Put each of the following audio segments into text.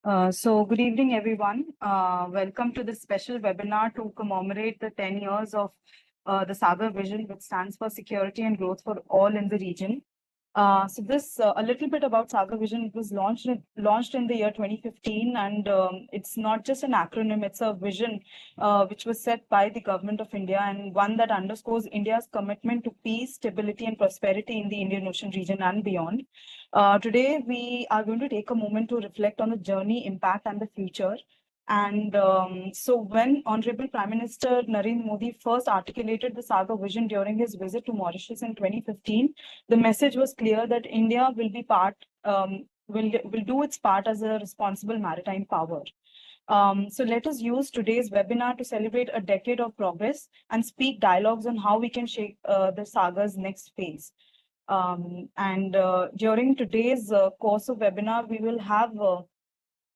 Good evening, everyone. Welcome to this special webinar to commemorate the 10 years of the Sagar Vision, which stands for Security and Growth for All in the region. A little bit about Sagar Vision. It was launched in the year 2015, and it's not just an acronym, it's a vision which was set by the government of India, and one that underscores India's commitment to peace, stability, and prosperity in the Indian Ocean region and beyond. Today, we are going to take a moment to reflect on the journey, impact, and the future. And when Honorable Prime Minister Narendra Modi first articulated the Sagar vision during his visit to Mauritius in 2015, the message was clear that India will be will do its part as a responsible maritime power. So let us use today's webinar to celebrate a decade of progress and speak dialogues on how we can shape the Sagar's next phase. During today's course of webinar, we will have a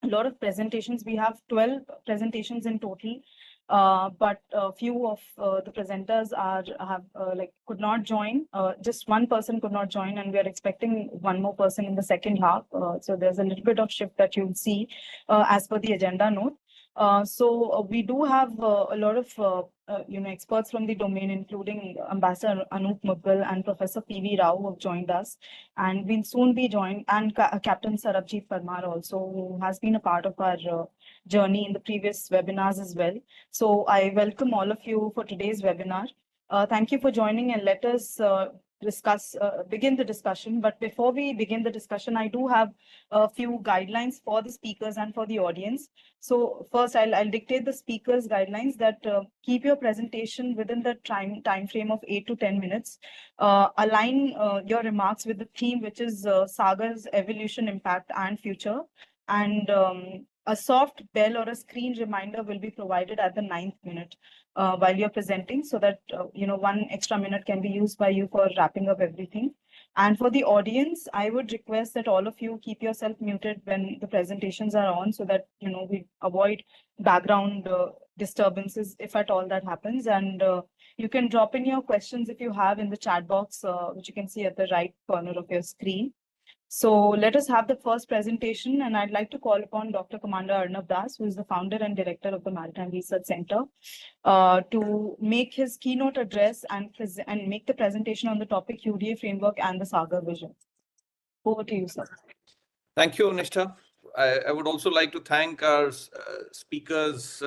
lot of presentations. We have 12 presentations in total, but a few of the presenters could not join. Just one person could not join, and we are expecting one more person in the second half. So there's a little bit of shift that you'll see as per the agenda note. We do have a lot of experts from the domain, including Ambassador Anup Mughal and Professor P.V. Rao, who have joined us, and we'll soon be joined, and Captain Sarabjit Parmar also, who has been a part of our journey in the previous webinars as well. So I welcome all of you for today's webinar. Thank you for joining, and let us begin the discussion. But before we begin the discussion, I do have a few guidelines for the speakers and for the audience. So first, I'll dictate the speakers' guidelines that keep your presentation within the time frame of 8 to 10 minutes. Align your remarks with the theme, which is Sagar's evolution, impact, and future. And a soft bell or a screen reminder will be provided at the 9th minute while you're presenting, so that 1 extra minute can be used by you for wrapping up everything. And for the audience, I would request that all of you keep yourself muted when the presentations are on, so that we avoid background disturbances if at all that happens. And you can drop in your questions if you have in the chat box, which you can see at the right corner of your screen. So let us have the first presentation, and I'd like to call upon Dr. Commander Arnav Das, who is the founder and director of the Maritime Research Center, to make his keynote address and make the presentation on the topic UDA framework and the Sagar vision. Over to you, sir. Thank you, Nishtha. I would also like to thank our speakers,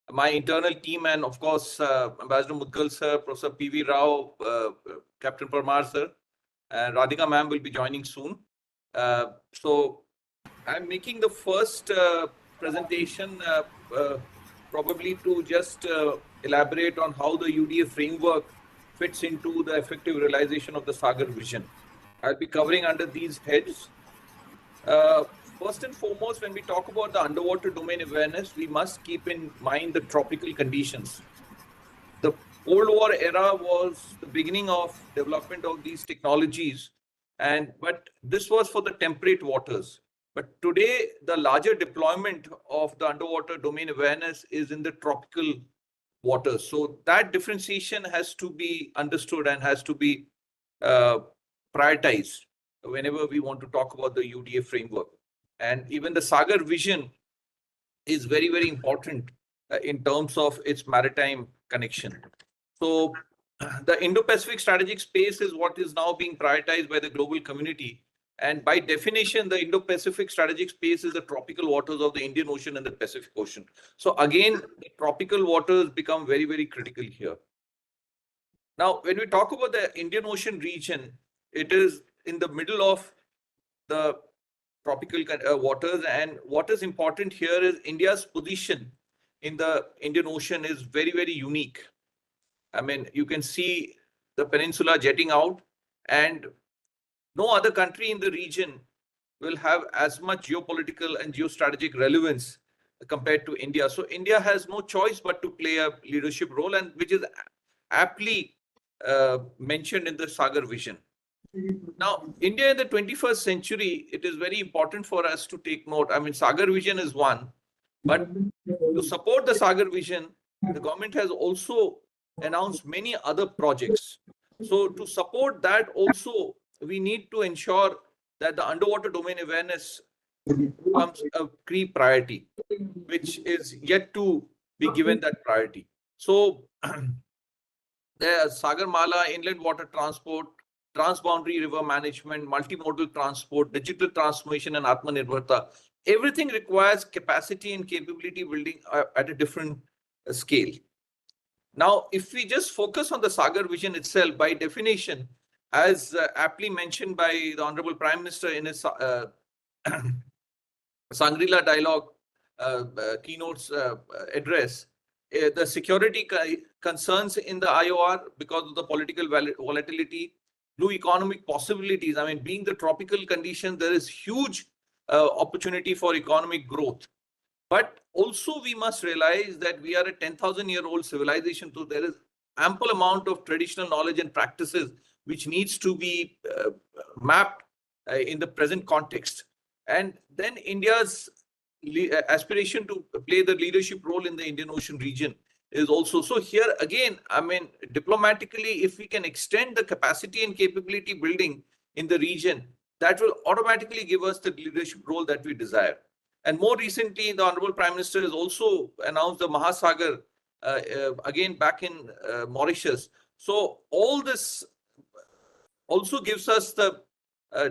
my internal team, and of course, Ambassador Mudgal sir, Professor P.V. Rao, Captain Parmar sir, and Radhika ma'am will be joining soon. So I'm making the first presentation probably to just elaborate on how the UDA framework fits into the effective realization of the Sagar vision. I'll be covering under these heads. First and foremost, when we talk about the underwater domain awareness, we must keep in mind the tropical conditions. The Cold War era was the beginning of development of these technologies, but this was for the temperate waters. But today, the larger deployment of the underwater domain awareness is in the tropical waters. So that differentiation has to be understood and has to be prioritized whenever we want to talk about the UDA framework. And even the Sagar vision is very, very important in terms of its maritime connection. So the Indo-Pacific strategic space is what is now being prioritized by the global community. And by definition, the Indo-Pacific strategic space is the tropical waters of the Indian Ocean and the Pacific Ocean. So again, the tropical waters become very, very critical here. Now, when we talk about the Indian Ocean region, it is in the middle of the tropical waters. And what is important here is India's position in the Indian Ocean is very, very unique. I mean, you can see the peninsula jetting out, and no other country in the region will have as much geopolitical and geostrategic relevance compared to India. So India has no choice but to play a leadership role, and which is aptly mentioned in the Sagar vision. Now, India in the 21st century, it is very important for us to take note. I mean, Sagar vision is one, but to support the Sagar vision, the government has also announced many other projects. So to support that also, we need to ensure that the underwater domain awareness becomes a key priority, which is yet to be given that priority. So the Sagar Mala, inland water transport, transboundary river management, multimodal transport, digital transformation, and Atmanirbharta, everything requires capacity and capability building at a different scale. Now, if we just focus on the Sagar vision itself, by definition, as aptly mentioned by the Honorable Prime Minister in his Shangri-La dialogue keynotes address, the security concerns in the IOR because of the political volatility, blue economic possibilities. I mean, being the tropical condition, there is huge opportunity for economic growth. But also we must realize that we are a 10,000-year-old civilization, so there is ample amount of traditional knowledge and practices which needs to be mapped in the present context. And then India's aspiration to play the leadership role in the Indian Ocean region is also. So here again, I mean, diplomatically, if we can extend the capacity and capability building in the region, that will automatically give us the leadership role that we desire. And more recently, the Honorable Prime Minister has also announced the Mahasagar, again back in Mauritius. So all this also gives us the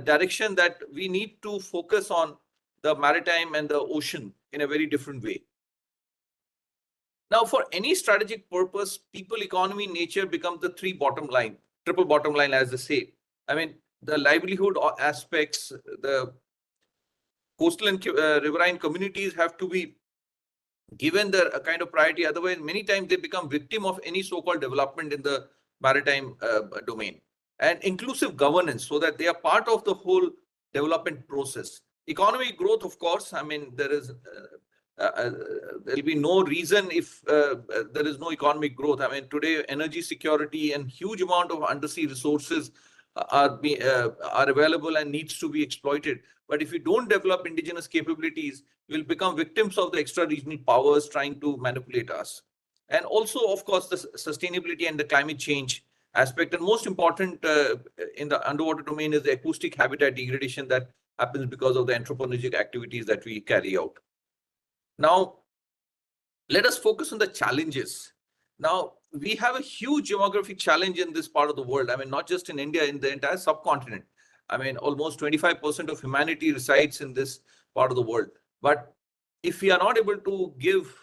direction that we need to focus on the maritime and the ocean in a very different way. Now, for any strategic purpose, people, economy, nature become the triple bottom line, as they say. I mean, the livelihood aspects, the coastal and riverine communities have to be given the kind of priority. Otherwise, many times they become victim of any so-called development in the maritime domain. And inclusive governance, so that they are part of the whole development process. Economic growth, of course, I mean, there will be no reason if there is no economic growth. I mean, today, energy security and huge amount of undersea resources are available and needs to be exploited. But if we don't develop indigenous capabilities, we'll become victims of the extra-regional powers trying to manipulate us. And also, of course, the sustainability and the climate change aspect. And most important in the underwater domain is the acoustic habitat degradation that happens because of the anthropogenic activities that we carry out. Now, let us focus on the challenges. Now, we have a huge demographic challenge in this part of the world. I mean, not just in India, in the entire subcontinent. I mean, almost 25% of humanity resides in this part of the world. But if we are not able to give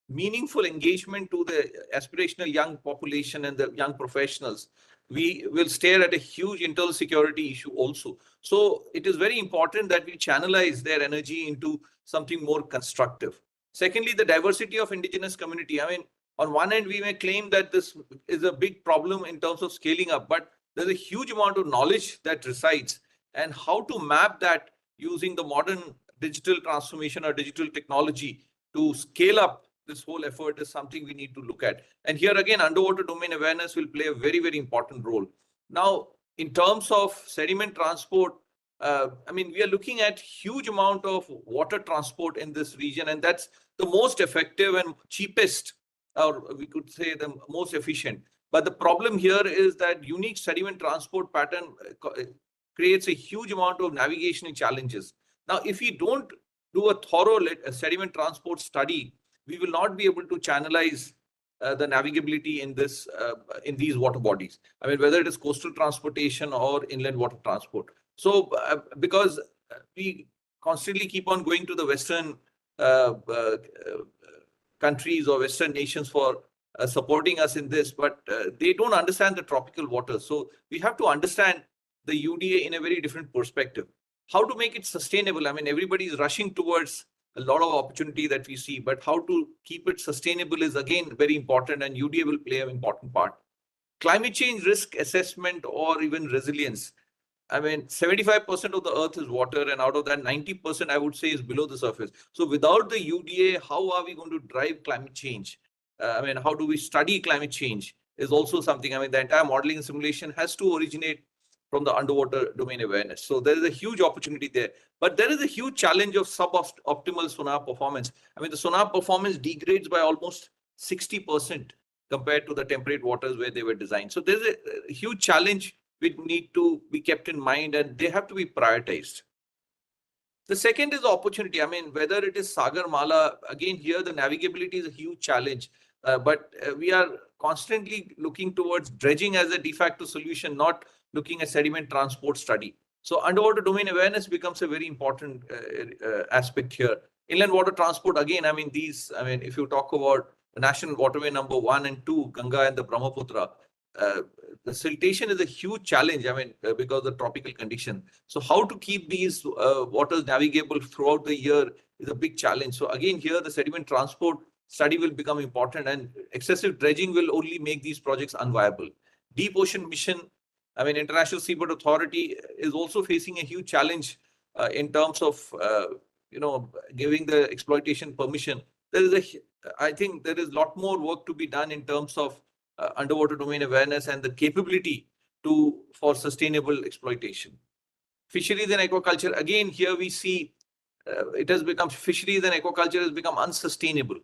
meaningful engagement to the aspirational young population and the young professionals, we will stare at a huge internal security issue also. So it is very important that we channelize their energy into something more constructive. Secondly, the diversity of indigenous community. I mean, on one end, we may claim that this is a big problem in terms of scaling up, but there's a huge amount of knowledge that resides, and how to map that using the modern digital transformation or digital technology to scale up this whole effort is something we need to look at. And here again, underwater domain awareness will play a very, very important role. Now, in terms of sediment transport, I mean, we are looking at huge amount of water transport in this region, and that's the most effective and cheapest, or we could say the most efficient. But the problem here is that unique sediment transport pattern creates a huge amount of navigational challenges. Now, if we don't do a thorough sediment transport study, we will not be able to channelize the navigability in this in these water bodies. I mean, whether it is coastal transportation or inland water transport. So, because we constantly keep on going to the Western countries or Western nations for supporting us in this, but they don't understand the tropical waters. So we have to understand the UDA in a very different perspective. How to make it sustainable? I mean, everybody is rushing towards a lot of opportunity that we see, but how to keep it sustainable is again very important, and UDA will play an important part. Climate change risk assessment or even resilience. I mean, 75% of the earth is water, and out of that 90%, I would say, is below the surface. So without the UDA, how are we going to drive climate change? I mean, how do we study climate change is also something. I mean, the entire modeling and simulation has to originate from the underwater domain awareness. So there is a huge opportunity there. But there is a huge challenge of suboptimal sonar performance. I mean, the sonar performance degrades by almost 60% compared to the temperate waters where they were designed. So there's a huge challenge which need to be kept in mind, and they have to be prioritized. The second is the opportunity. I mean, whether it is Sagar, Mala, again, here the navigability is a huge challenge. But we are constantly looking towards dredging as a de facto solution, not looking at sediment transport study. So underwater domain awareness becomes a very important aspect here. Inland water transport, again, I mean, if you talk about the national waterway number 1 and 2, Ganga and the Brahmaputra, the siltation is a huge challenge, I mean, because of the tropical condition. So how to keep these waters navigable throughout the year is a big challenge. So again, here the sediment transport study will become important, and excessive dredging will only make these projects unviable. Deep ocean mission, I mean, International Seabed Authority is also facing a huge challenge in terms of, giving the exploitation permission. I think there is a lot more work to be done in terms of underwater domain awareness and the capability for sustainable exploitation. Fisheries and aquaculture, again, here we see fisheries and aquaculture has become unsustainable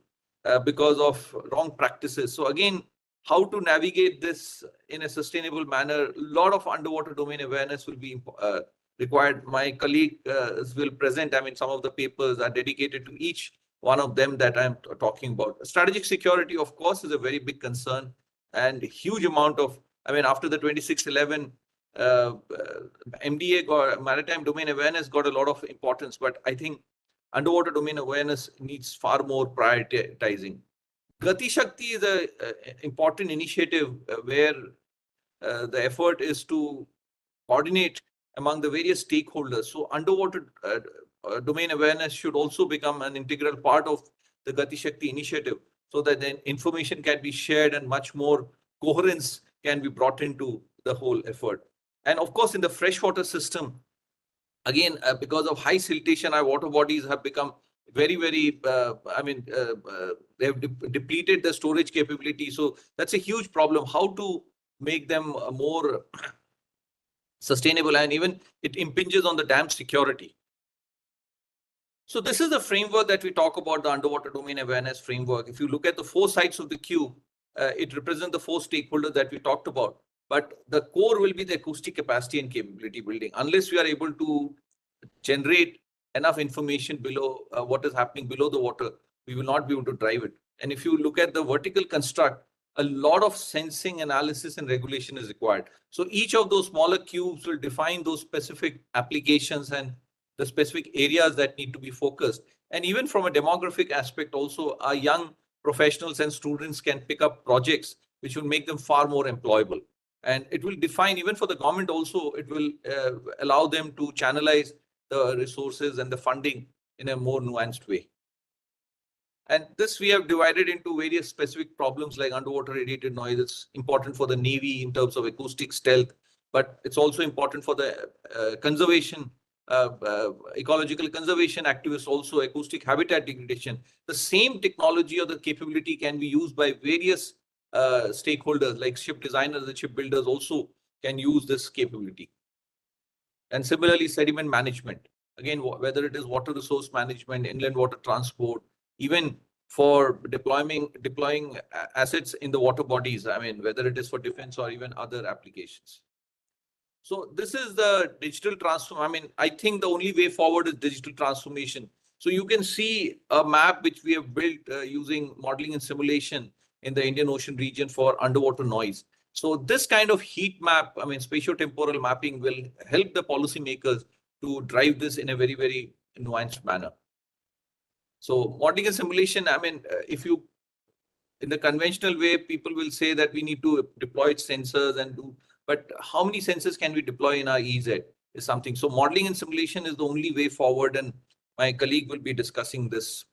because of wrong practices. So again, how to navigate this in a sustainable manner, a lot of underwater domain awareness will be required. My colleague will present, I mean, some of the papers are dedicated to each one of them that I'm talking about. Strategic security, of course, is a very big concern, and huge amount of, I mean, after the 2611, MDA maritime domain awareness got a lot of importance, but I think underwater domain awareness needs far more prioritizing. Gati Shakti is an important initiative where the effort is to coordinate among the various stakeholders. So underwater domain awareness should also become an integral part of the Gati Shakti initiative, so that then information can be shared and much more coherence can be brought into the whole effort. And of course, in the freshwater system, again, because of high siltation, our water bodies have become very, they have depleted the storage capability. So that's a huge problem. How to make them more sustainable, and even it impinges on the dam security. So this is the framework that we talk about, the underwater domain awareness framework. If you look at the 4 sides of the cube, it represents the 4 stakeholders that we talked about. But the core will be the acoustic capacity and capability building. Unless we are able to generate enough information below what is happening below the water, we will not be able to drive it. And if you look at the vertical construct, a lot of sensing, analysis, and regulation is required. So each of those smaller cubes will define those specific applications and the specific areas that need to be focused. And even from a demographic aspect also, our young professionals and students can pick up projects which will make them far more employable. And it will define, even for the government also, it will allow them to channelize the resources and the funding in a more nuanced way. And this we have divided into various specific problems like underwater radiated noise. It's important for the Navy in terms of acoustic stealth, but it's also important for the conservation, ecological conservation activists, also acoustic habitat degradation. The same technology or the capability can be used by various stakeholders like ship designers and ship builders also can use this capability. And similarly, sediment management. Again, whether it is water resource management, inland water transport, even for deploying assets in the water bodies, I mean, whether it is for defense or even other applications. So this is the digital transform. I mean, I think the only way forward is digital transformation. So you can see a map which we have built using modeling and simulation in the Indian Ocean region for underwater noise. So this kind of heat map, I mean, spatiotemporal mapping will help the policymakers to drive this in a very, very nuanced manner. So modeling and simulation, I mean, if you, in the conventional way, people will say that we need to deploy sensors and do, but how many sensors can we deploy in our EZ is something. So modeling and simulation is the only way forward, and my colleague will be discussing this.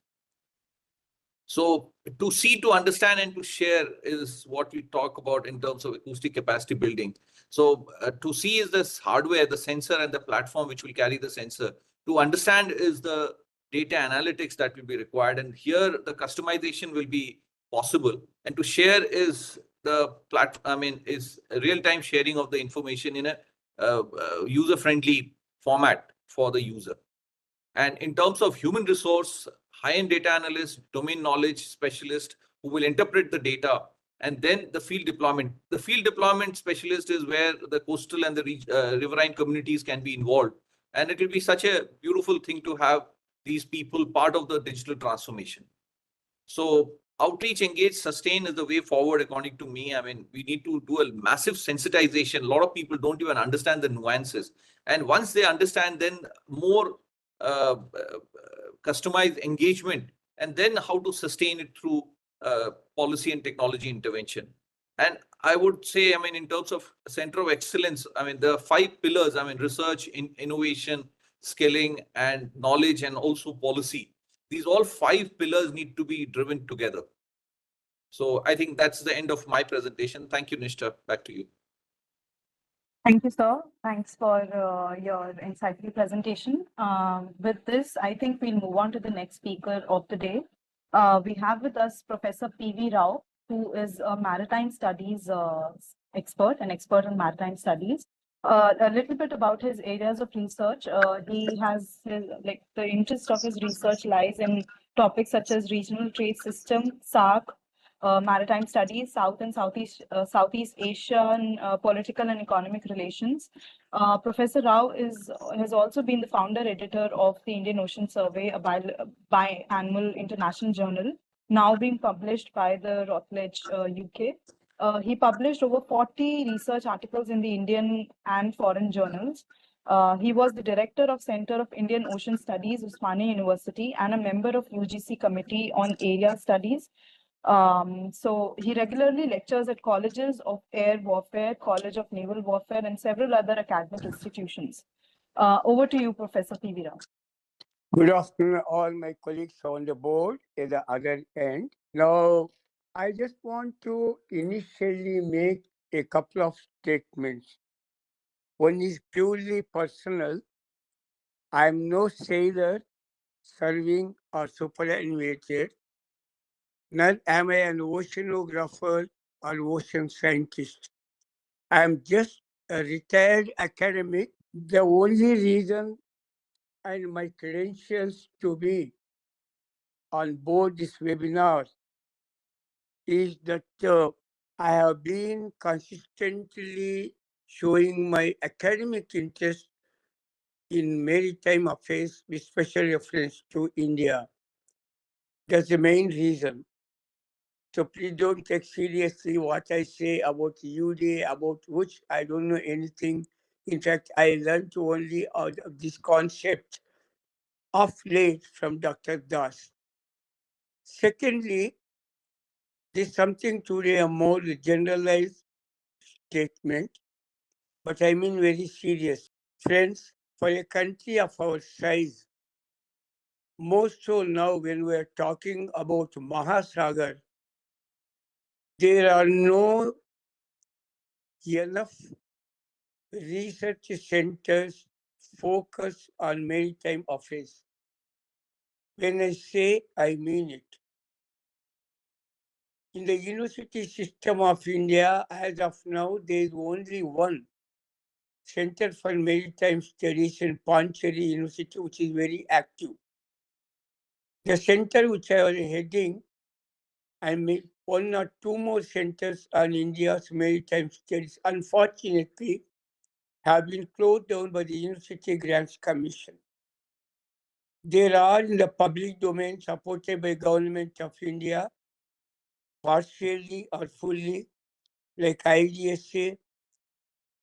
So to see, to understand, and to share is what we talk about in terms of acoustic capacity building. So to see is this hardware, the sensor and the platform which will carry the sensor. To understand is the data analytics that will be required. And here the customization will be possible. And to share is the is real-time sharing of the information in a user-friendly format for the user. And in terms of human resource, high-end data analyst, domain knowledge specialist who will interpret the data, and then the field deployment. The field deployment specialist is where the coastal and the riverine communities can be involved. And it will be such a beautiful thing to have these people part of the digital transformation. So outreach, engage, sustain is the way forward, according to me. I mean, we need to do a massive sensitization. A lot of people don't even understand the nuances. And once they understand, then more customized engagement, and then how to sustain it through policy and technology intervention. And I would say, I mean, in terms of center of excellence, I mean, the 5 pillars, I mean, research, innovation, skilling, and knowledge, and also policy. These all 5 pillars need to be driven together. So I think that's the end of my presentation. Thank you, Nishta. Back to you. Thank you, sir. Thanks for your insightful presentation. With this, I think we'll move on to the next speaker of the day. We have with us Professor P.V. Rao, who is a maritime studies expert, an expert in maritime studies. A little bit about his areas of research. He has the interest of his research lies in topics such as regional trade system, SARC, maritime studies, South and Southeast Asian political and economic relations. Professor Rao has also been the founder editor of the Indian Ocean Survey, a biannual international journal, now being published by the Routledge, UK. He published over 40 research articles in the Indian and foreign journals. He was the director of Center of Indian Ocean Studies, Usmania University, and a member of UGC Committee on Area Studies. So he regularly lectures at colleges of air warfare, College of Naval Warfare, and several other academic institutions. Over to you, Professor P.V. Rao. Good afternoon, all my colleagues on the board at the other end. Now, I just want to initially make a couple of statements. One is purely personal. I'm no sailor serving or superannuated. Nor am I an oceanographer or ocean scientist. I'm just a retired academic. The only reason and my credentials to be on board this webinar is that I have been consistently showing my academic interest in maritime affairs with special reference to India. That's the main reason. So please don't take seriously what I say about UD, about which I don't know anything. In fact, I learned only out of this concept of late from Dr. Das. Secondly, there's something today a more generalized statement, but I mean very serious. Friends, for a country of our size, more so now when we're talking about Mahasagar, there are no enough research centers focused on maritime affairs. When I say, I mean it. In the university system of India, as of now, there is only one Center for Maritime Studies in Pondicherry University, which is very active. The center which I was heading, and one or two more centers on India's maritime studies, unfortunately, have been closed down by the University Grants Commission. There are in the public domain supported by Government of India, partially or fully, like IDSA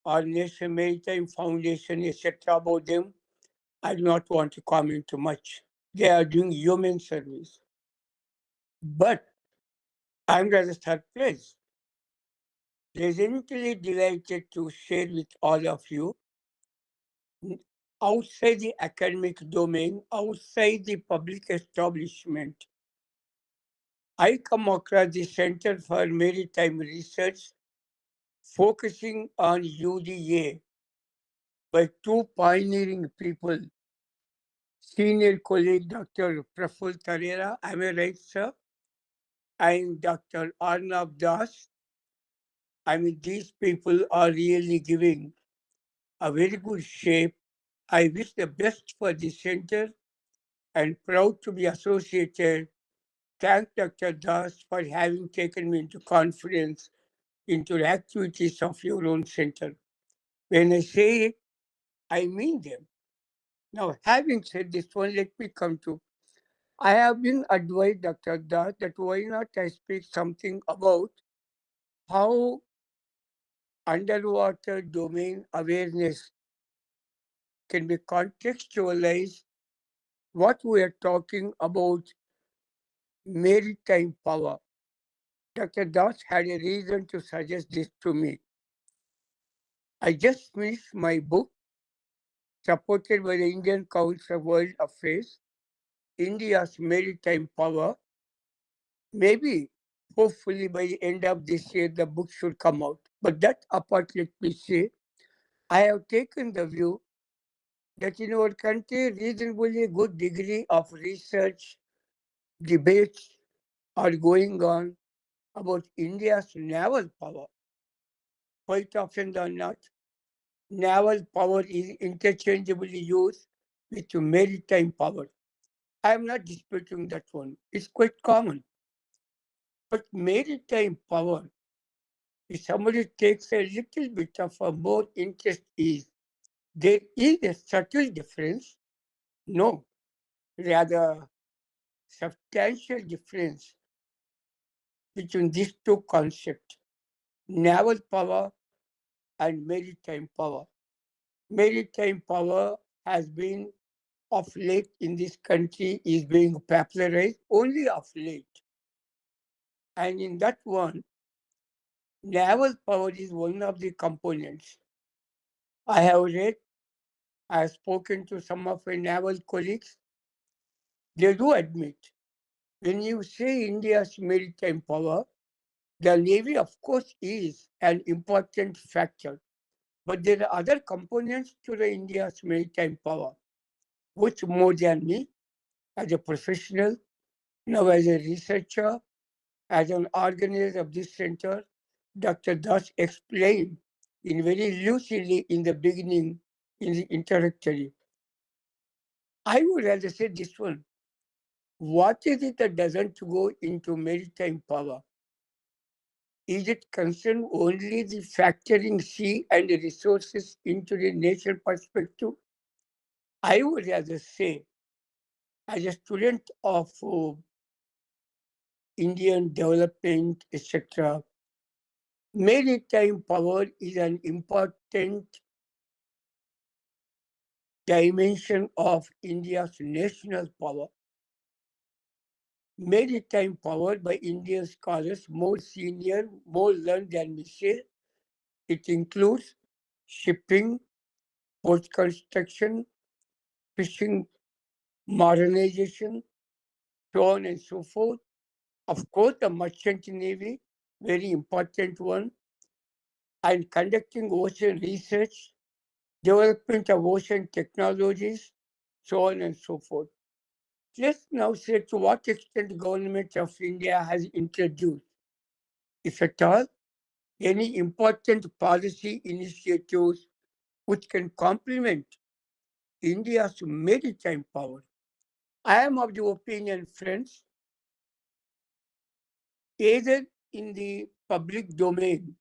or National Maritime Foundation, etc. About them, I do not want to comment too much. They are doing human service. But I'm rather surprised, pleasantly delighted to share with all of you, outside the academic domain, outside the public establishment, I come across the Center for Maritime Research focusing on UDA by two pioneering people, senior colleague Dr. Praful Tarera, am I right, sir? And Dr. Arnab Das. I mean, these people are really giving a very good shape. I wish the best for the center and proud to be associated. Thank Dr. Das for having taken me into confidence into the activities of your own center. When I say it, I mean them. Now, having said this one, let me come to. I have been advised, Dr. Das, that why not I speak something about how underwater domain awareness can be contextualized what we are talking about maritime power. Dr. Das had a reason to suggest this to me. I just finished my book, supported by the Indian Council of World Affairs, India's Maritime Power. Maybe, hopefully, by the end of this year, the book should come out. But that apart, let me say, I have taken the view that in our country, reasonably good degree of research, debates are going on about India's naval power. Quite often than not, naval power is interchangeably used with maritime power. I am not disputing that one. It's quite common. But maritime power, if somebody takes a little bit of a more interest, is there is a subtle difference? No, rather substantial difference between these two concepts, naval power and maritime power. Maritime power has been of late in this country is being popularized only of late. And in that one, naval power is one of the components. I have read, I have spoken to some of my naval colleagues. They do admit, when you say India's maritime power, the Navy, of course, is an important factor. But there are other components to the India's maritime power, which more than me, as a professional, now as a researcher, as an organizer of this center, Dr. Das explained in very lucidly in the beginning, in the introductory. I would rather say this one. What is it that doesn't go into maritime power? Is it concerned only the factoring sea and the resources into the national perspective? I would rather say, as a student of Indian development, etc., maritime power is an important dimension of India's national power. Maritime power by Indian scholars, more senior, more learned than me say, it includes shipping, port construction, fishing modernization, so on and so forth. Of course, the merchant navy, very important one, and conducting ocean research, development of ocean technologies, so on and so forth. Let's now say to what extent the government of India has introduced, if at all, any important policy initiatives which can complement India's maritime power. I am of the opinion, friends, either in the public domain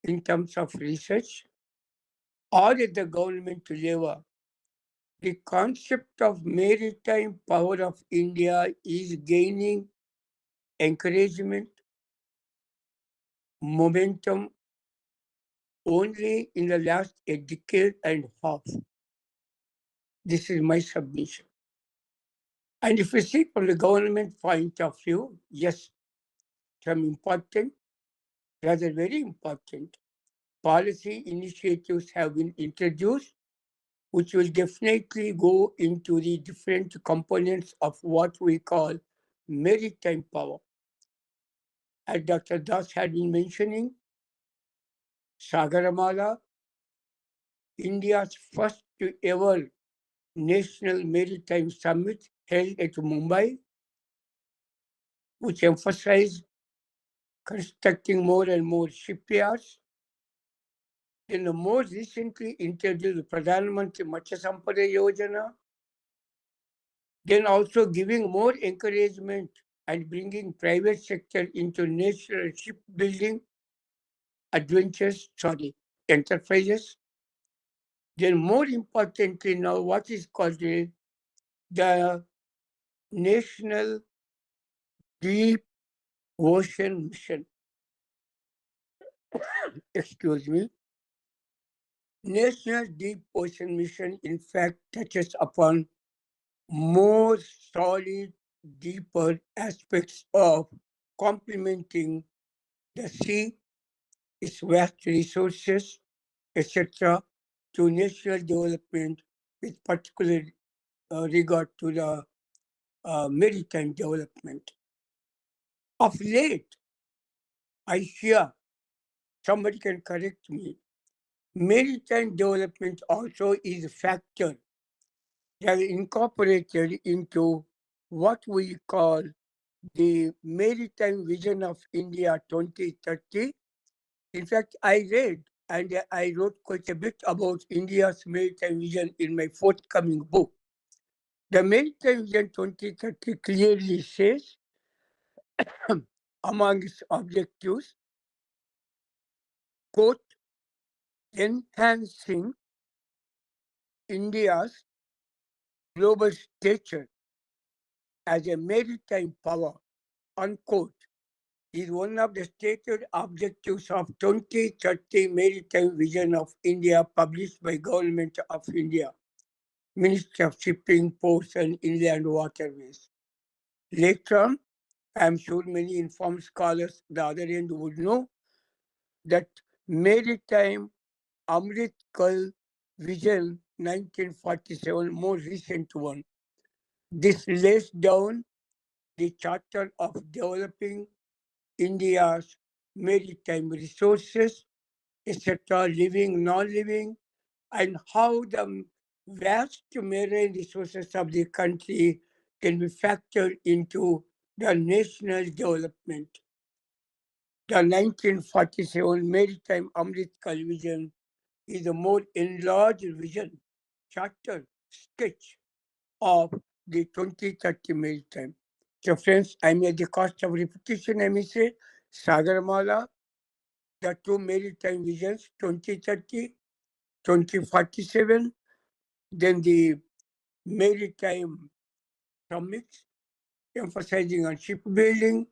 in terms of research or at the government level, the concept of maritime power of India is gaining encouragement, momentum only in the last a decade and a half. This is my submission. And if we see from the government point of view, yes, some important, rather very important policy initiatives have been introduced, which will definitely go into the different components of what we call maritime power. As Dr. Das had been mentioning, Sagar, India's first ever National Maritime Summit held at Mumbai, which emphasized constructing more and more shipyards. Then the more recently introduced Pradhan Mantri Matsya Sampada Yojana, then also giving more encouragement and bringing private sector into national shipbuilding enterprises. Then more importantly now, what is called the National Deep Ocean Mission. Excuse me. National Deep Ocean Mission, in fact, touches upon more solid, deeper aspects of complementing the sea, its vast resources, etc., to national development with particular regard to the maritime development. Of late, I hear, somebody can correct me, maritime development also is a factor that is incorporated into what we call the Maritime Vision of India 2030. In fact, I read and I wrote quite a bit about India's maritime vision in my forthcoming book. The Maritime Vision 2030 clearly says, among its objectives, quote, enhancing India's global stature as a maritime power, unquote, is one of the stated objectives of 2030 Maritime Vision of India published by Government of India, Ministry of Shipping, Ports and Inland Waterways. Later on, I am sure many informed scholars the other end would know that Maritime Amrit Kal Vision 1947, more recent one. This lays down the charter of developing India's maritime resources, etc., living, non-living, and how the vast marine resources of the country can be factored into the national development. The 1947 Maritime Amritkal Vision is a more enlarged vision, charter, sketch of the 2030 Maritime. So friends, I am at the cost of repetition, I may say, Sagarmala, the two maritime visions, 2030, 2047, then the maritime summits, emphasizing on shipbuilding,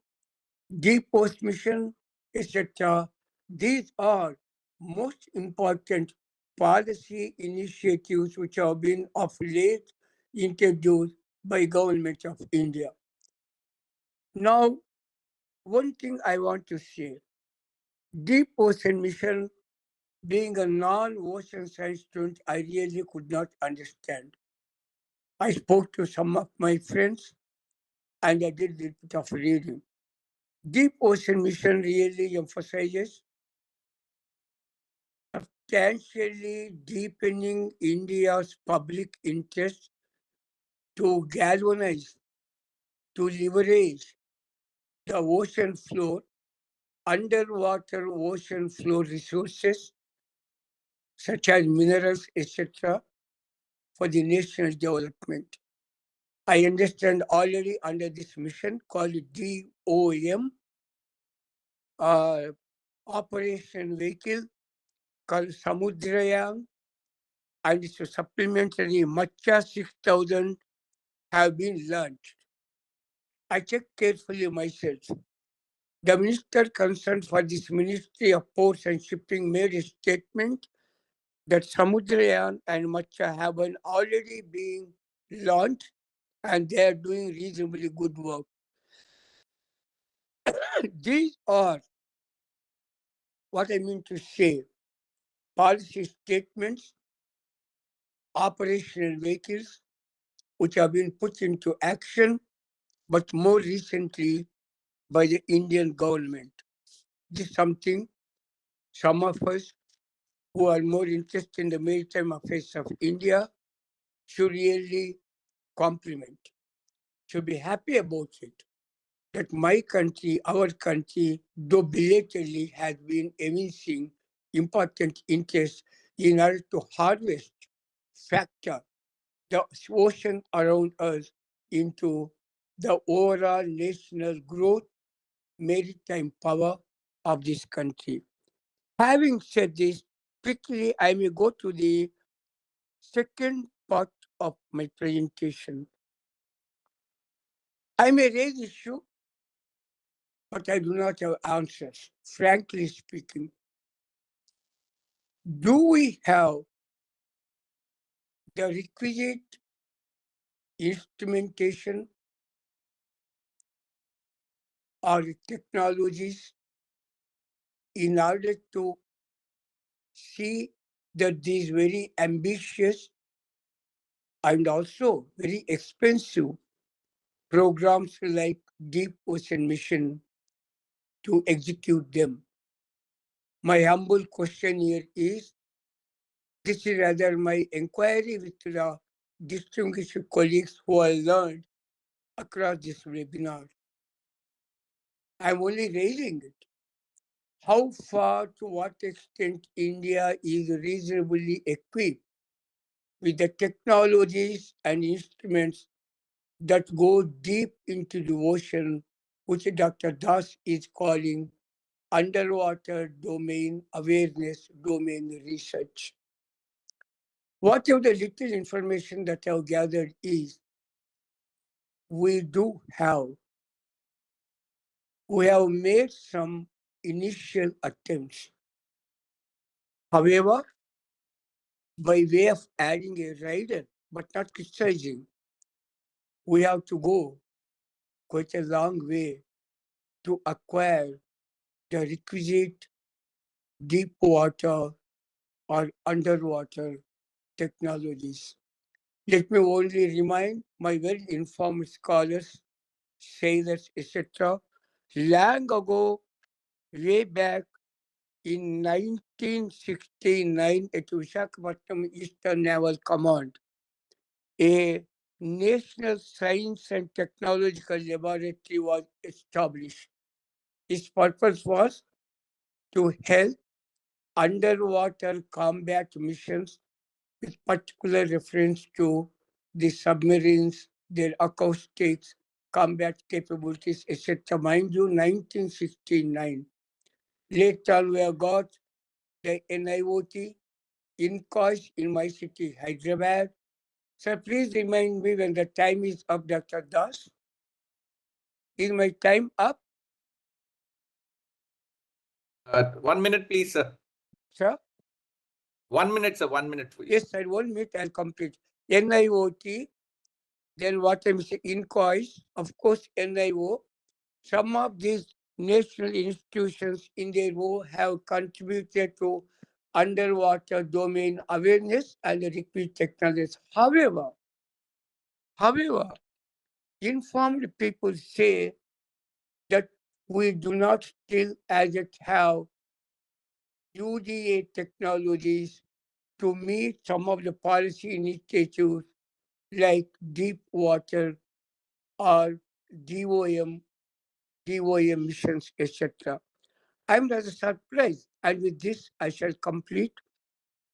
deep post mission, etc. These are most important policy initiatives which have been of late introduced by Government of India. Now, one thing I want to say, deep ocean mission, being a non-ocean science student, I really could not understand. I spoke to some of my friends and I did a little bit of reading. Deep ocean mission really emphasizes substantially deepening India's public interest to galvanize, to leverage the ocean floor, underwater ocean floor resources, such as minerals, etc., for the national development. I understand already under this mission called DOM, operation vehicle called Samudrayan, and its supplementary Macha 6000 have been launched. I checked carefully myself. The minister concerned for this Ministry of Ports and Shipping made a statement that Samudrayan and Macha have been already being launched and they are doing reasonably good work. These are what I mean to say, policy statements, operational vehicles, which have been put into action, but more recently by the Indian government. This is something some of us who are more interested in the maritime affairs of India should really compliment, should be happy about it. That my country, our country, though belatedly, has been evincing important interest in order to harvest, factor the ocean around us into the overall national growth, maritime power of this country. Having said this, quickly I may go to the second part of my presentation. I may raise issue, but I do not have answers, frankly speaking. Do we have the requisite instrumentation or technologies in order to see that these very ambitious and also very expensive programs like Deep Ocean Mission to execute them? My humble question here is, this is rather my inquiry with the distinguished colleagues who I learned across this webinar. I'm only raising it. How far, to what extent India is reasonably equipped with the technologies and instruments that go deep into the ocean, which Dr. Das is calling underwater domain awareness, domain research. Whatever the little information that I've gathered is, we have made some initial attempts. However, by way of adding a rider, but not criticizing, we have to go quite a long way to acquire the requisite deep water or underwater technologies. Let me only remind my well-informed scholars, sailors, etc., long ago, way back in 1969 at Visakhapatnam Eastern Naval Command, a National Science and Technological Laboratory was established. Its purpose was to help underwater combat missions with particular reference to the submarines, their acoustics, combat capabilities, etc. Mind you, 1969. Later we have got the NIOT, INCOIS in my city, Hyderabad. Sir, please remind me when the time is up, Dr. Das. Is my time up, 1 minute, please, sir. sir? 1 minute, sir. 1 minute, please. Yes, sir. 1 minute, I'll complete. NIOT, then what I'm saying, INCOIS, of course, NIO. Some of these national institutions in their role have contributed to underwater domain awareness and repeat technologies. However, informed people say that we do not still as yet have UDA technologies to meet some of the policy initiatives like deep water or DOM missions, etc. I'm rather surprised, and with this I shall complete.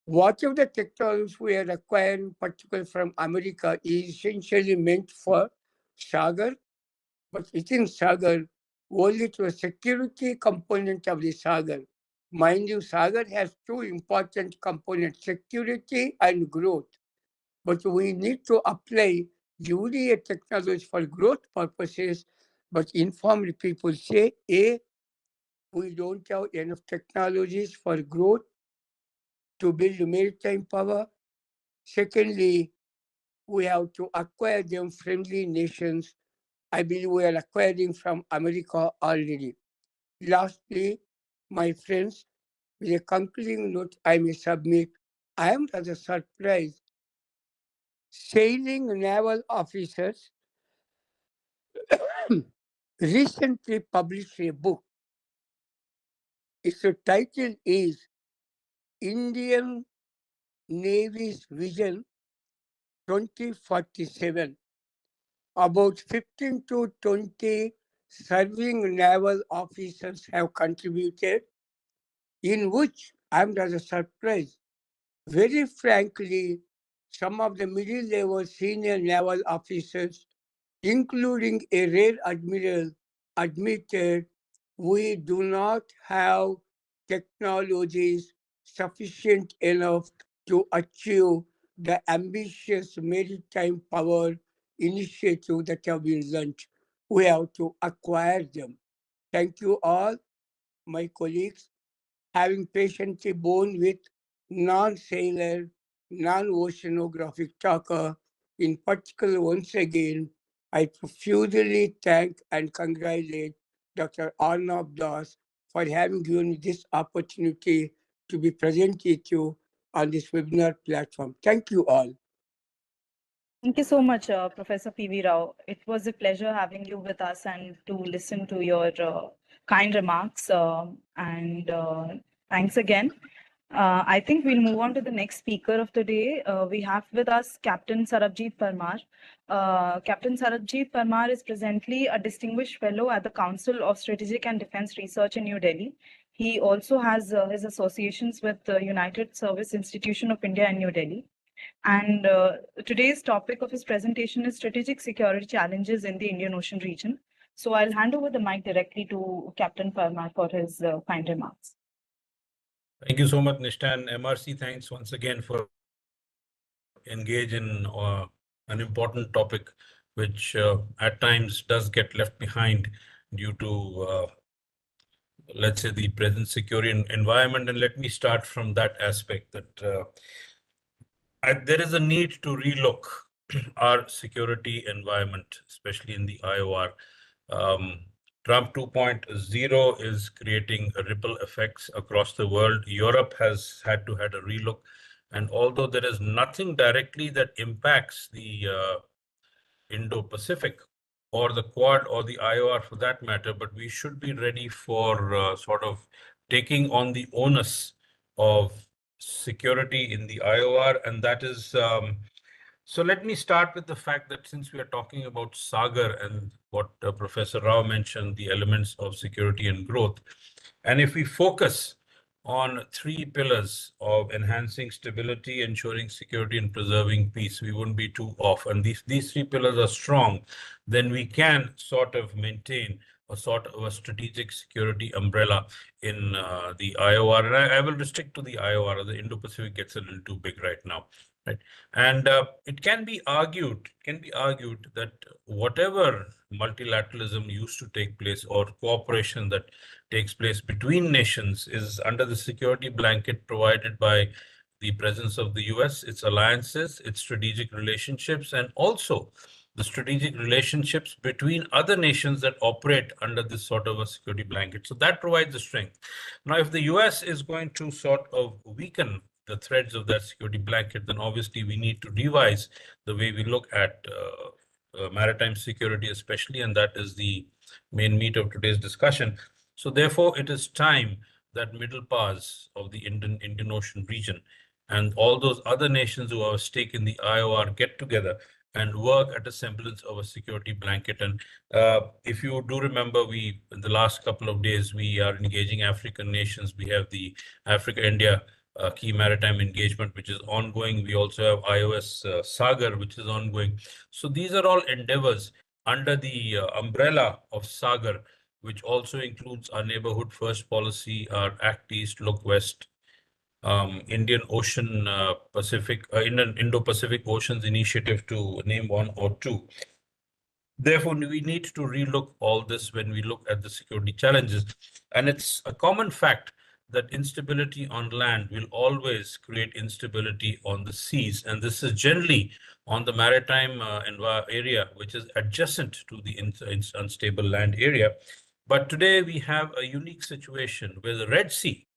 Whatever the technologies we are acquiring, particularly from America, is essentially meant for Sagar, but within Sagar, only to a security component of the Sagar. Mind you, Sagar has two important components, security and growth. But we need to apply UDA technology for growth purposes, but informed people say, A, we don't have enough technologies for growth to build maritime power. Secondly, we have to acquire them friendly nations. I believe we are acquiring from America already. Lastly, my friends, with a concluding note I may submit, I am rather surprised. Sailing naval officers recently published a book. Its title is Indian Navy's Vision 2047. About 15 to 20 serving naval officers have contributed, in which I'm rather surprised. Very frankly, some of the middle-level senior naval officers, including a rear admiral, admitted we do not have technologies sufficient enough to achieve the ambitious maritime power initiative that have been launched. We have to acquire them. Thank you all, my colleagues, having patiently borne with non-sailor, non-oceanographic talker. In particular, once again, I profusely thank and congratulate Dr. Arnab Das for having given me this opportunity to be present with you on this webinar platform. Thank you all. Thank you so much, Professor P.V. Rao. It was a pleasure having you with us and to listen to your kind remarks. Thanks again. I think we'll move on to the next speaker of the day. We have with us Captain Sarabjit Parmar. Captain Sarabjit Parmar is presently a distinguished fellow at the Council of Strategic and Defense Research in New Delhi. He also has his associations with the United Service Institution of India in New Delhi. And today's topic of his presentation is strategic security challenges in the Indian Ocean region. So I'll hand over the mic directly to Captain Parmar for his kind remarks. Thank you so much, Nishta, and MRC. Thanks once again for engage in an important topic, which at times does get left behind due to, let's say, the present security environment. And let me start from that aspect that there is a need to relook our security environment, especially in the IOR. Trump 2.0 is creating ripple effects across the world. Europe has had a relook. And although there is nothing directly that impacts the Indo-Pacific or the Quad or the IOR for that matter, but we should be ready for sort of taking on the onus of security in the IOR. And that is, so let me start with the fact that since we are talking about Sagar and what Professor Rao mentioned, the elements of security and growth, and if we focus on three pillars of enhancing stability, ensuring security, and preserving peace, we wouldn't be too off. And these three pillars are strong, then we can sort of maintain a sort of a strategic security umbrella in the IOR. And I will restrict to the IOR. The Indo-Pacific gets a little too big right now. Right. And it can be argued that whatever multilateralism used to take place or cooperation that takes place between nations is under the security blanket provided by the presence of the US, its alliances, its strategic relationships, and also the strategic relationships between other nations that operate under this sort of a security blanket. So that provides the strength. Now, if the US is going to sort of weaken the threads of that security blanket, then obviously we need to revise the way we look at maritime security especially, and that is the main meat of today's discussion. So therefore, it is time that middle powers of the Indian Ocean region and all those other nations who have a stake in the IOR get together and work at a semblance of a security blanket. And if you do remember, in the last couple of days, we are engaging African nations. We have the Africa-India key maritime engagement, which is ongoing. We also have iOS Sagar, which is ongoing. So these are all endeavors under the umbrella of Sagar, which also includes our neighborhood first policy, our Act East, Look West, Indian Ocean Indo-Pacific Oceans Initiative, to name one or two. Therefore, we need to relook all this when we look at the security challenges. And it's a common fact that instability on land will always create instability on the seas. And this is generally on the maritime area, which is adjacent to the unstable land area. But today we have a unique situation where the Red Sea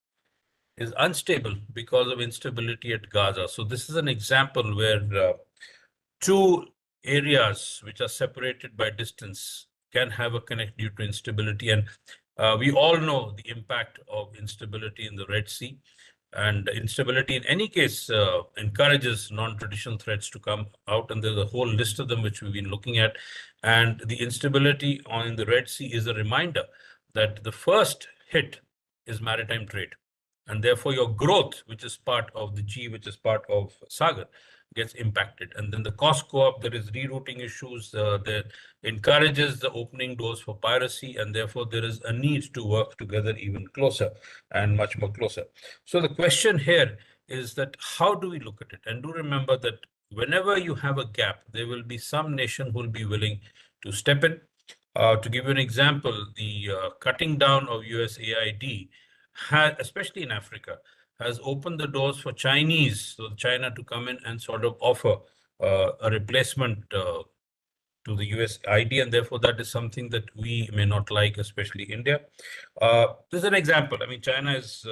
is unstable because of instability at Gaza. So this is an example where two areas which are separated by distance can have a connect due to instability. And we all know the impact of instability in the Red Sea. And instability in any case encourages non-traditional threats to come out. And there's a whole list of them which we've been looking at. And the instability in the Red Sea is a reminder that the first hit is maritime trade. And therefore your growth, which is part of the G, which is part of Sagar, gets impacted. And then the cost go up, there is rerouting issues, that encourages the opening doors for piracy, and therefore there is a need to work together even closer and much more closer. So the question here is that how do we look at it? And do remember that whenever you have a gap, there will be some nation who will be willing to step in. To give you an example, the cutting down of USAID, especially in Africa, has opened the doors for China to come in and sort of offer a replacement to the USAID, and therefore that is something that we may not like, especially India. This is an example. I mean, China is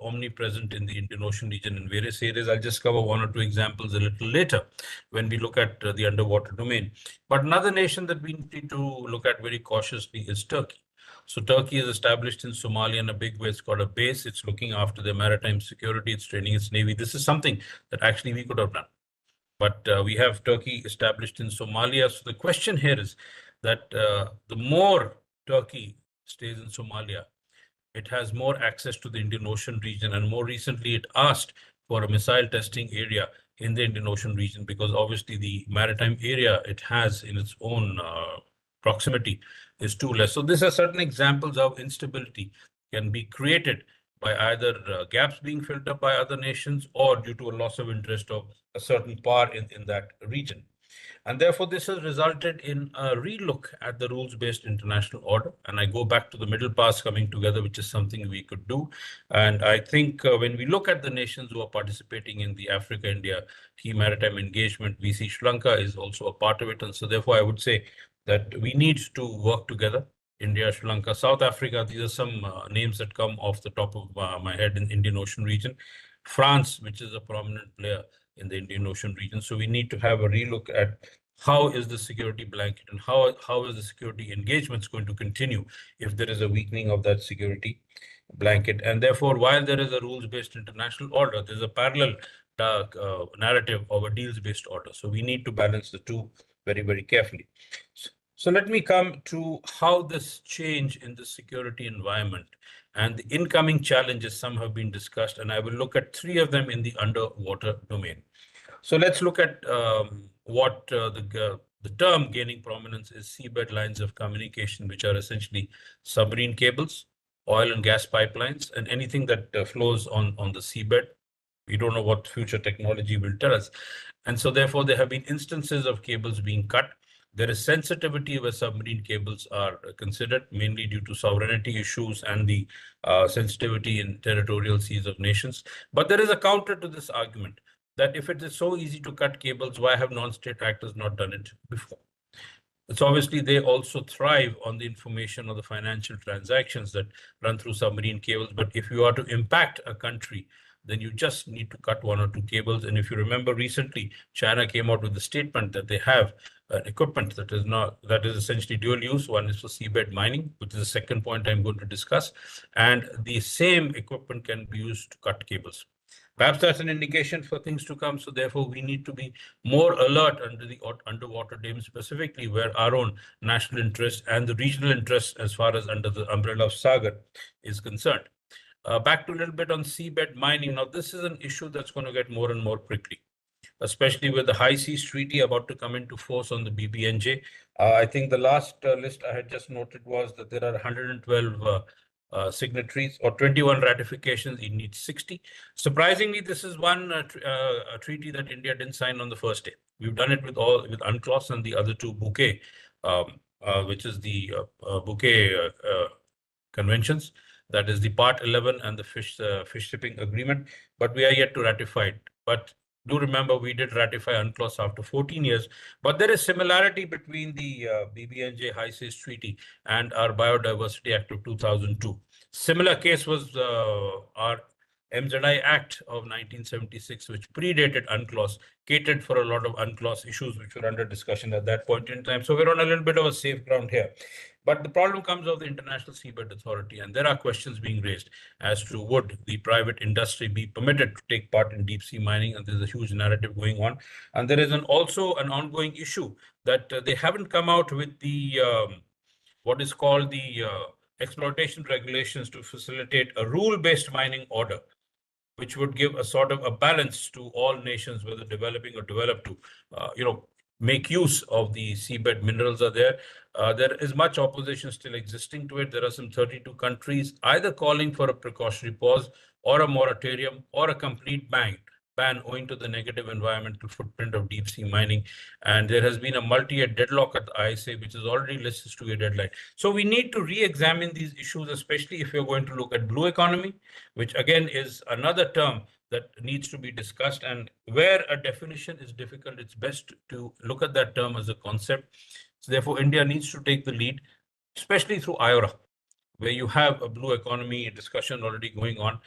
omnipresent in the Indian Ocean region in various areas. I'll just cover one or two examples a little later when we look at the underwater domain. But another nation that we need to look at very cautiously is Turkey. So Turkey is established in Somalia in a big way. It's got a base. It's looking after their maritime security. It's training its navy. This is something that actually we could have done. But we have Turkey established in Somalia. So the question here is that the more Turkey stays in Somalia, it has more access to the Indian Ocean region. And more recently, it asked for a missile testing area in the Indian Ocean region, because obviously the maritime area it has in its own proximity is too less. So these are certain examples of instability can be created by either gaps being filled up by other nations or due to a loss of interest of a certain power in that region. And therefore, this has resulted in a relook at the rules-based international order. And I go back to the middle pass coming together, which is something we could do. And I think when we look at the nations who are participating in the Africa-India key maritime engagement, we see Sri Lanka is also a part of it. And so therefore, I would say that we need to work together. India, Sri Lanka, South Africa, these are some names that come off the top of my head in the Indian Ocean region. France, which is a prominent player in the Indian Ocean region. So we need to have a relook at how is the security blanket and how is the security engagements going to continue if there is a weakening of that security blanket. And therefore, while there is a rules-based international order, there's a parallel narrative of a deals-based order. So we need to balance the two very, very carefully. So let me come to how this change in the security environment and the incoming challenges, some have been discussed, and I will look at three of them in the underwater domain. So let's look at what the term gaining prominence is seabed lines of communication, which are essentially submarine cables, oil and gas pipelines, and anything that flows on the seabed. We don't know what future technology will tell us. And so therefore, there have been instances of cables being cut. There is sensitivity where submarine cables are considered, mainly due to sovereignty issues and the sensitivity in territorial seas of nations. But there is a counter to this argument that if it is so easy to cut cables, why have non-state actors not done it before? It's obviously they also thrive on the information or the financial transactions that run through submarine cables. But if you are to impact a country, then you just need to cut one or two cables. And if you remember recently, China came out with a statement that they have equipment that is essentially dual use. One is for seabed mining, which is the second point I'm going to discuss. And the same equipment can be used to cut cables. Perhaps that's an indication for things to come. So therefore, we need to be more alert under the underwater domain, specifically where our own national interest and the regional interest as far as under the umbrella of Sagar is concerned. Back to a little bit on seabed mining. Now, this is an issue that's going to get more and more prickly, especially with the High Seas Treaty about to come into force on the BBNJ. I think the last list I had just noted was that there are 112 signatories or 21 ratifications. It needs 60. Surprisingly, this is one a treaty that India didn't sign on the first day. We've done it with UNCLOS and the other two bouquet, which is the bouquet conventions. That is the Part 11 and the fish shipping agreement, but we are yet to ratify it. But do remember, we did ratify UNCLOS after 14 years, but there is similarity between the BBNJ High Seas Treaty and our Biodiversity Act of 2002. Similar case was our MZI Act of 1976, which predated UNCLOS, catered for a lot of UNCLOS issues which were under discussion at that point in time. So we're on a little bit of a safe ground here. But the problem comes of the International Seabed Authority, and there are questions being raised as to would the private industry be permitted to take part in deep sea mining, and there's a huge narrative going on. And there is also an ongoing issue that they haven't come out with the what is called the exploitation regulations to facilitate a rule-based mining order, which would give a sort of a balance to all nations, whether developing or developed, to make use of the seabed minerals are there. There is much opposition still existing to it. There are some 32 countries either calling for a precautionary pause or a moratorium or a complete ban owing to the negative environmental footprint of deep sea mining. And there has been a multi-year deadlock at the ISA, which is already listed to a deadline. So we need to re-examine these issues, especially if you're going to look at blue economy, which again is another term that needs to be discussed. And where a definition is difficult, it's best to look at that term as a concept. So therefore, India needs to take the lead, especially through IORA, where you have a blue economy discussion already going on.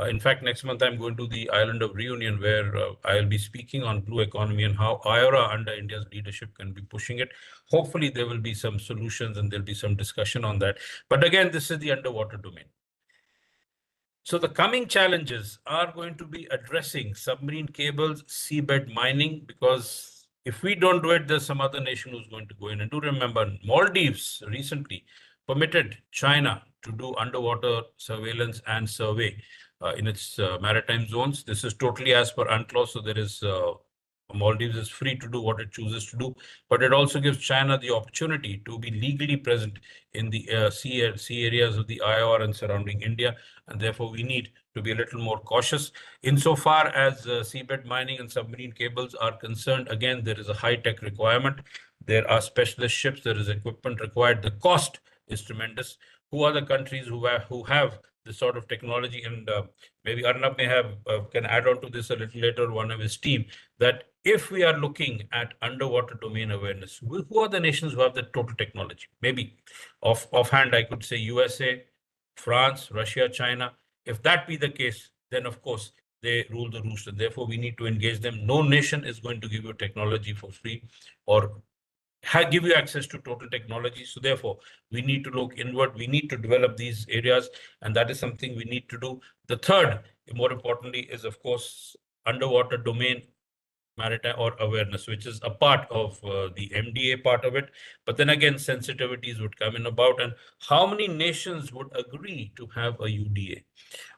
In fact, next month, I'm going to the island of Reunion, where I'll be speaking on blue economy and how IORA under India's leadership can be pushing it. Hopefully, there will be some solutions and there'll be some discussion on that. But again, this is the underwater domain. So the coming challenges are going to be addressing submarine cables, seabed mining, because if we don't do it, there's some other nation who's going to go in. And do remember, Maldives recently permitted China to do underwater surveillance and survey in its maritime zones. This is totally as per UNCLOS, so there is Maldives is free to do what it chooses to do, but it also gives China the opportunity to be legally present in the sea areas of the IOR and surrounding India, and therefore we need to be a little more cautious. Insofar as seabed mining and submarine cables are concerned, again, there is a high-tech requirement. There are specialist ships, there is equipment required. The cost is tremendous. Who are the countries who have this sort of technology? And maybe Arnab may have can add on to this a little later, one of his team, that if we are looking at underwater domain awareness, who are the nations who have the total technology? Maybe offhand, I could say USA, France, Russia, China. If that be the case, then of course they rule the roost, and therefore we need to engage them. No nation is going to give you technology for free or give you access to total technology. So therefore, we need to look inward. We need to develop these areas, and that is something we need to do. The third, more importantly, is of course underwater domain maritime or awareness, which is a part of the MDA part of it. But then again, sensitivities would come in about, and how many nations would agree to have a UDA,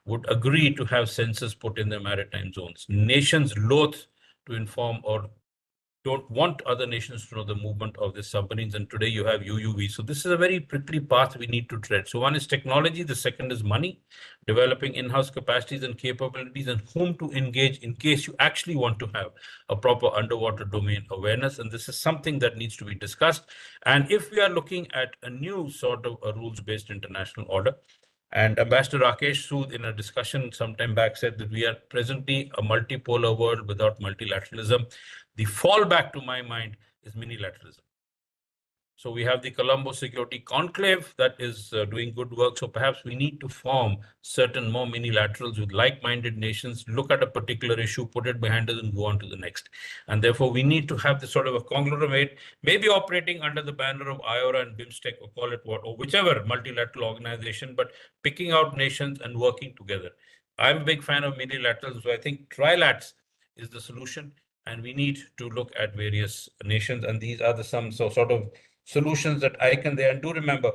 would agree to have sensors put in their maritime zones? Nations loath to inform or don't want other nations to know the movement of the submarines. And today you have UUV. So this is a very prickly path we need to tread. So one is technology. The second is money, developing in-house capacities and capabilities, and whom to engage in case you actually want to have a proper underwater domain awareness. And this is something that needs to be discussed. And if we are looking at a new sort of a rules-based international order, and Ambassador Rakesh Sood, in a discussion sometime back, said that we are presently a multipolar world without multilateralism. The fallback, to my mind, is minilateralism. So we have the Colombo Security Conclave that is doing good work. So perhaps we need to form certain more minilaterals with like-minded nations, look at a particular issue, put it behind us and go on to the next. And therefore, we need to have this sort of a conglomerate, maybe operating under the banner of IORA and BIMSTEC, or call it what, or whichever multilateral organization, but picking out nations and working together. I'm a big fan of minilaterals, so I think trilats is the solution. And we need to look at various nations, and these are the some sort of solutions that I can there. And do remember,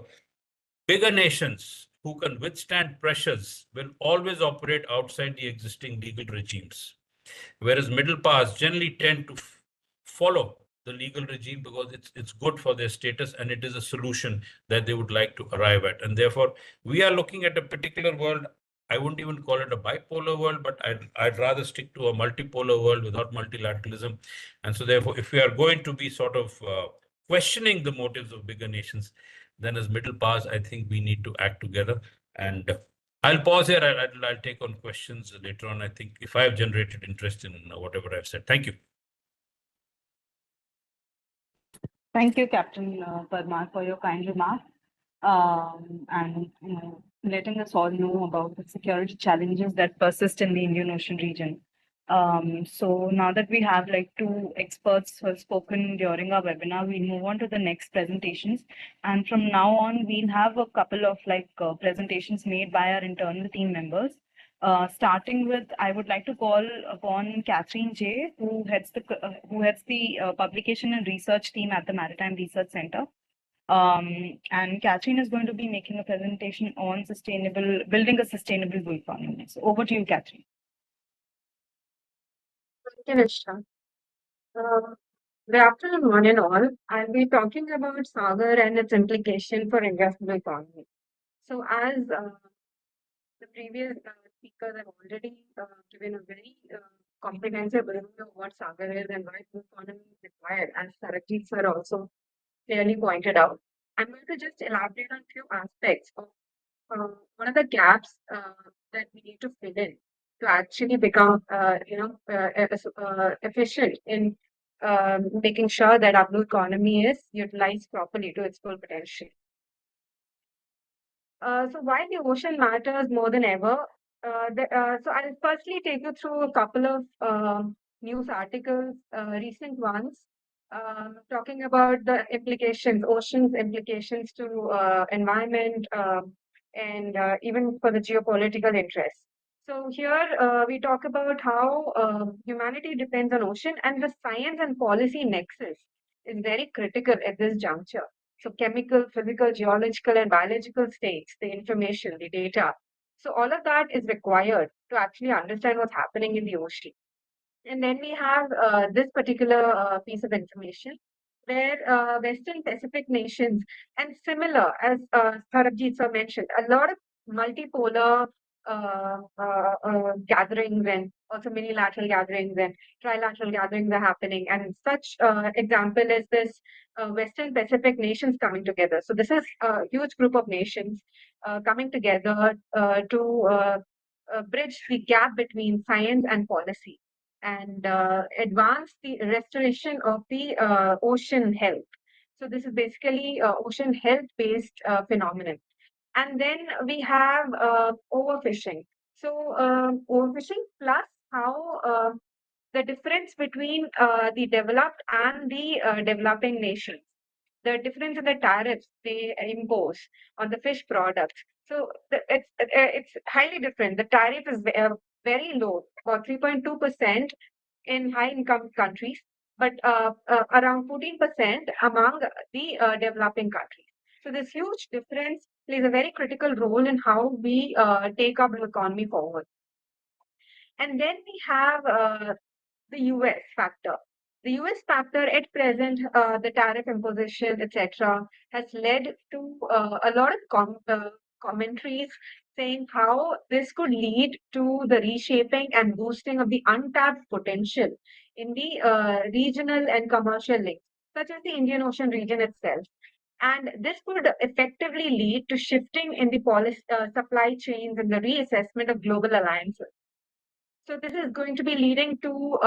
bigger nations who can withstand pressures will always operate outside the existing legal regimes, whereas middle powers generally tend to follow the legal regime because it's good for their status and it is a solution that they would like to arrive at. And therefore, we are looking at a particular world. I wouldn't even call it a bipolar world, but I'd rather stick to a multipolar world without multilateralism. And so therefore, if we are going to be sort of questioning the motives of bigger nations, then as middle powers, I think we need to act together. And I'll pause here. I'll take on questions later on. I think if I have generated interest in whatever I've said. Thank you. Thank you, Captain Parmar, for your kind remarks, and letting us all know about the security challenges that persist in the Indian Ocean region. So now that we have like two experts who have spoken during our webinar, we move on to the next presentations. And from now on, we'll have a couple of presentations made by our internal team members. Starting with, I would like to call upon Catherine J, who heads the publication and research team at the Maritime Research Center. And Catherine is going to be making a presentation on building a sustainable blue economy. So over to you, Catherine. Thank you, Nisha. Good afternoon, one and all. I'll be talking about Sagar and its implication for India's blue economy. So, as the previous speakers have already given a very comprehensive overview of what Sagar is and why blue economy is required, as Sarajit sir also clearly pointed out. I'm going to just elaborate on few aspects of what are the gaps that we need to fill in to actually become, efficient in making sure that our blue economy is utilized properly to its full potential. So why the ocean matters more than ever? So I'll firstly take you through a couple of news articles, recent ones, talking about the implications, ocean's implications to environment and even for the geopolitical interests. So here we talk about how humanity depends on ocean, and the science and policy nexus is very critical at this juncture. So chemical, physical, geological, and biological states, the information, the data. So all of that is required to actually understand what's happening in the ocean. And then we have this particular piece of information where Western Pacific nations, and similar as Sarabjit sir mentioned, a lot of multipolar gatherings and also minilateral gatherings and trilateral gatherings are happening. And such example is this Western Pacific nations coming together. So this is a huge group of nations coming together to bridge the gap between science and policy and advance the restoration of the ocean health. So this is basically ocean health-based phenomenon. And then we have overfishing. So overfishing plus how the difference between the developed and the developing nations, the difference in the tariffs they impose on the fish products. So it's highly different. The tariff is very low, about 3.2% in high income countries, but around 14% among the developing countries. So this huge difference plays a very critical role in how we take our blue economy forward. And then we have the US factor. The US factor at present, the tariff imposition, etc., has led to a lot of commentaries saying how this could lead to the reshaping and boosting of the untapped potential in the regional and commercial links, such as the Indian Ocean region itself. And this could effectively lead to shifting in the policy, supply chains and the reassessment of global alliances. So this is going to be leading to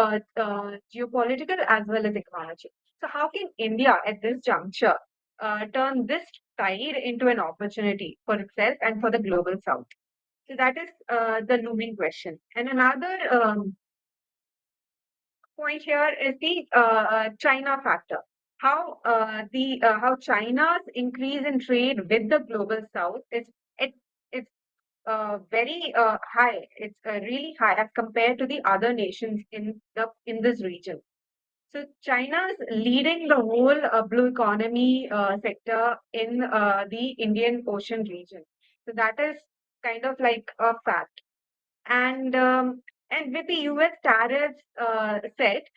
geopolitical as well as ecology. So how can India at this juncture turn this tide into an opportunity for itself and for the global south? So that is the looming question. And another point here is the China factor. How how China's increase in trade with the global south is it's very high. It's really high as compared to the other nations in this region. So China is leading the whole blue economy sector in the Indian Ocean region. So that is kind of like a fact. And with the US tariffs set,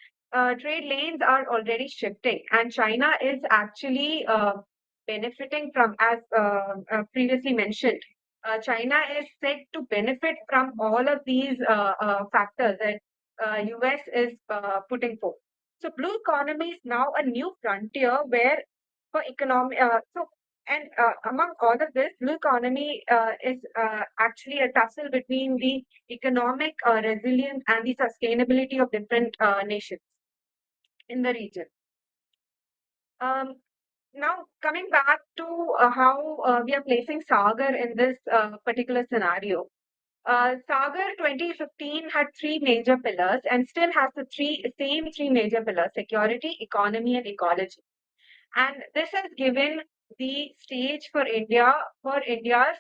trade lanes are already shifting, and China is actually benefiting from, as previously mentioned, China is set to benefit from all of these factors that US is putting forth. So blue economy is now a new frontier where for economic, and among all of this, blue economy is actually a tussle between the economic resilience and the sustainability of different nations in the region. Now, coming back to how we are placing Sagar in this particular scenario. Sagar 2015 had three major pillars and still has the same three major pillars: security, economy, and ecology. And this has given the stage for India's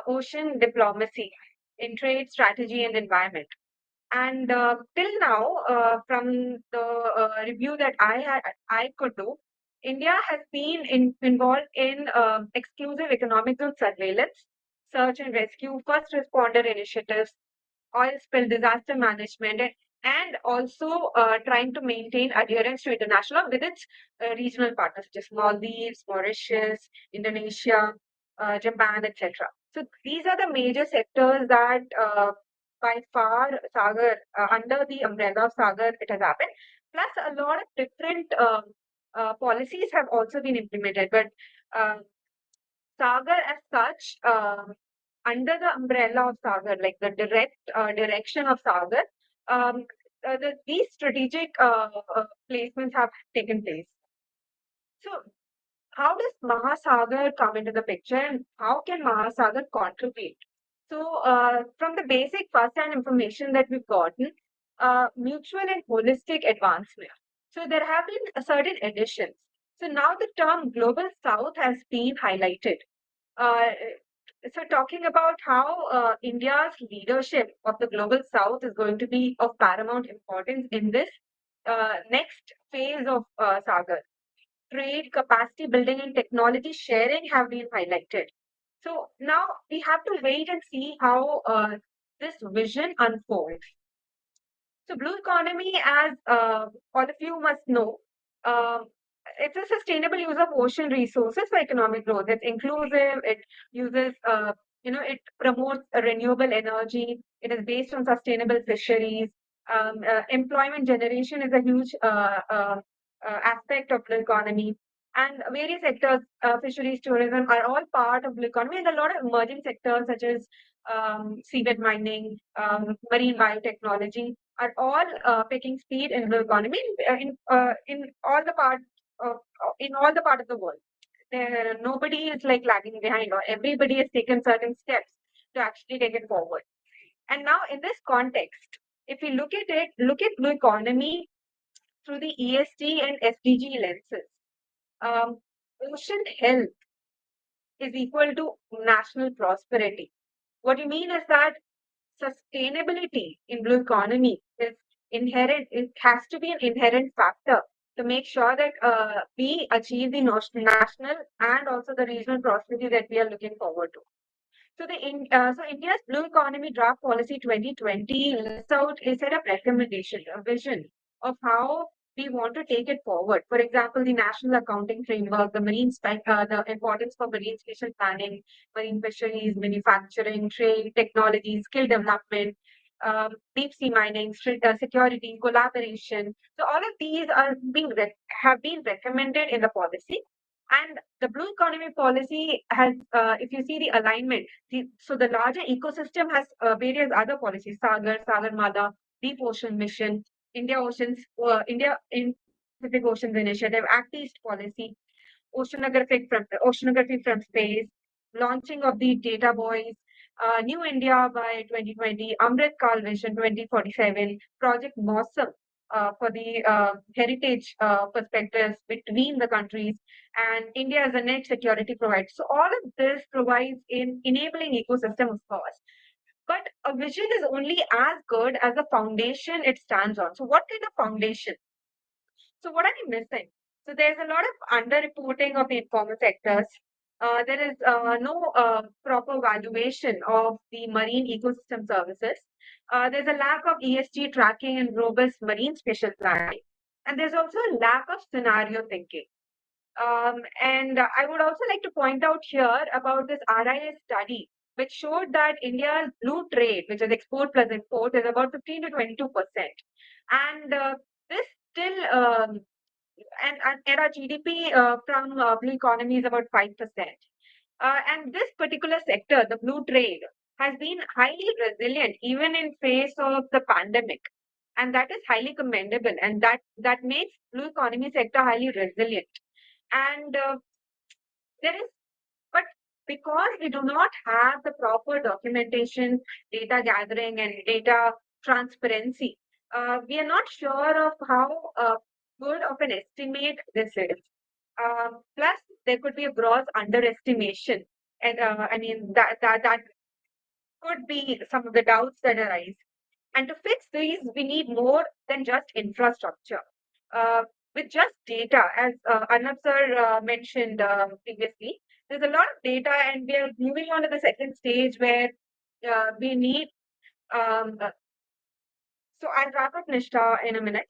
ocean diplomacy in trade, strategy, and environment. And till now, from the review that I could do, India has been involved in exclusive economic zone surveillance, search and rescue, first responder initiatives, oil spill disaster management, and also trying to maintain adherence to international with its regional partners, such as Maldives, Mauritius, Indonesia, Japan, etc. So these are the major sectors that by far Sagar, under the umbrella of Sagar, it has happened. Plus, a lot of different policies have also been implemented. But Sagar, as such, under the umbrella of Sagar, like the direct direction of Sagar, these strategic placements have taken place. So, how does Mahasagar come into the picture, and how can Mahasagar contribute? So, from the basic first-hand information that we've gotten, mutual and holistic advancement. So, there have been certain additions. So, now the term Global South has been highlighted. So, talking about how India's leadership of the Global South is going to be of paramount importance in this next phase of Sagar. Trade, capacity building, and technology sharing have been highlighted. So now we have to wait and see how this vision unfolds. So blue economy, as all of you must know, it's a sustainable use of ocean resources for economic growth. It's inclusive. It uses, it promotes renewable energy. It is based on sustainable fisheries. Employment generation is a huge aspect of blue economy. And various sectors, fisheries, tourism, are all part of blue economy, and a lot of emerging sectors such as seabed mining, marine biotechnology are all picking speed in the economy in all the part of the world. Nobody is like lagging behind, or everybody has taken certain steps to actually take it forward. And now, in this context, if you look at it, look at blue economy through the ESG and SDG lenses. Ocean health is equal to national prosperity. What you mean is that sustainability in blue economy is inherent. It has to be an inherent factor to make sure that we achieve the national and also the regional prosperity that we are looking forward to. So India's Blue Economy Draft Policy 2020 lists out a set of recommendations, a vision of how we want to take it forward. For example, the National Accounting Framework, the importance for marine spatial planning, marine fisheries, manufacturing, trade, technology, skill development, deep sea mining, security, collaboration. So all of these are have been recommended in the policy. And the blue economy policy has, if you see the alignment, so the larger ecosystem has various other policies: Sagar, Sagarmala, Deep Ocean Mission, India Pacific Oceans Initiative, Act East Policy, oceanography from space, launching of the Data Boys, New India by 2020, Amrit Kal Vision 2047, Project Mosam for the heritage perspectives between the countries, and India as a net security provider. So all of this provides in enabling ecosystem, of course. But a vision is only as good as the foundation it stands on. So what kind of foundation? So what are we missing? So there's a lot of underreporting of the informal sectors. There is no proper valuation of the marine ecosystem services. There's a lack of ESG tracking and robust marine spatial planning. And there's also a lack of scenario thinking. And I would also like to point out here about this RIS study, which showed that India's blue trade, which is export plus import, is about 15 to 22%. And this still, and our GDP from blue economy is about 5%. And this particular sector, the blue trade, has been highly resilient even in face of the pandemic. And that is highly commendable. And that makes blue economy sector highly resilient. And but because we do not have the proper documentation, data gathering, and data transparency, we are not sure of how good of an estimate this is. Plus, there could be a gross underestimation, and I mean that could be some of the doubts that arise. And to fix these, we need more than just infrastructure. With just data, as Arnab sir mentioned previously, there's a lot of data, and we are moving on to the second stage where we need. So I'll wrap up, Nishta, in a minute.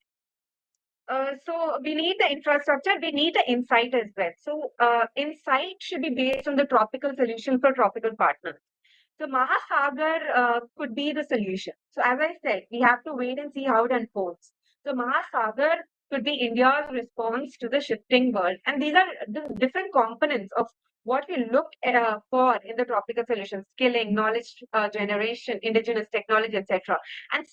So we need the infrastructure, we need the insight as well. So insight should be based on the tropical solution for tropical partners. So Mahasagar could be the solution. So as I said, we have to wait and see how it unfolds. So Mahasagar could be India's response to the shifting world. And these are the different components of what we look for in the tropical solutions: skilling, knowledge generation, indigenous technology, etc., and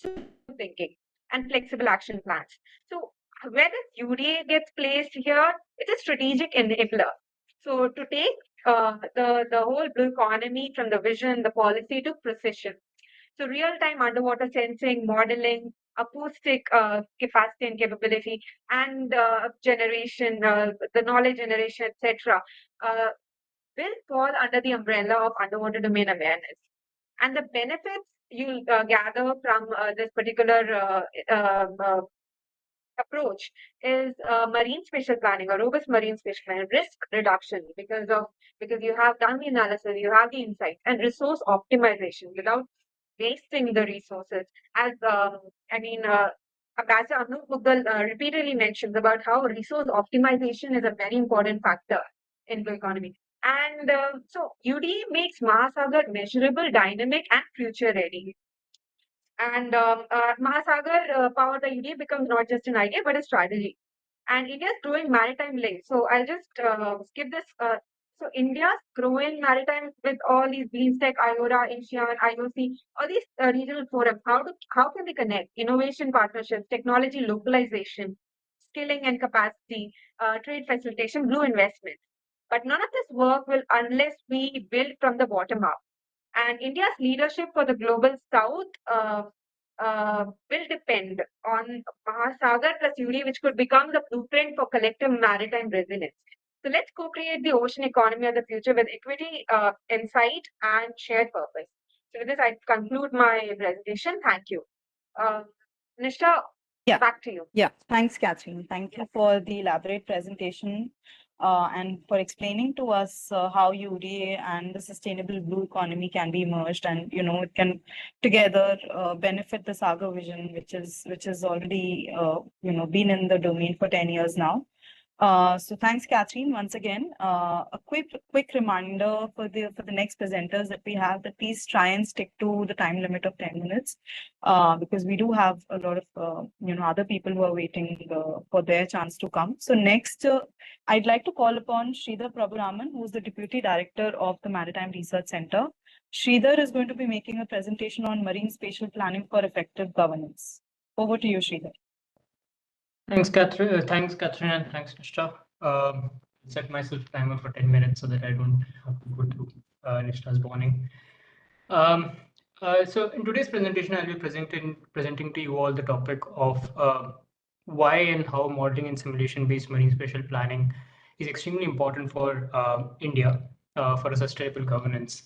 thinking and flexible action plans. So where does UDA gets placed here? It's a strategic enabler. So to take the whole blue economy from the vision, the policy to precision. So real-time underwater sensing, modeling, acoustic capacity and capability, and generation, the knowledge generation, etc., will fall under the umbrella of underwater domain awareness. And the benefits you'll gather from this particular approach is marine spatial planning or robust marine spatial planning, risk reduction because you have done the analysis, you have the insight, and resource optimization without wasting the resources. As Ambassador Anup Mughal repeatedly mentions about how resource optimization is a very important factor in the economy. And so UD makes Mahasagar measurable, dynamic, and future ready. And Mahasagar powered by UD becomes not just an idea but a strategy. And India's growing maritime link. So I'll just skip this. So India's growing maritime with all these BeamStech, IORA, ASEAN, IOC, all these regional forums. How can they connect? Innovation partnerships, technology localization, skilling and capacity, trade facilitation, blue investments. But none of this work will unless we build from the bottom up. And India's leadership for the global south will depend on Mahasagar plus UD, which could become the blueprint for collective maritime resilience. So let's co-create the ocean economy of the future with equity, insight, and shared purpose. So with this, I conclude my presentation. Thank you. Nishtha, Yeah. back to you. Yeah, thanks, Catherine. Thank you for the elaborate presentation and for explaining to us how UDA and the sustainable blue economy can be merged, and it can together benefit the Sagar vision, which is already been in the domain for 10 years now. So thanks, Catherine, once again. A quick reminder for the next presenters that we have, that please try and stick to the time limit of 10 minutes, because we do have a lot of other people who are waiting for their chance to come. So next, I'd like to call upon Sridhar Prabhuraman, who is the Deputy Director of the Maritime Research Center. Sridhar is going to be making a presentation on marine spatial planning for effective governance. Over to you, Sridhar. Thanks, Catherine. And thanks, Nishtha. Set myself timer for 10 minutes so that I don't have to go through Nishtha's warning. So in today's presentation, I'll be presenting to you all the topic of why and how modeling and simulation-based marine spatial planning is extremely important for India for a sustainable governance.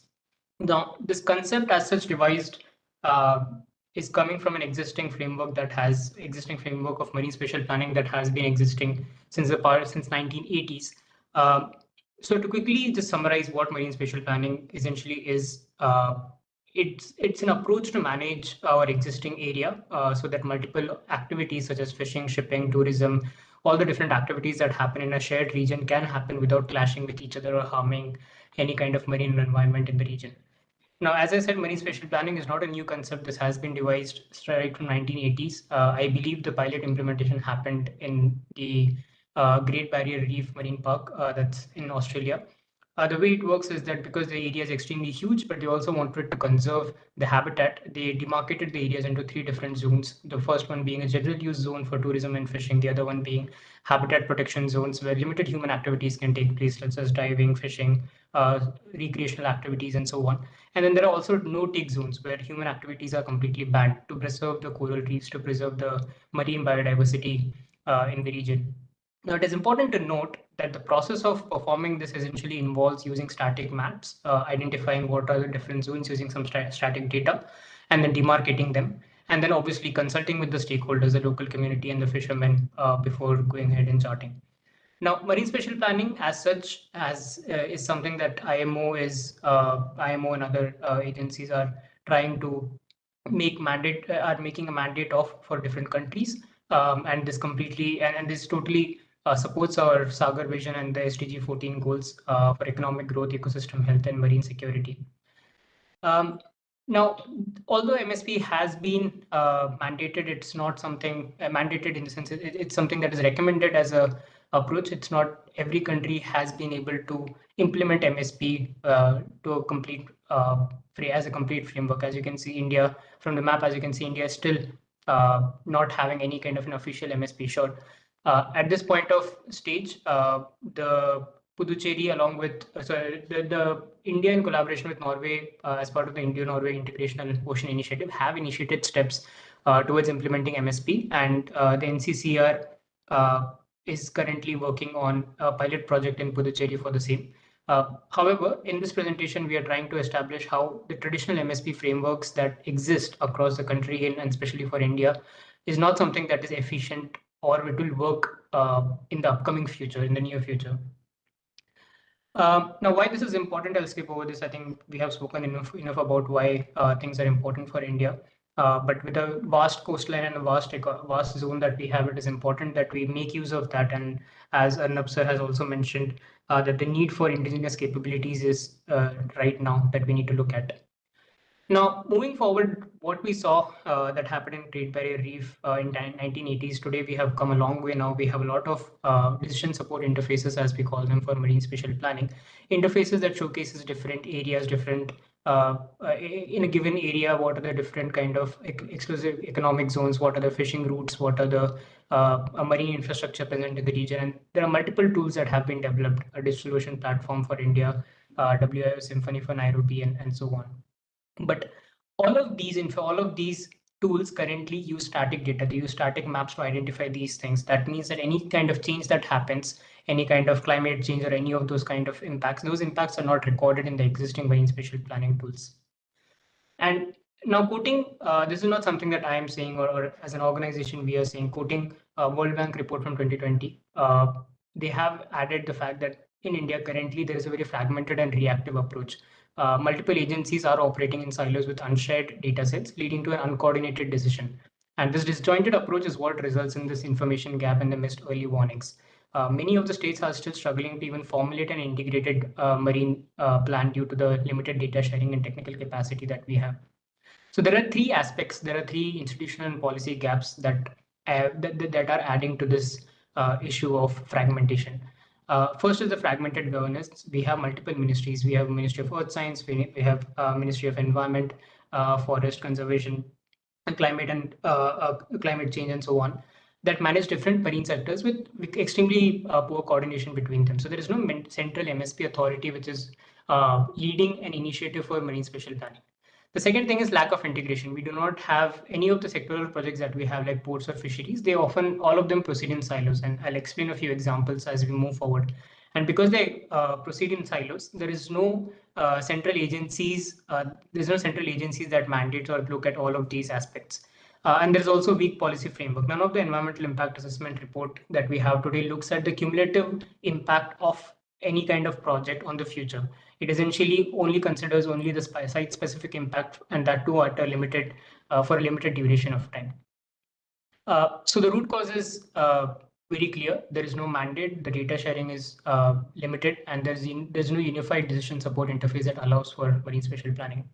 Now, this concept as such devised is coming from an existing framework of marine spatial planning that has been existing since 1980s. So to quickly just summarize what marine spatial planning essentially is, it's an approach to manage our existing area so that multiple activities such as fishing, shipping, tourism, all the different activities that happen in a shared region can happen without clashing with each other or harming any kind of marine environment in the region. Now, as I said, marine spatial planning is not a new concept. This has been devised right from 1980s. I believe the pilot implementation happened in the Great Barrier Reef Marine Park that's in Australia. The way it works is that because the area is extremely huge, but they also wanted to conserve the habitat, they demarcated the areas into 3 different zones. The first one being a general use zone for tourism and fishing, the other one being habitat protection zones where limited human activities can take place, such as diving, fishing, recreational activities, and so on. And then there are also no-take zones where human activities are completely banned to preserve the coral reefs, to preserve the marine biodiversity in the region. Now, it is important to note that the process of performing this essentially involves using static maps, identifying what are the different zones using some static data, and then demarcating them. And then obviously consulting with the stakeholders, the local community and the fishermen before going ahead and charting. Now, marine spatial planning as such is something that IMO and other agencies are trying to making a mandate of for different countries. And this completely and this totally supports our Sagar vision and the SDG 14 goals for economic growth, ecosystem health, and marine security. Now, although MSP has been mandated, it's not something mandated in the sense it's something that is recommended as a approach. It's not every country has been able to implement MSP to a complete as a complete framework. As you can see, India from the map, as you can see, India is still not having any kind of an official MSP. Sure, at this point of stage, the Puducherry, along with the India in collaboration with Norway as part of the Indo-Norway Integration and Ocean Initiative have initiated steps towards implementing MSP, and the NCCR is currently working on a pilot project in Puducherry for the same. However, in this presentation, we are trying to establish how the traditional MSP frameworks that exist across the country and especially for India is not something that is efficient or it will work in the upcoming future, in the near future. Now, why this is important, I'll skip over this. I think we have spoken enough about why things are important for India. But with a vast coastline and a vast zone that we have, it is important that we make use of that. And as Arnab sir has also mentioned, that the need for indigenous capabilities is right now that we need to look at. Now, moving forward, what we saw that happened in Great Barrier Reef in 1980s, today we have come a long way now. We have a lot of decision support interfaces, as we call them, for marine spatial planning. Interfaces that showcases different areas, different in a given area, what are the different kind of exclusive economic zones, what are the fishing routes, what are the marine infrastructure present in the region. And there are multiple tools that have been developed, a digital ocean platform for India, WIO Symphony for Nairobi, and so on. But all of these tools currently use static data. They use static maps to identify these things. That means that any kind of change that happens, any kind of climate change or any of those kind of impacts, those impacts are not recorded in the existing marine spatial planning tools. And now quoting, this is not something that I am saying or as an organization we are saying, quoting World Bank report from 2020, they have added the fact that in India currently there is a very fragmented and reactive approach. Multiple agencies are operating in silos with unshared data sets, leading to an uncoordinated decision. And this disjointed approach is what results in this information gap and the missed early warnings. Many of the states are still struggling to even formulate an integrated marine plan due to the limited data sharing and technical capacity that we have. So there are three aspects. There are three institutional and policy gaps that are adding to this issue of fragmentation. First is the fragmented governance. We have multiple ministries. We have Ministry of Earth Science. We have Ministry of Environment, Forest Conservation, and Climate Change, and so on, that manage different marine sectors with extremely poor coordination between them. So there is no central MSP authority which is leading an initiative for marine spatial planning. The second thing is lack of integration. We do not have any of the sectoral projects that we have, like ports or fisheries. All of them proceed in silos, and I'll explain a few examples as we move forward. And because they proceed in silos, there is no central agencies. There's no central agencies that mandate or look at all of these aspects. And there's also weak policy framework. None of the environmental impact assessment report that we have today looks at the cumulative impact of any kind of project on the future. It essentially only considers only the site-specific impact, and that too at a limited for a limited duration of time. So the root cause is very clear. There is no mandate. The data sharing is limited, and there's no unified decision support interface that allows for marine spatial planning.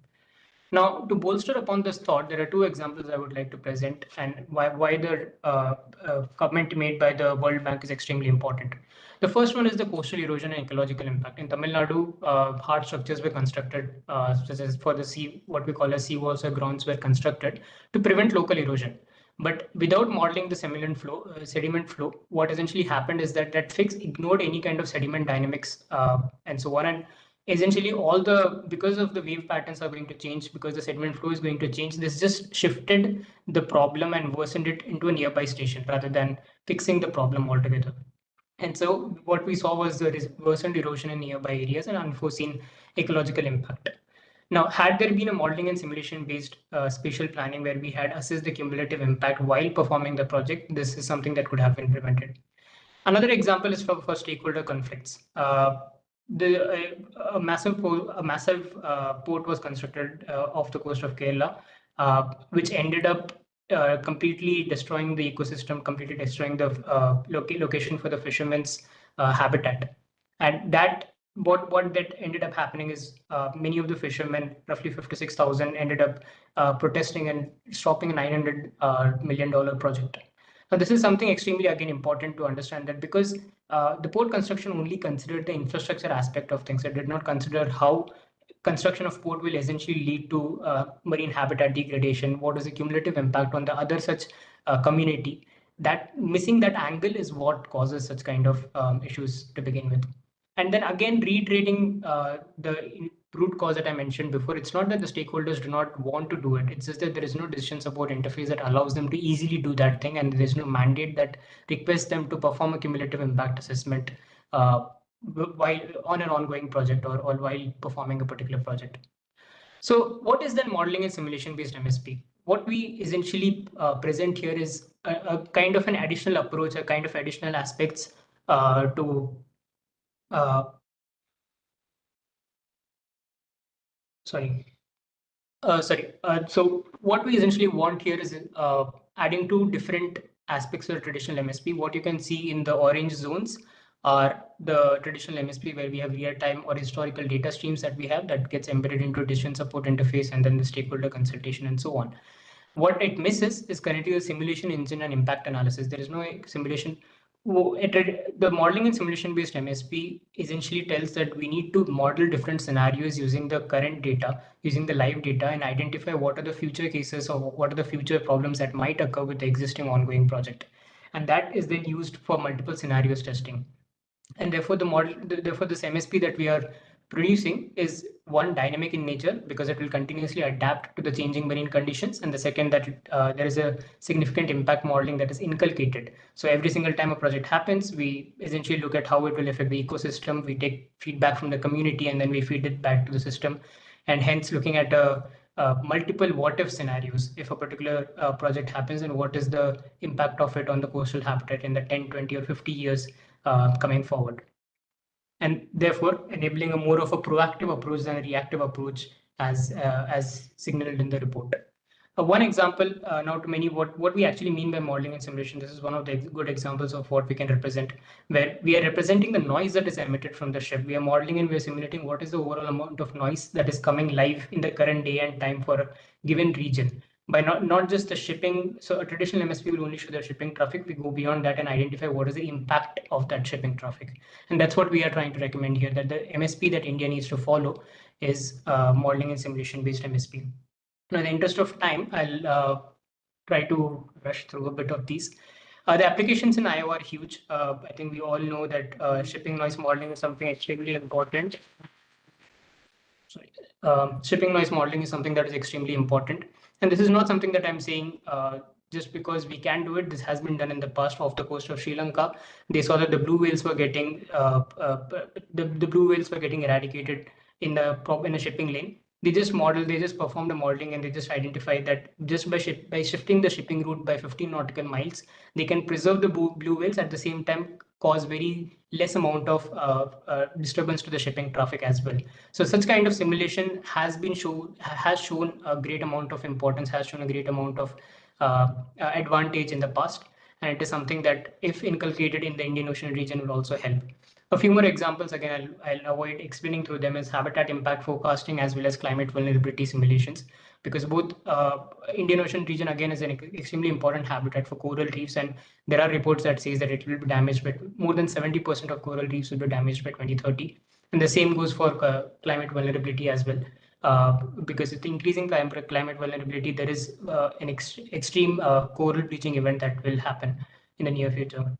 Now, to bolster upon this thought, there are two examples I would like to present, and why the comment made by the World Bank is extremely important. The first one is the coastal erosion and ecological impact. In Tamil Nadu, hard structures were constructed, such as for the sea, what we call as seawalls or grounds were constructed to prevent local erosion. But without modeling the sediment flow, what essentially happened is that fix ignored any kind of sediment dynamics and so on. And essentially because of the wave patterns are going to change, because the sediment flow is going to change, this just shifted the problem and worsened it into a nearby station rather than fixing the problem altogether. And so what we saw was the worsened erosion in nearby areas and unforeseen ecological impact. Now, had there been a modeling and simulation based spatial planning where we had assessed the cumulative impact while performing the project, this is something that could have been prevented. Another example is for stakeholder conflicts. A massive port was constructed off the coast of Kerala, which ended up completely destroying the ecosystem, completely destroying the location for the fishermen's habitat. And that what that ended up happening is many of the fishermen, roughly 56,000, ended up protesting and stopping a $900 million project. Now, this is something extremely, again, important to understand, that because the port construction only considered the infrastructure aspect of things. It did not consider how construction of port will essentially lead to marine habitat degradation. What is the cumulative impact on the other such community? That missing that angle is what causes such kind of issues to begin with. And then again, reiterating the root cause that I mentioned before, it's not that the stakeholders do not want to do it. It's just that there is no decision support interface that allows them to easily do that thing. And there is no mandate that requests them to perform a cumulative impact assessment while on an ongoing project or while performing a particular project. So what is then modeling and simulation based MSP? What we essentially present here is a kind of an additional approach, a kind of additional aspects to so what we essentially want here is adding two different aspects of the traditional MSP. What you can see in the orange zones are the traditional MSP, where we have real-time or historical data streams that we have that gets embedded into decision support interface and then the stakeholder consultation and so on. What it misses is currently the simulation engine and impact analysis. There is no simulation. The modeling and simulation based MSP essentially tells that we need to model different scenarios using the current data, using the live data, and identify what are the future cases or what are the future problems that might occur with the existing ongoing project. And that is then used for multiple scenarios testing. And therefore therefore this MSP that we are producing is one, dynamic in nature, because it will continuously adapt to the changing marine conditions, and the second, that there is a significant impact modeling that is inculcated. So every single time a project happens, we essentially look at how it will affect the ecosystem. We take feedback from the community and then we feed it back to the system, and hence looking at multiple what if scenarios. If a particular project happens, and what is the impact of it on the coastal habitat in the 10, 20 or 50 years coming forward, and therefore enabling a more of a proactive approach than a reactive approach, as signaled in the report. One example now to many what we actually mean by modeling and simulation. This is one of the good examples of what we can represent, where we are representing the noise that is emitted from the ship. We are modeling and we are simulating what is the overall amount of noise that is coming live in the current day and time for a given region. By not just the shipping. So a traditional MSP will only show the shipping traffic. We go beyond that and identify what is the impact of that shipping traffic. And that's what we are trying to recommend here, that the MSP that India needs to follow is modeling and simulation based MSP. Now, in the interest of time, I'll try to rush through a bit of these. The applications in IO are huge. I think we all know that shipping noise modeling is something extremely important. Shipping noise modeling is something that is extremely important. And this is not something that I'm saying just because we can do it. This has been done in the past off the coast of Sri Lanka. They saw that the blue whales were getting the blue whales were getting eradicated in a shipping lane. They just performed the modeling, and they just identified that just by shifting the shipping route by 15 nautical miles, they can preserve the blue whales, at the same time cause very less amount of disturbance to the shipping traffic as well. So such kind of simulation has shown a great amount of importance, has shown a great amount of advantage in the past. And it is something that, if inculcated in the Indian Ocean region, will also help. A few more examples, again, I'll avoid explaining through them, is habitat impact forecasting as well as climate vulnerability simulations, because both Indian Ocean region, again, is an extremely important habitat for coral reefs, and there are reports that says that it will be damaged, but more than 70% of coral reefs will be damaged by 2030. And the same goes for climate vulnerability as well. Because with increasing climate vulnerability, there is an extreme coral bleaching event that will happen in the near future.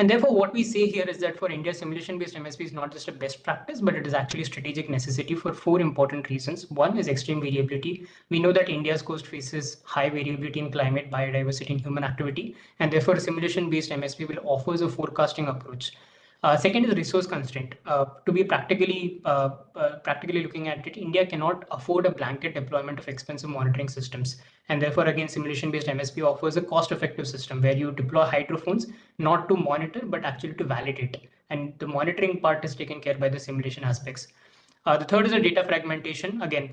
And therefore, what we say here is that for India, simulation-based MSP is not just a best practice, but it is actually a strategic necessity for 4 important reasons. One is extreme variability. We know that India's coast faces high variability in climate, biodiversity, and human activity, and therefore a simulation-based MSP will offer a forecasting approach. Second is resource constraint. To be practically looking at it, India cannot afford a blanket deployment of expensive monitoring systems. And therefore, again, simulation-based MSP offers a cost-effective system where you deploy hydrophones not to monitor, but actually to validate. And the monitoring part is taken care by the simulation aspects. The third is a data fragmentation. Again,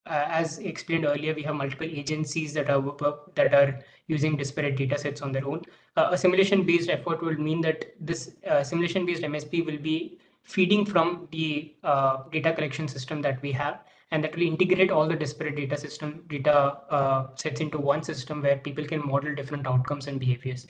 as explained earlier, we have multiple agencies that are using disparate data sets on their own. A simulation-based effort will mean that this simulation-based MSP will be feeding from the data collection system that we have, and that will integrate all the disparate data sets into one system where people can model different outcomes and behaviors.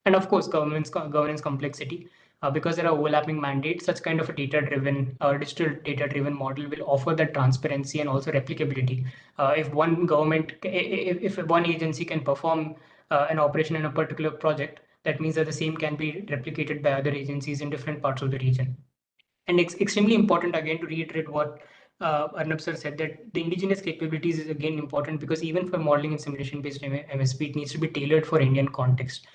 And of course, governance complexity. Because there are overlapping mandates, such kind of a data-driven or digital data-driven model will offer that transparency and also replicability. If one government, if one agency can perform an operation in a particular project, that means that the same can be replicated by other agencies in different parts of the region. And it's extremely important, again, to reiterate what Arnab sir said, that the indigenous capabilities is again important, because even for modeling and simulation based MSP, it needs to be tailored for Indian context.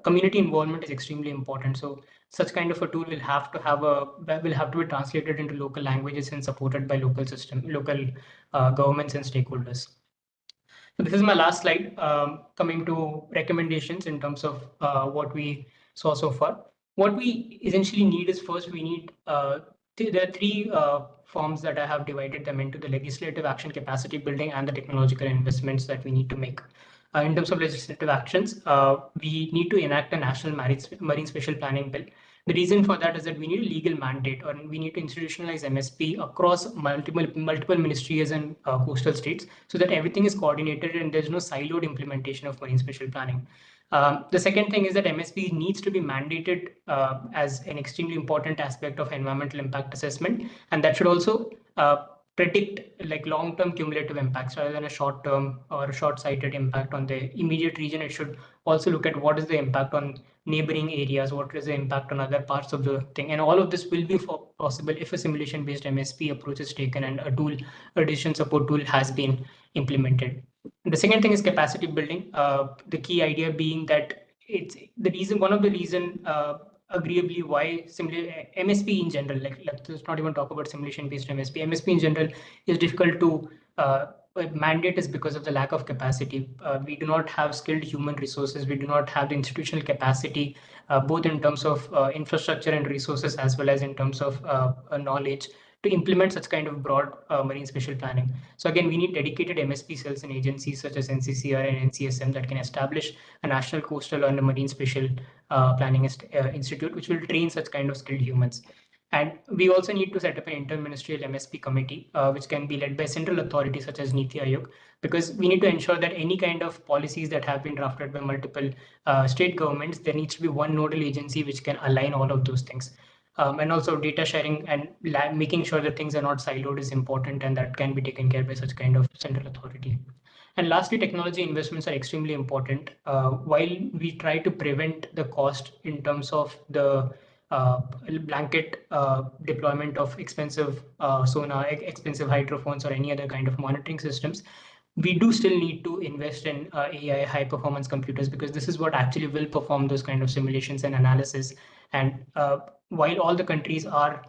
Community involvement is extremely important. So such kind of a tool will have to be translated into local languages and supported by local governments and stakeholders. So this is my last slide, coming to recommendations in terms of what we saw so far. What we essentially need is, first we need, there are three forms that I have divided them into: the legislative action, capacity building, and the technological investments that we need to make. In terms of legislative actions, we need to enact a national marine spatial planning bill. The reason for that is that we need a legal mandate, or we need to institutionalize MSP across multiple ministries and coastal states, so that everything is coordinated and there's no siloed implementation of marine spatial planning. The second thing is that MSP needs to be mandated as an extremely important aspect of environmental impact assessment, and that should also predict like long-term cumulative impacts rather than a short-term or a short-sighted impact on the immediate region. It should also look at what is the impact on neighboring areas, what is the impact on other parts of the thing, and all of this will be possible if a simulation-based MSP approach is taken and a decision support tool has been implemented. The second thing is capacity building. The key idea being that it's one of the reason agreeably why MSP in general, let's not even talk about simulation-based MSP. MSP in general is difficult to mandate is because of the lack of capacity. We do not have skilled human resources. We do not have the institutional capacity, both in terms of infrastructure and resources, as well as in terms of knowledge, to implement such kind of broad marine spatial planning. So again, we need dedicated MSP cells and agencies such as NCCR and NCSM that can establish a national coastal and a marine spatial planning institute, which will train such kind of skilled humans. And we also need to set up an interministerial MSP committee, which can be led by central authorities such as Niti Aayog, because we need to ensure that any kind of policies that have been drafted by multiple state governments, there needs to be one nodal agency which can align all of those things. And also data sharing and making sure that things are not siloed is important, and that can be taken care by such kind of central authority. And lastly, technology investments are extremely important. While we try to prevent the cost in terms of the blanket deployment of expensive sonar, expensive hydrophones, or any other kind of monitoring systems, we do still need to invest in AI, high performance computers, because this is what actually will perform those kind of simulations and analysis. And while all the countries are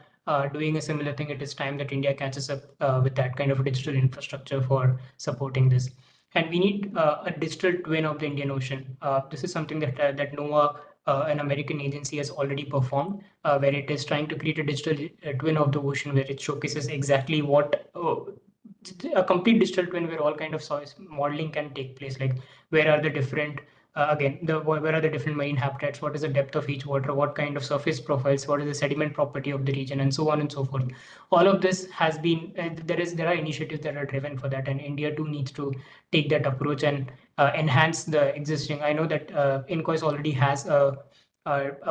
doing a similar thing, it is time that India catches up with that kind of digital infrastructure for supporting this. And we need a digital twin of the Indian Ocean. This is something that NOAA, an American agency, has already performed, where it is trying to create a digital twin of the ocean, where it showcases exactly what a complete digital twin where all kind of modeling can take place, like where are the different where are the different marine habitats, what is the depth of each water, what kind of surface profiles, what is the sediment property of the region, and so on and so forth. All of this has been there are initiatives that are driven for that, and India too needs to take that approach and enhance the existing. I know that INCOIS already has a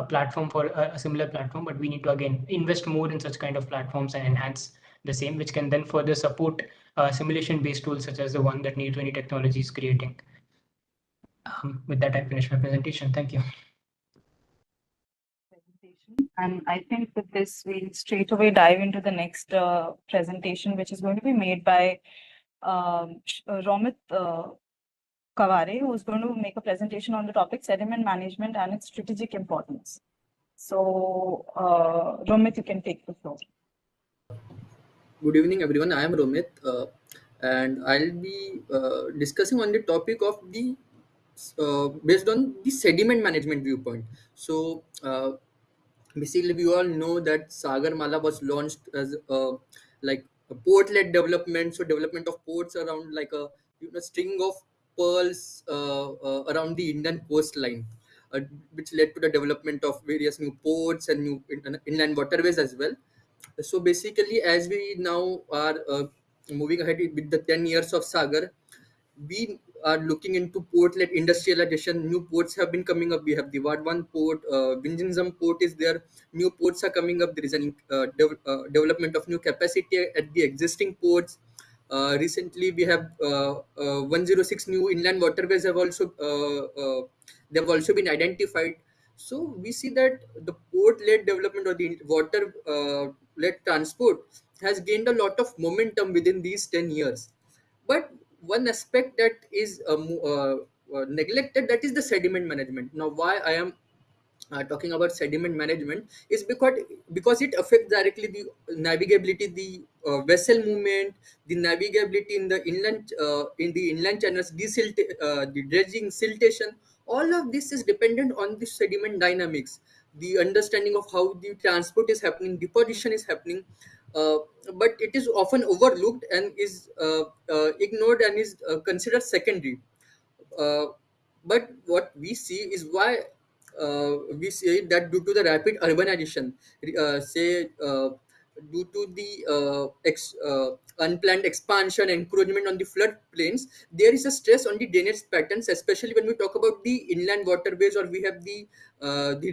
platform for a similar platform, but we need to again invest more in such kind of platforms and enhance the same, which can then further support simulation-based tools such as the one that NirDhwani Technologies is creating. With that, I finish my presentation. Thank you. And I think with this, we'll straight away dive into the next presentation, which is going to be made by Romit Kaware, who is going to make a presentation on the topic sediment management and its strategic importance. So, Romit, you can take the floor. Good evening, everyone. I am Romit, and I'll be discussing on the topic of the based on the sediment management viewpoint. So, basically, we all know that Sagar Mala was launched as like a port-led development. So, development of ports around like a string of pearls around the Indian coastline. which led to the development of various new ports and new inland waterways as well. So basically, as we now are moving ahead with the 10 years of Sagar, we are looking into port-led industrialization. New ports have been coming up. We have the Vadwan port, Vinjinzam port is there. New ports are coming up. There is an development of new capacity at the existing ports. Recently, we have 106 new inland waterways they have also been identified. So we see that the port-led development or the water-led transport has gained a lot of momentum within these 10 years. But one aspect that is neglected, that is the sediment management. Now, why I am talking about sediment management is because it affects directly the navigability, the vessel movement, the navigability in the inland channels, the dredging, siltation. All of this is dependent on the sediment dynamics, the understanding of how the transport is happening, deposition is happening. uh, but it is often overlooked and is ignored and is considered secondary. uh, but what we see is why we say that due to the rapid urbanization, say due to the unplanned expansion, encroachment on the flood plains, there is a stress on the drainage patterns, especially when we talk about the inland waterways or we have the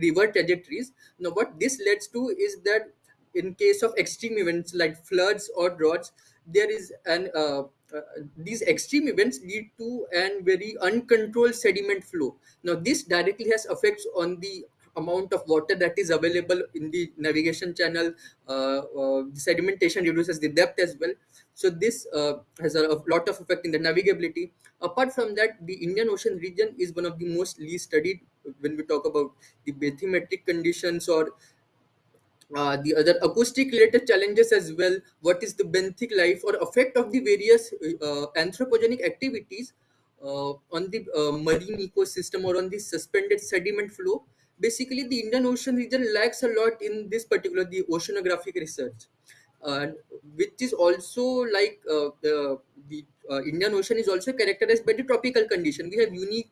river trajectories. Now, what this leads to is that in case of extreme events like floods or droughts, there is an these extreme events lead to an very uncontrolled sediment flow. Now, this directly has effects on the amount of water that is available in the navigation channel. The sedimentation reduces the depth as well. So this has a lot of effect in the navigability. Apart from that, the Indian Ocean region is one of the most least studied when we talk about the bathymetric conditions or the other acoustic related challenges as well. What is the benthic life or effect of the various anthropogenic activities on the marine ecosystem or on the suspended sediment flow? Basically, the Indian Ocean region lacks a lot in this particular the oceanographic research, uh, which is also like the Indian Ocean is also characterized by the tropical condition. We have unique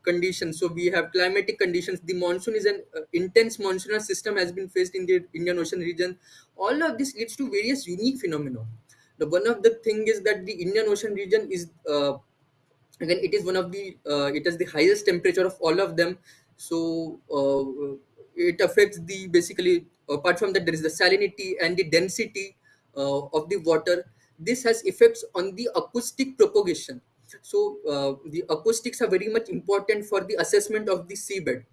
conditions. So we have climatic conditions. The monsoon is an intense monsoonal system has been faced in the Indian Ocean region. All of this leads to various unique phenomena. The one of the thing is that the Indian Ocean region is again, it is one of the it has the highest temperature of all of them. So it affects the basically, apart from that, there is the salinity and the density of the water. This has effects on the acoustic propagation. So the acoustics are very much important for the assessment of the seabed.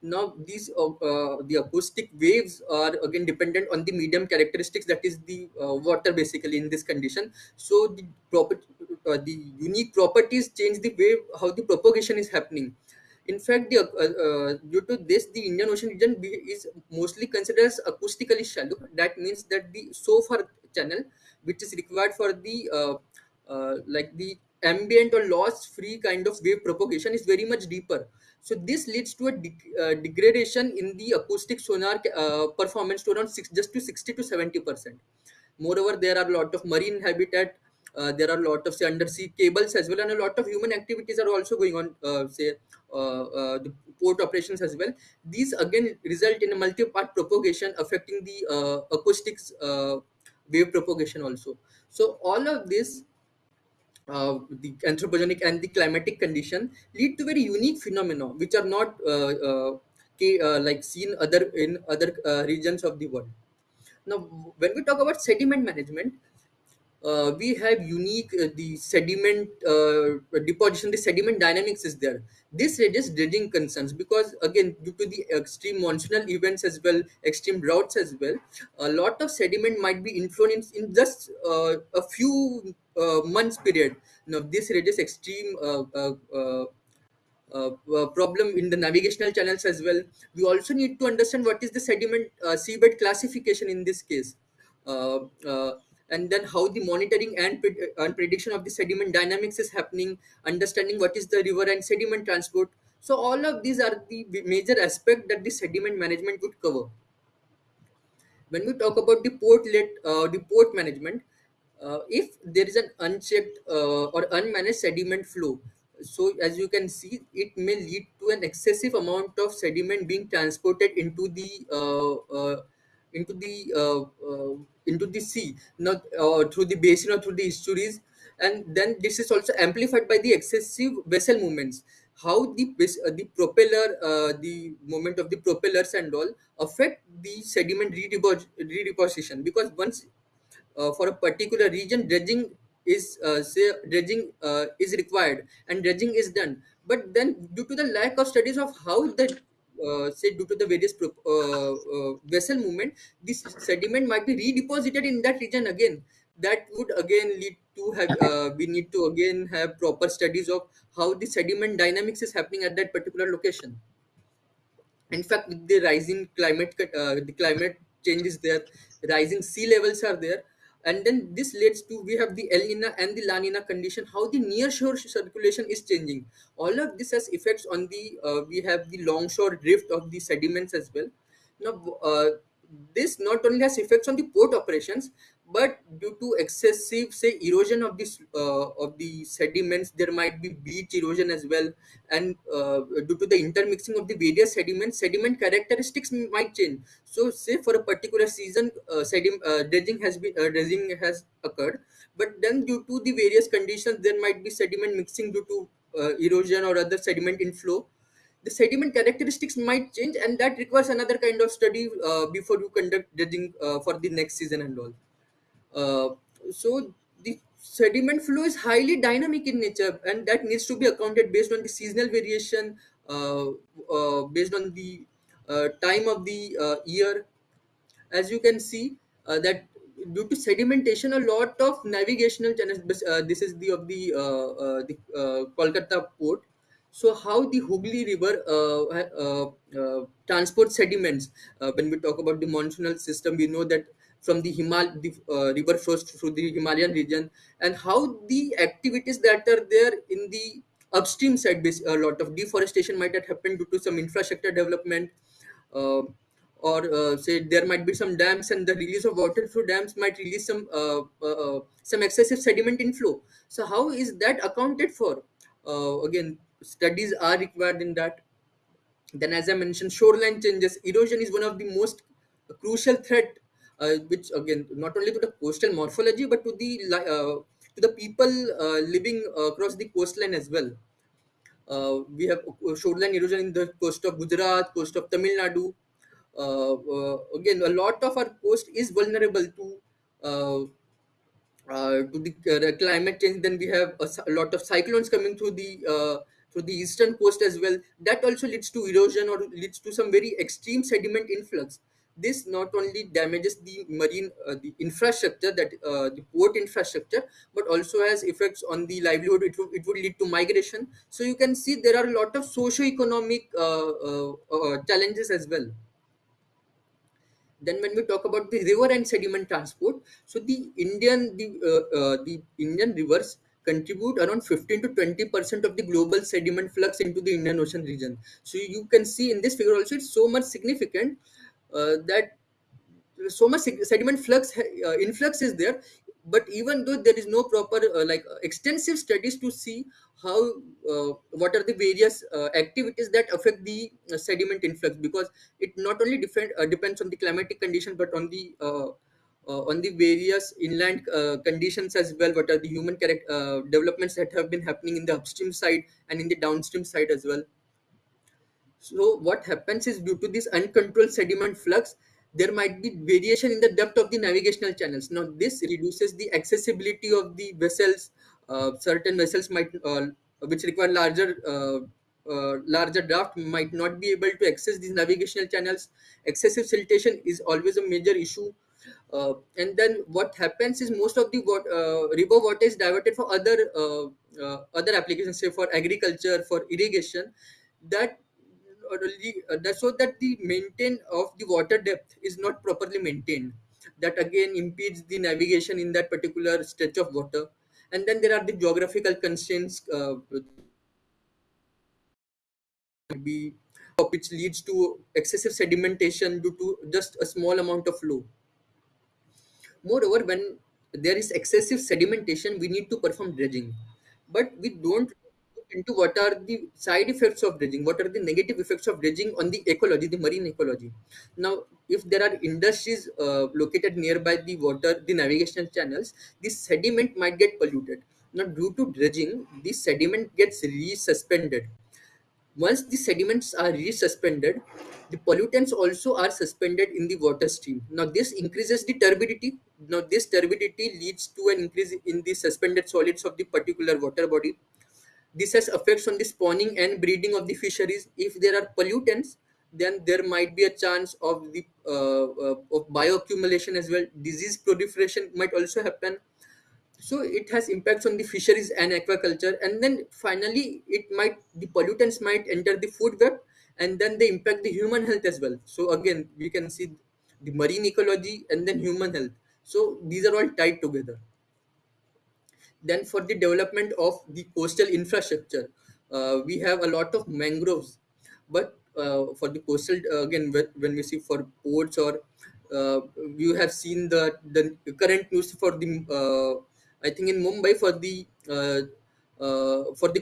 Now, these the acoustic waves are again dependent on the medium characteristics, that is the water basically in this condition. So the unique properties change the way how the propagation is happening. In fact, due to this, the Indian Ocean region is mostly considered as acoustically shallow. That means that the so far channel, which is required for the like the ambient or loss-free kind of wave propagation, is very much deeper. So this leads to a degradation in the acoustic sonar performance to around just to 60 to 70%. Moreover, there are a lot of marine habitat. There are a lot of say undersea cables as well, and a lot of human activities are also going on. The port operations as well. These again result in a multi-part propagation affecting the acoustics wave propagation also. So all of this, the anthropogenic and the climatic condition, lead to very unique phenomena which are not like seen in other regions of the world. Now, when we talk about sediment management, we have unique the sediment deposition, the sediment dynamics is there. This raises dredging concerns because again, due to the extreme monsoonal events as well, extreme droughts as well, a lot of sediment might be inflown in just a few months period. Now, this raises extreme problem in the navigational channels as well. We also need to understand what is the sediment seabed classification in this case, uh, uh, and then how the monitoring and prediction of the sediment dynamics is happening, understanding what is the river and sediment transport. So all of these are the major aspect that the sediment management would cover. When we talk about the port management, if there is an unchecked or unmanaged sediment flow, So as you can see, it may lead to an excessive amount of sediment being transported into the uh, uh, into the sea, not through the basin or through the estuaries. And then this is also amplified by the excessive vessel movements. How the propeller, the movement of the propellers and all affect the sediment redeposition, because once for a particular region dredging is required and dredging is done, but then due to the lack of studies of how the say due to the various vessel movement, this sediment might be redeposited in that region again. That would again lead to have we need to again have proper studies of how the sediment dynamics is happening at that particular location. In fact, with the rising the climate change is there, rising sea levels are there, and then this leads to we have the El Nina and the La Nina condition. How the near shore circulation is changing. All of this has effects on the we have the longshore drift of the sediments as well. Now, this not only has effects on the port operations, but due to excessive, say, erosion of the sediments, there might be beach erosion as well. And due to the intermixing of the various sediments, sediment characteristics might change. So, say for a particular season, dredging has occurred, but then due to the various conditions, there might be sediment mixing due to erosion or other sediment inflow. The sediment characteristics might change, and that requires another kind of study before you conduct dredging for the next season and all. So the sediment flow is highly dynamic in nature, and that needs to be accounted based on the seasonal variation, based on the time of the year. As you can see, that due to sedimentation, a lot of navigational channels, this is the Kolkata port. So how the Hooghly River transports sediments. When we talk about the monsoonal system, we know that from the river flows through the Himalayan region, and how the activities that are there in the upstream side, a lot of deforestation might have happened due to some infrastructure development, uh, or say there might be some dams, and the release of water through dams might release some excessive sediment inflow. So how is that accounted for? Again, studies are required in that. Then, as I mentioned, shoreline changes, erosion is one of the most crucial threat, which again not only to the coastal morphology but to the people living across the coastline as well. We have shoreline erosion in the coast of Gujarat, coast of Tamil Nadu. Again, a lot of our coast is vulnerable uh, to the climate change. Then we have a lot of cyclones coming through the eastern coast as well. That also leads to erosion or leads to some very extreme sediment influx. This not only damages the marine the infrastructure, that the port infrastructure, but also has effects on the livelihood. It would lead to migration. So you can see there are a lot of socio-economic challenges as well. Then when we talk about the river and sediment transport, so the Indian rivers contribute around 15 to 20% of the global sediment flux into the Indian Ocean region. So you can see in this figure also it's so much significant that so much sediment influx is there. But even though there is no proper extensive studies to see how what are the various activities that affect the sediment influx, because it not only depends on the climatic condition, but on the various inland conditions as well. What are the developments that have been happening in the upstream side and in the downstream side as well. So what happens is, due to this uncontrolled sediment flux, there might be variation in the depth of the navigational channels. Now this reduces the accessibility of the vessels. Certain vessels might which require larger draft might not be able to access these navigational channels. Excessive siltation is always a major issue. And then what happens is, most of the river water is diverted for other applications, say for agriculture, for irrigation. That so that the maintain of the water depth is not properly maintained. That again impedes the navigation in that particular stretch of water. And then there are the geographical constraints, be which leads to excessive sedimentation due to just a small amount of flow. Moreover, when there is excessive sedimentation, we need to perform dredging, but we don't into what are the side effects of dredging, what are the negative effects of dredging on the ecology, the marine ecology. Now, if there are industries located nearby the water, the navigational channels, the sediment might get polluted. Now, due to dredging, the sediment gets resuspended. Once the sediments are resuspended, the pollutants also are suspended in the water stream. Now, this increases the turbidity. Now, this turbidity leads to an increase in the suspended solids of the particular water body. This has effects on the spawning and breeding of the fisheries. If there are pollutants, then there might be a chance of the of bioaccumulation as well. Disease proliferation might also happen. So it has impacts on the fisheries and aquaculture, and then finally the pollutants might enter the food web, and then they impact the human health as well. So again, we can see the marine ecology and then human health. So these are all tied together. Then for the development of the coastal infrastructure, we have a lot of mangroves, but for the coastal, again, when we see for ports or you have seen the current news for the I think in Mumbai for the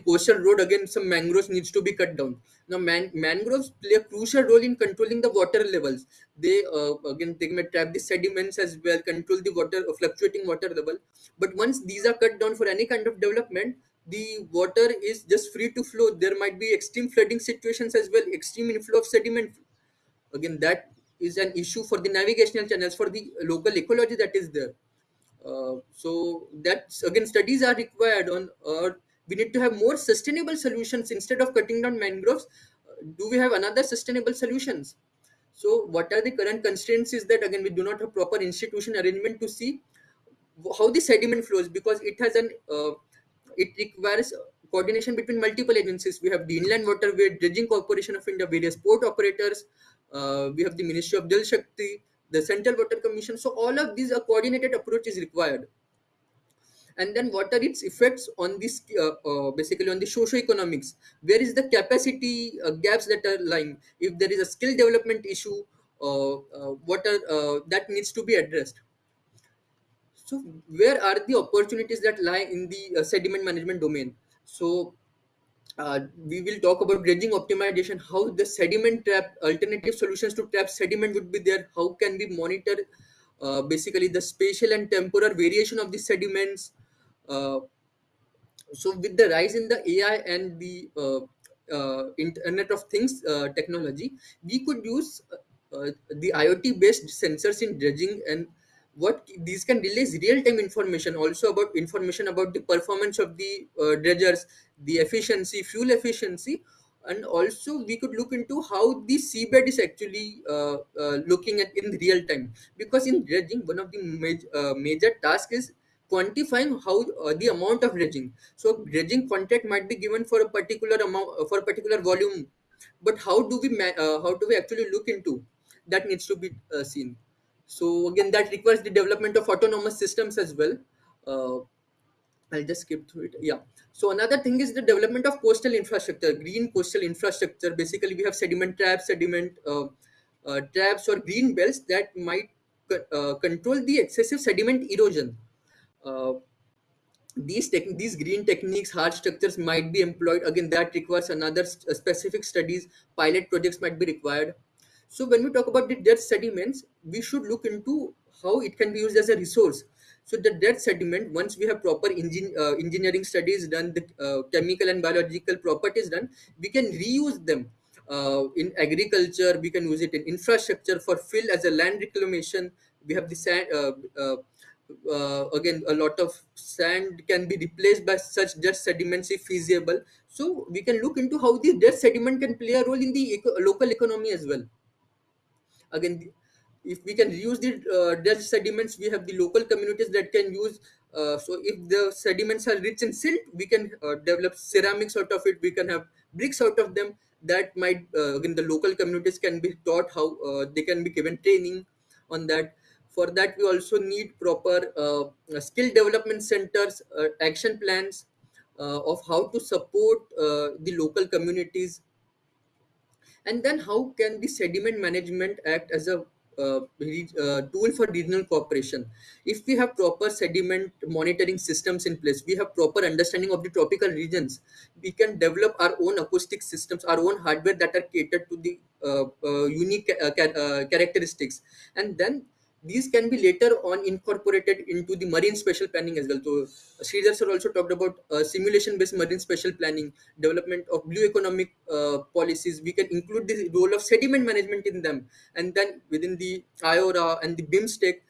coastal road, again some mangroves needs to be cut down. Now mangroves play a crucial role in controlling the water levels. They again they may trap the sediments as well, control the water fluctuating water level. But once these are cut down for any kind of development, the water is just free to flow. There might be extreme flooding situations as well, extreme inflow of sediment. Again, that is an issue for the navigational channels, for the local ecology that is there. So that's again, studies are required on, or we need to have more sustainable solutions instead of cutting down mangroves. Do we have another sustainable solutions? So what are the current constraints is that again we do not have proper institution arrangement to see how the sediment flows, because it requires coordination between multiple agencies. We have the Inland Waterway Dredging Corporation of India, various port operators, we have the Ministry of Jal Shakti, the Central Water Commission. So all of these, a coordinated approach is required. And then what are its effects on this basically on the socio-economics? Where is the capacity gaps that are lying? If there is a skill development issue, what are that needs to be addressed. So where are the opportunities that lie in the sediment management domain? So we will talk about dredging optimization, how the sediment trap, alternative solutions to trap sediment would be there, how can we monitor basically the spatial and temporal variation of the sediments. Uh, so with the rise in the AI and the Internet of Things technology, we could use the IoT based sensors in dredging, and what these can release real time information also about information about the performance of the dredgers, the efficiency, fuel efficiency. And also we could look into how the seabed is actually looking at in real time, because in dredging one of the major tasks is quantifying how the amount of dredging. So dredging contract might be given for a particular amount, for a particular volume, but how do we actually look into that needs to be seen. So again, that requires the development of autonomous systems as well. uh, I'll just skip through it. Yeah. So another thing is the development of coastal infrastructure, green coastal infrastructure. Basically, we have sediment traps, traps or green belts that might control the excessive sediment erosion. Uh, these green techniques, hard structures might be employed. Again, that requires another specific studies. Pilot projects might be required. So when we talk about the dead sediments, we should look into how it can be used as a resource. So the dead sediment, once we have proper engineering studies done, the chemical and biological properties done, we can reuse them in agriculture. We can use it in infrastructure for fill as a land reclamation. We have the sand. Again, a lot of sand can be replaced by such dead sediments if feasible. So we can look into how the dead sediment can play a role in the local economy as well. Again, if we can reuse the dead sediments, we have the local communities that can use. So if the sediments are rich in silt, we can develop ceramics out of it, we can have bricks out of them. That might again, the local communities can be taught how they can be given training on that. For that, we also need proper skill development centers, action plans of how to support the local communities. And then how can the sediment management act as a tool for regional cooperation. If we have proper sediment monitoring systems in place, we have proper understanding of the tropical regions, we can develop our own acoustic systems, our own hardware that are catered to the unique characteristics, and then these can be later on incorporated into the marine spatial planning as well. So Sridhar sir also talked about simulation-based marine spatial planning, development of blue economic policies. We can include the role of sediment management in them, and then within the IORA and the BIMSTEC,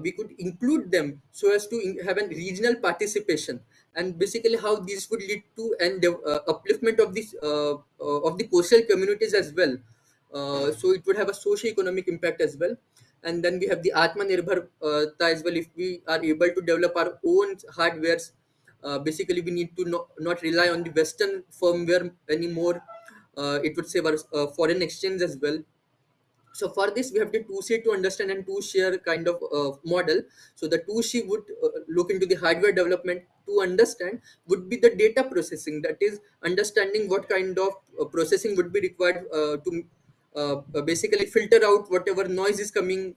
we could include them so as to have a regional participation, and basically how this would lead to an upliftment of the coastal communities as well. So it would have a socio-economic impact as well. And then we have the Atmanirbhar as well. If we are able to develop our own hardwares, basically we need to not rely on the Western firmware anymore. It would save our foreign exchange as well. So for this, we have the 2C to understand and 2-share kind of model. So the 2C would look into the hardware development. To understand would be the data processing, that is understanding what kind of processing would be required to basically filter out whatever noise is coming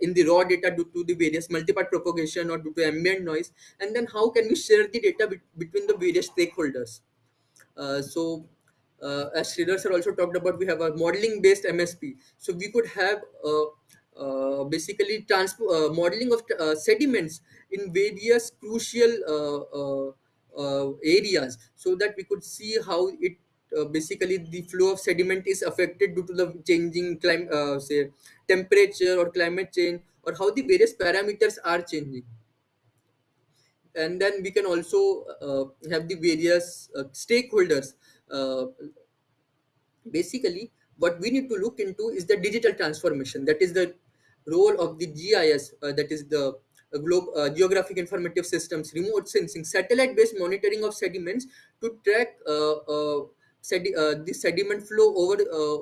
in the raw data due to the various multipart propagation or due to ambient noise, and then how can we share the data between the various stakeholders. As Sridhar sir also talked about, we have a modeling based MSP. So we could have basically modeling of sediments in various crucial areas, so that we could see how it basically the flow of sediment is affected due to the changing say temperature or climate change, or how the various parameters are changing. And then we can also have the various stakeholders. Basically, what we need to look into is the digital transformation. That is the role of the GIS, that is the geographic informative systems, remote sensing, satellite based monitoring of sediments to track the sediment flow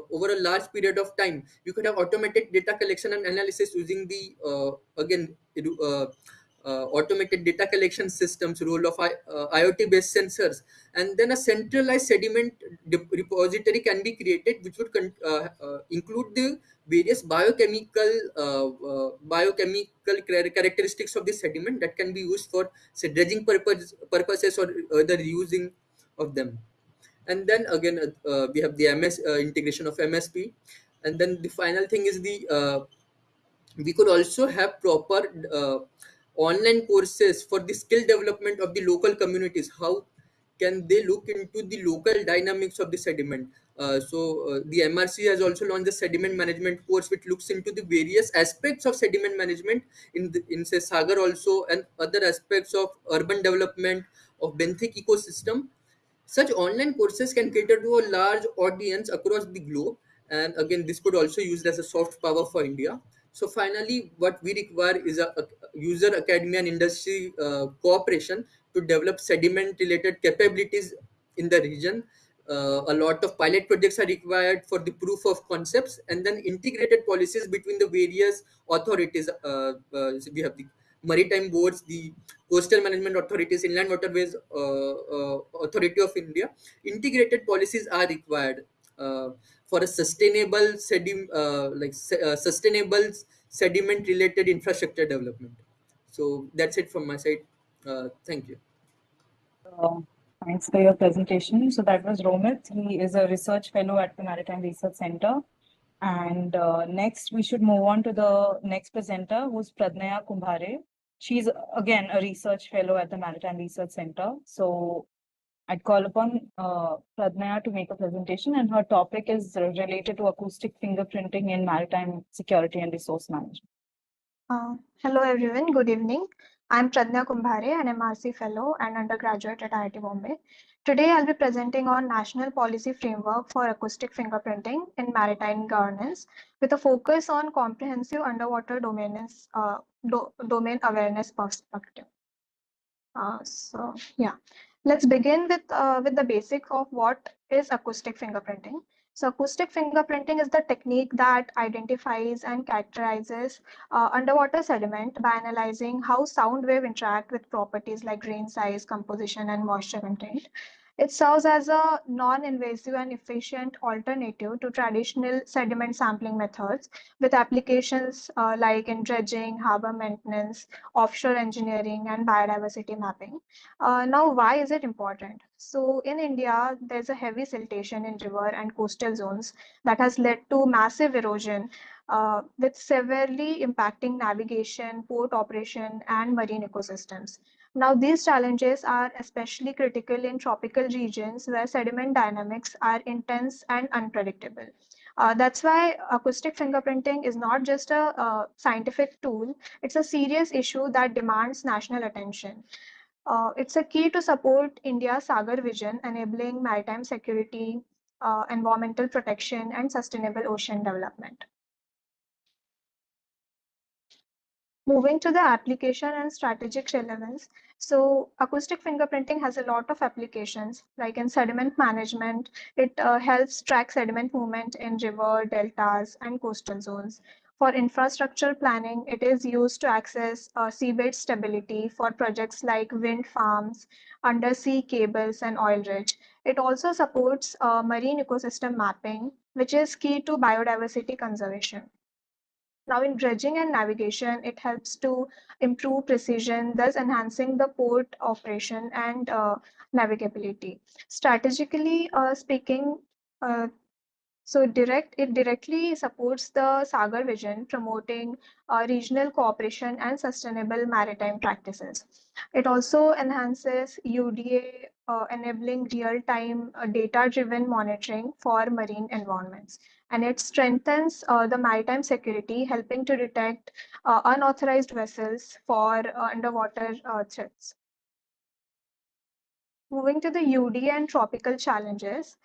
over a large period of time. You could have automated data collection and analysis using the automated data collection systems, role of IoT based sensors, and then a centralized sediment repository can be created, which would include the various biochemical characteristics of the sediment that can be used for, say, dredging purposes or the reusing of them. And then again, we have the integration of MSP, and then the final thing is we could also have proper online courses for the skill development of the local communities. How can they look into the local dynamics of the sediment? The MRC has also launched the sediment management course, which looks into the various aspects of sediment management in say Sagar also, and other aspects of urban development of benthic ecosystem. Such online courses can cater to a large audience across the globe, and again, this could also used as a soft power for India. So finally, what we require is a user, academia, and industry cooperation to develop sediment-related capabilities in the region. A lot of pilot projects are required for the proof of concepts, and then integrated policies between the various authorities. We have the maritime boards, the coastal management authorities, inland waterways authority of India. Integrated policies are required for a sustainable sustainable sediment related infrastructure development. So that's it from my side. Thank you. Thanks for your presentation. So that was Romit. He is a research fellow at the Maritime Research Center. And next, we should move on to the next presenter, who's Pradnaya Kumbhare. She's again a research fellow at the Maritime Research Center. So I'd call upon Pradnaya to make a presentation, and her topic is related to acoustic fingerprinting in maritime security and resource management. Hello everyone, good evening. I'm Pradnaya Kumbhare, an MRC fellow and undergraduate at IIT Bombay. Today I'll be presenting on National Policy Framework for Acoustic Fingerprinting in Maritime Governance, with a focus on comprehensive underwater domain awareness perspective. Let's begin with the basics of what is acoustic fingerprinting. So acoustic fingerprinting is the technique that identifies and characterizes underwater sediment by analyzing how sound wave interact with properties like grain size, composition, and moisture content. It serves as a non-invasive and efficient alternative to traditional sediment sampling methods with applications like in dredging, harbor maintenance, offshore engineering, and biodiversity mapping. Now, why is it important? So in India, there's a heavy siltation in river and coastal zones that has led to massive erosion with severely impacting navigation, port operation, and marine ecosystems. Now, these challenges are especially critical in tropical regions where sediment dynamics are intense and unpredictable. That's why acoustic fingerprinting is not just a scientific tool, it's a serious issue that demands national attention. It's a key to support India's Sagar vision, enabling maritime security, environmental protection, and sustainable ocean development. Moving to the application and strategic relevance. So acoustic fingerprinting has a lot of applications, like in sediment management, it helps track sediment movement in river, deltas, and coastal zones. For infrastructure planning, it is used to access seabed stability for projects like wind farms, undersea cables, and oil rig. It also supports marine ecosystem mapping, which is key to biodiversity conservation. Now, in dredging and navigation, it helps to improve precision, thus enhancing the port operation and navigability. Strategically speaking, uh, it directly supports the Sagar vision, promoting regional cooperation and sustainable maritime practices. It also enhances UDA, enabling real-time data-driven monitoring for marine environments. And it strengthens the maritime security, helping to detect unauthorized vessels for underwater threats. Moving to the UD and tropical challenges.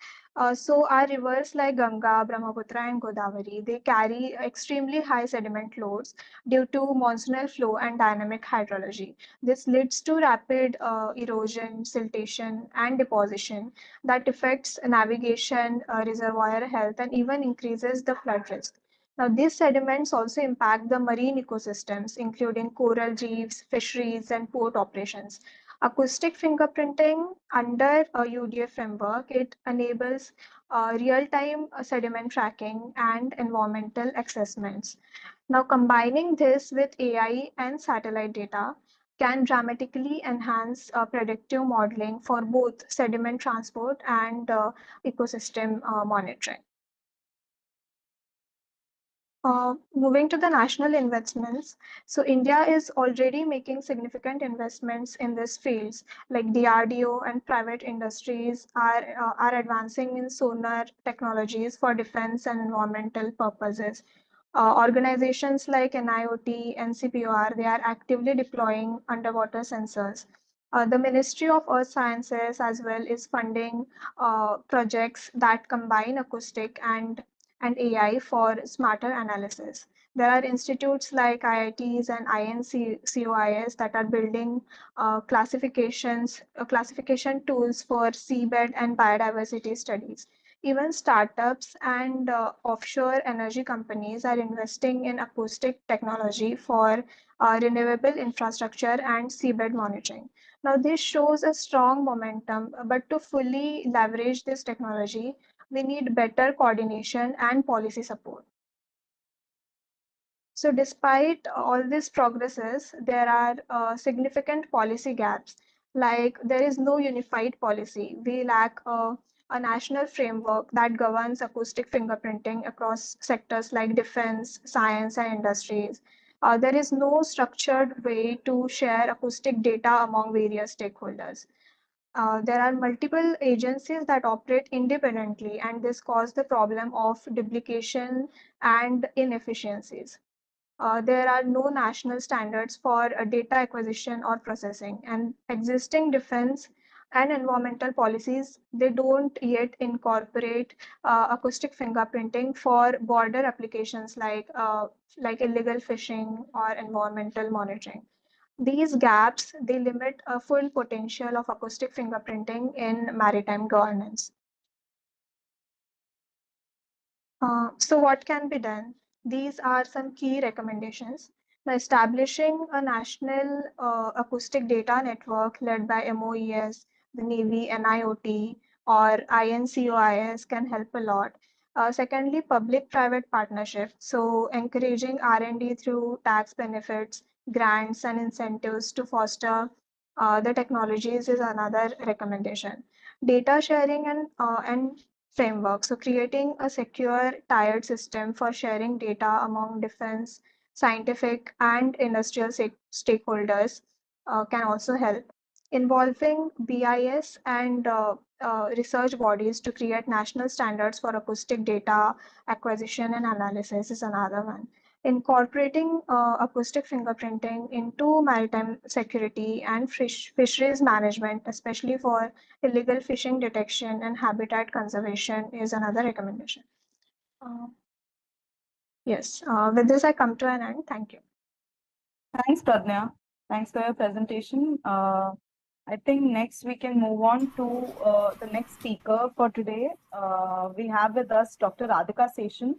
So our rivers like Ganga, Brahmaputra, and Godavari, they carry extremely high sediment loads due to monsoonal flow and dynamic hydrology. This leads to rapid erosion, siltation, and deposition that affects navigation, reservoir health, and even increases the flood risk. Now, these sediments also impact the marine ecosystems, including coral reefs, fisheries, and port operations. Acoustic fingerprinting under a UDA framework, it enables real-time sediment tracking and environmental assessments. Now, combining this with AI and satellite data can dramatically enhance predictive modeling for both sediment transport and ecosystem monitoring. Moving to the national investments, so India is already making significant investments in these fields, like DRDO and private industries are advancing in sonar technologies for defense and environmental purposes. Organizations like NIOT, NCPOR, they are actively deploying underwater sensors. The Ministry of Earth Sciences as well is funding projects that combine acoustic and AI for smarter analysis. There are institutes like IITs and INCOIS that are building classification tools for seabed and biodiversity studies. Even startups and offshore energy companies are investing in acoustic technology for renewable infrastructure and seabed monitoring. Now, this shows a strong momentum, but to fully leverage this technology, we need better coordination and policy support. So despite all these progresses, there are significant policy gaps. Like there is no unified policy. We lack a national framework that governs acoustic fingerprinting across sectors like defense, science, and industries. There is no structured way to share acoustic data among various stakeholders. There are multiple agencies that operate independently, and this causes the problem of duplication and inefficiencies. There are no national standards for data acquisition or processing, and existing defense and environmental policies, they don't yet incorporate acoustic fingerprinting for border applications like illegal fishing or environmental monitoring. These gaps, they limit a full potential of acoustic fingerprinting in maritime governance. So what can be done? These are some key recommendations. Now, establishing a national acoustic data network led by MOES, the Navy NIOT or INCOIS can help a lot. Secondly, public-private partnerships. So encouraging R&D through tax benefits, grants, and incentives to foster the technologies is another recommendation. Data sharing and framework. So creating a secure, tied system for sharing data among defense, scientific, and industrial stakeholders can also help. Involving BIS and research bodies to create national standards for acoustic data acquisition and analysis is another one. Incorporating acoustic fingerprinting into maritime security and fisheries management, especially for illegal fishing detection and habitat conservation, is another recommendation. Yes, with this I come to an end. Thank you. Thanks, Pradnya. Thanks for your presentation. I think next we can move on to the next speaker for today. We have with us Dr. Radhika Seshan.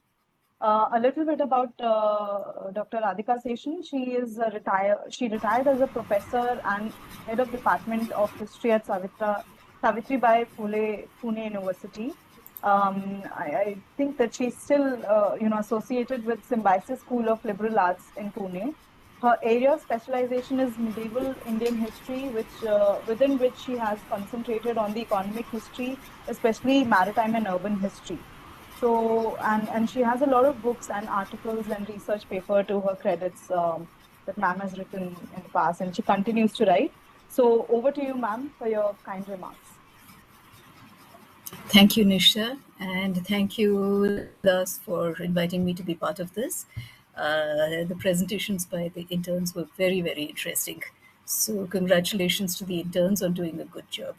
A little bit about Dr. Radhika Seshan. She retired as a professor and head of Department of History at Savitribai Phule Pune University. I think that she's still associated with Symbiosis School of Liberal Arts in Pune. Her area of specialization is medieval Indian history, within which she has concentrated on the economic history, especially maritime and urban history. So, and she has a lot of books and articles and research paper to her credits that ma'am has written in the past, and she continues to write. So over to you, ma'am, for your kind remarks. Thank you, Nisha, and thank you, Das, for inviting me to be part of this. The presentations by the interns were very, very interesting. So congratulations to the interns on doing a good job.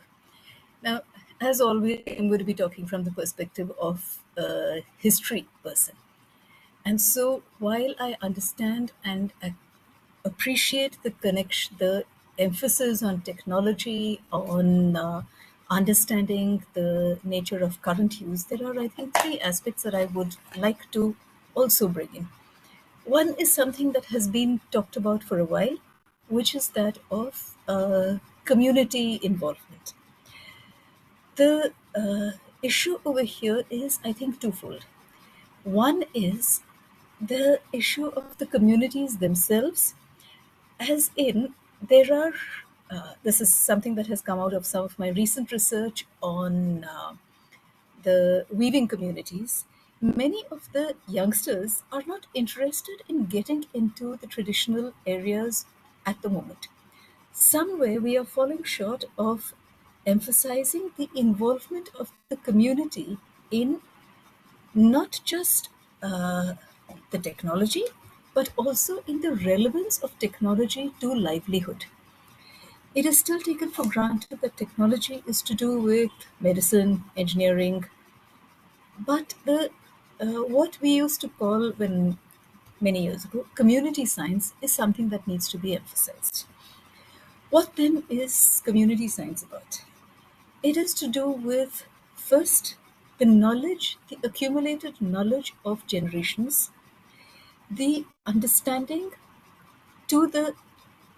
Now, as always, I'm going to be talking from the perspective of a history person. And so while I understand and appreciate the connection, the emphasis on technology, on understanding the nature of current use, there are, I think, three aspects that I would like to also bring in. One is something that has been talked about for a while, which is that of community involvement. The issue over here is, I think, twofold. One is the issue of the communities themselves, as in there are, this is something that has come out of some of my recent research on the weaving communities. Many of the youngsters are not interested in getting into the traditional areas at the moment. Somewhere we are falling short of emphasizing the involvement of the community in not just the technology, but also in the relevance of technology to livelihood. It is still taken for granted that technology is to do with medicine, engineering, but the what we used to call when many years ago community science is something that needs to be emphasized. What then is community science about? It is to do with, first, the knowledge, the accumulated knowledge of generations, the understanding to the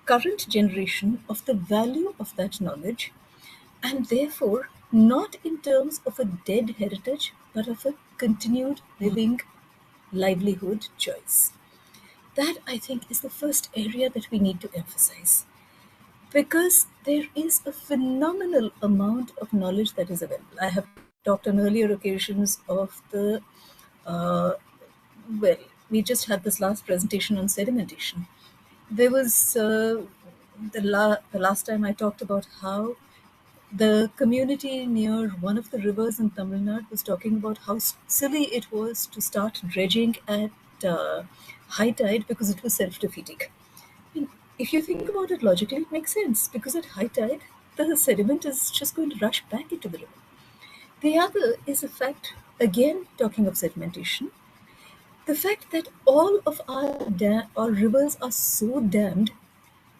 current generation of the value of that knowledge, and therefore not in terms of a dead heritage, but of a continued living livelihood choice. That, I think, is the first area that we need to emphasize, because there is a phenomenal amount of knowledge that is available. I have talked on earlier occasions of the, we just had this last presentation on sedimentation. There was the last time I talked about how the community near one of the rivers in Tamil Nadu was talking about how silly it was to start dredging at high tide because it was self-defeating. I mean, if you think about it logically, it makes sense, because at high tide, the sediment is just going to rush back into the river. The other is a fact, again talking of sedimentation, the fact that all of our rivers are so dammed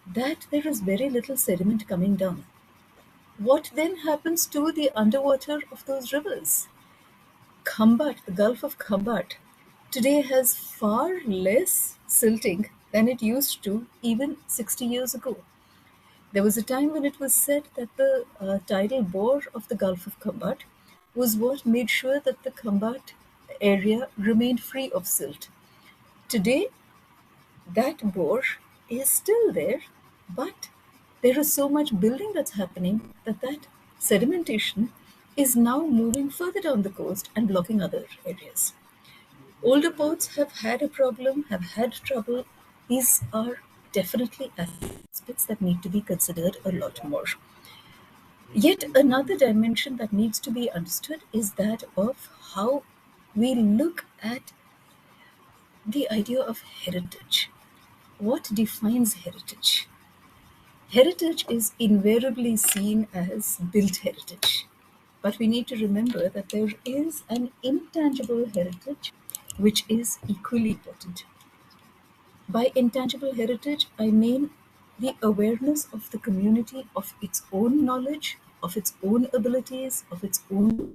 that there is very little sediment coming down. What then happens to the underwater of those rivers? Khambat, the Gulf of Khambat, today has far less silting than it used to even 60 years ago. There was a time when it was said that the tidal bore of the Gulf of Khambat was what made sure that the Khambat area remained free of silt. Today, that bore is still there, but there is so much building that's happening that sedimentation is now moving further down the coast and blocking other areas. Older ports have had a problem, have had trouble. These are definitely aspects that need to be considered a lot more. Yet another dimension that needs to be understood is that of how we look at the idea of heritage. What defines heritage? Heritage is invariably seen as built heritage. But we need to remember that there is an intangible heritage which is equally important. By intangible heritage, I mean the awareness of the community of its own knowledge, of its own abilities, of its own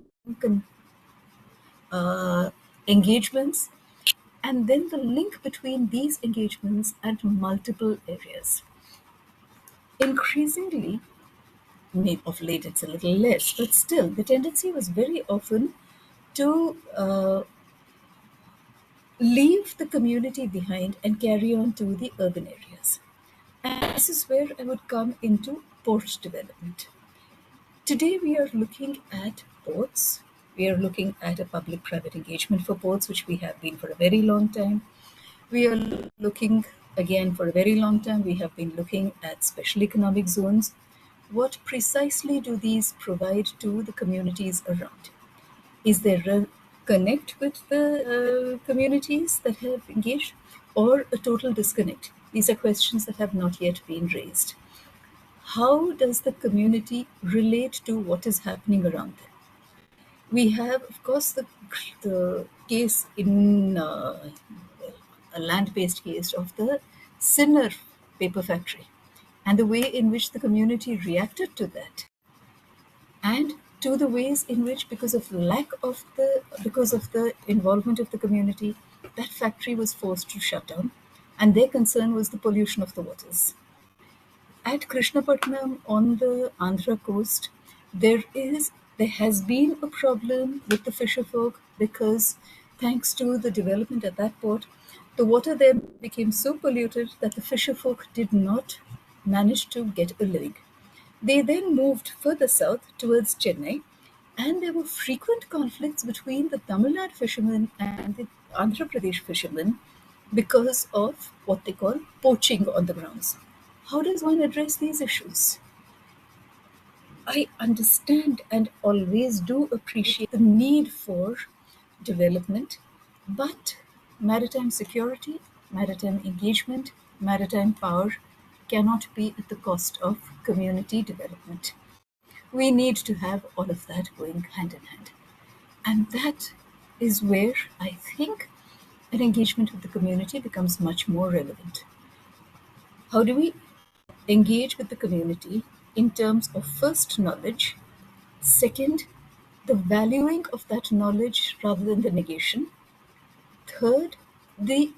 engagements, and then the link between these engagements and multiple areas. Increasingly, maybe of late it's a little less, but still the tendency was very often to leave the community behind and carry on to the urban areas. And this is where I would come into port development. Today we are looking at ports. We are looking at a public-private engagement for ports, which we have been for a very long time. We are looking, again, for a very long time, we have been looking at special economic zones. What precisely do these provide to the communities around? Is there a connect with the communities that have engaged, or a total disconnect? These are questions that have not yet been raised. How does the community relate to what is happening around them? We have, of course, the case in a land-based case of the Sinnar paper factory and the way in which the community reacted to that, and to the ways in which, because of the involvement of the community, that factory was forced to shut down, and their concern was the pollution of the waters. At Krishnapatnam on the Andhra coast, there has been a problem with the fisher folk because, thanks to the development at that port, the water there became so polluted that the fisher folk did not manage to get a living. They then moved further south towards Chennai, and there were frequent conflicts between the Tamil Nadu fishermen and the Andhra Pradesh fishermen because of what they call poaching on the grounds. How does one address these issues? I understand and always do appreciate the need for development, but maritime security, maritime engagement, maritime power cannot be at the cost of community development. We need to have all of that going hand in hand. And that is where I think an engagement with the community becomes much more relevant. How do we engage with the community in terms of first knowledge, second, the valuing of that knowledge rather than the negation, third, the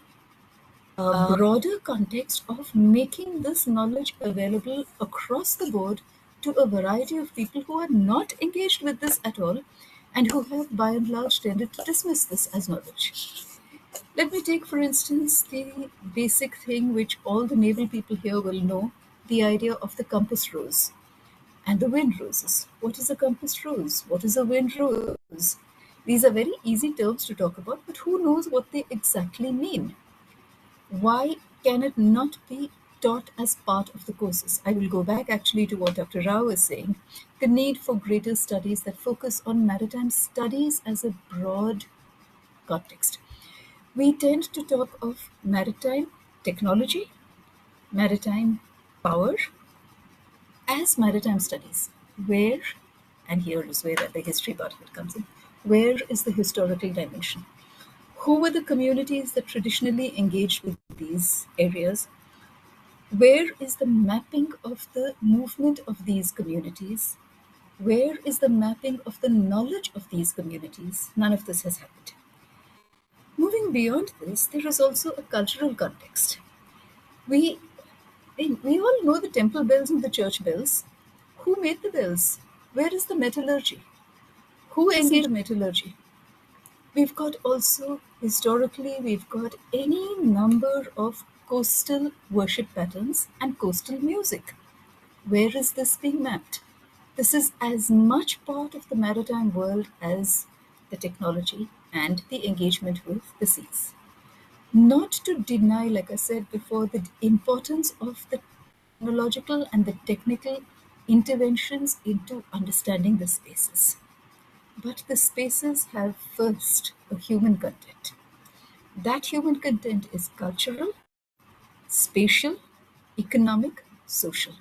broader context of making this knowledge available across the board to a variety of people who are not engaged with this at all and who have by and large tended to dismiss this as knowledge. Let me take, for instance, the basic thing which all the naval people here will know, the idea of the compass rose and the wind roses. What is a compass rose? What is a wind rose? These are very easy terms to talk about, but who knows what they exactly mean? Why can it not be taught as part of the courses? I will go back actually to what Dr. Rao was saying, the need for greater studies that focus on maritime studies as a broad context. We tend to talk of maritime technology, maritime power as maritime studies. Where, and here is where the history part of it comes in, where is the historical dimension? Who were the communities that traditionally engaged with these areas? Where is the mapping of the movement of these communities? Where is the mapping of the knowledge of these communities? None of this has happened. Moving beyond this, there is also a cultural context. We We all know the temple bells and the church bells. Who made the bells? Where is the metallurgy? Who engaged the metallurgy? We've got also, historically, we've got any number of coastal worship patterns and coastal music. Where is this being mapped? This is as much part of the maritime world as the technology and the engagement with the seas. Not to deny, like I said before, the importance of the technological and the technical interventions into understanding the spaces. But the spaces have first a human content. That human content is cultural, spatial, economic, social.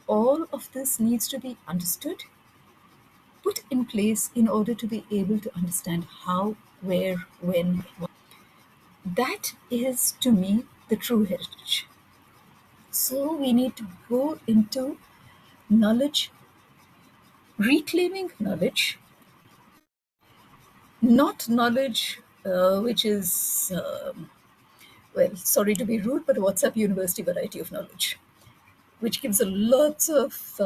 All of this needs to be understood, put in place in order to be able to understand how, where, when, why. That is, to me, the true heritage. So we need to go into knowledge, reclaiming knowledge, not knowledge which is, well, sorry to be rude, but WhatsApp university variety of knowledge, which gives a lots of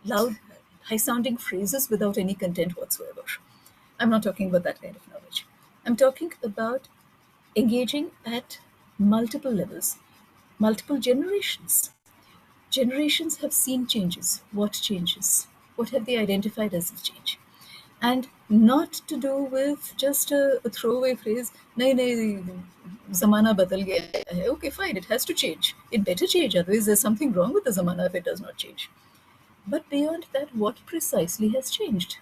loud, high-sounding phrases without any content whatsoever. I'm not talking about that kind of knowledge. I'm talking about engaging at multiple levels, multiple generations. Generations have seen changes. What changes? What have they identified as a change? And not to do with just a throwaway phrase, nahi, zamana badal gaya hai. Okay, fine, it has to change. It better change, otherwise there's something wrong with the zamana if it does not change. But beyond that, what precisely has changed?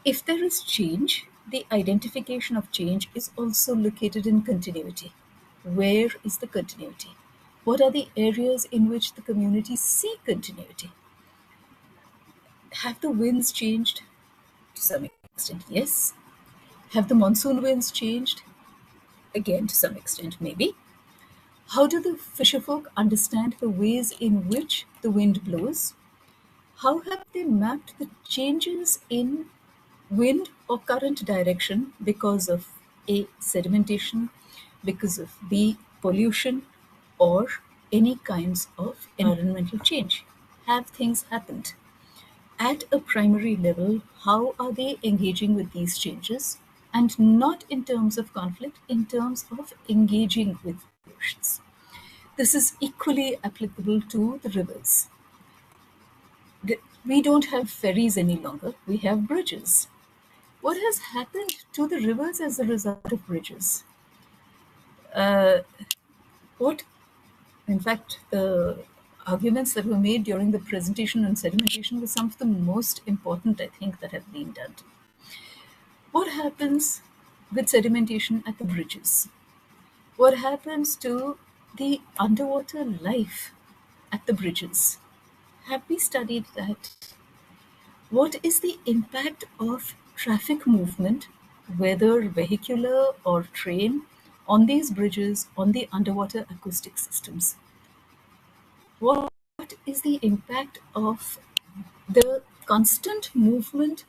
If there is change, the identification of change is also located in continuity. Where is the continuity? What are the areas in which the community see continuity? Have the winds changed? To some extent, yes. Have the monsoon winds changed? Again, to some extent, maybe. How do the fisherfolk understand the ways in which the wind blows? How have they mapped the changes in wind or current direction because of A, sedimentation, because of B, pollution, or any kinds of environmental change? Have things happened? At a primary level, how are they engaging with these changes? And not in terms of conflict, in terms of engaging with the oceans. This is equally applicable to the rivers. We don't have ferries any longer, we have bridges. What has happened to the rivers as a result of bridges? In fact, the arguments that were made during the presentation on sedimentation were some of the most important, I think, that have been done. What happens with sedimentation at the bridges? What happens to the underwater life at the bridges? Have we studied that? What is the impact of traffic movement, whether vehicular or train, on these bridges, on the underwater acoustic systems? What is the impact of the constant movement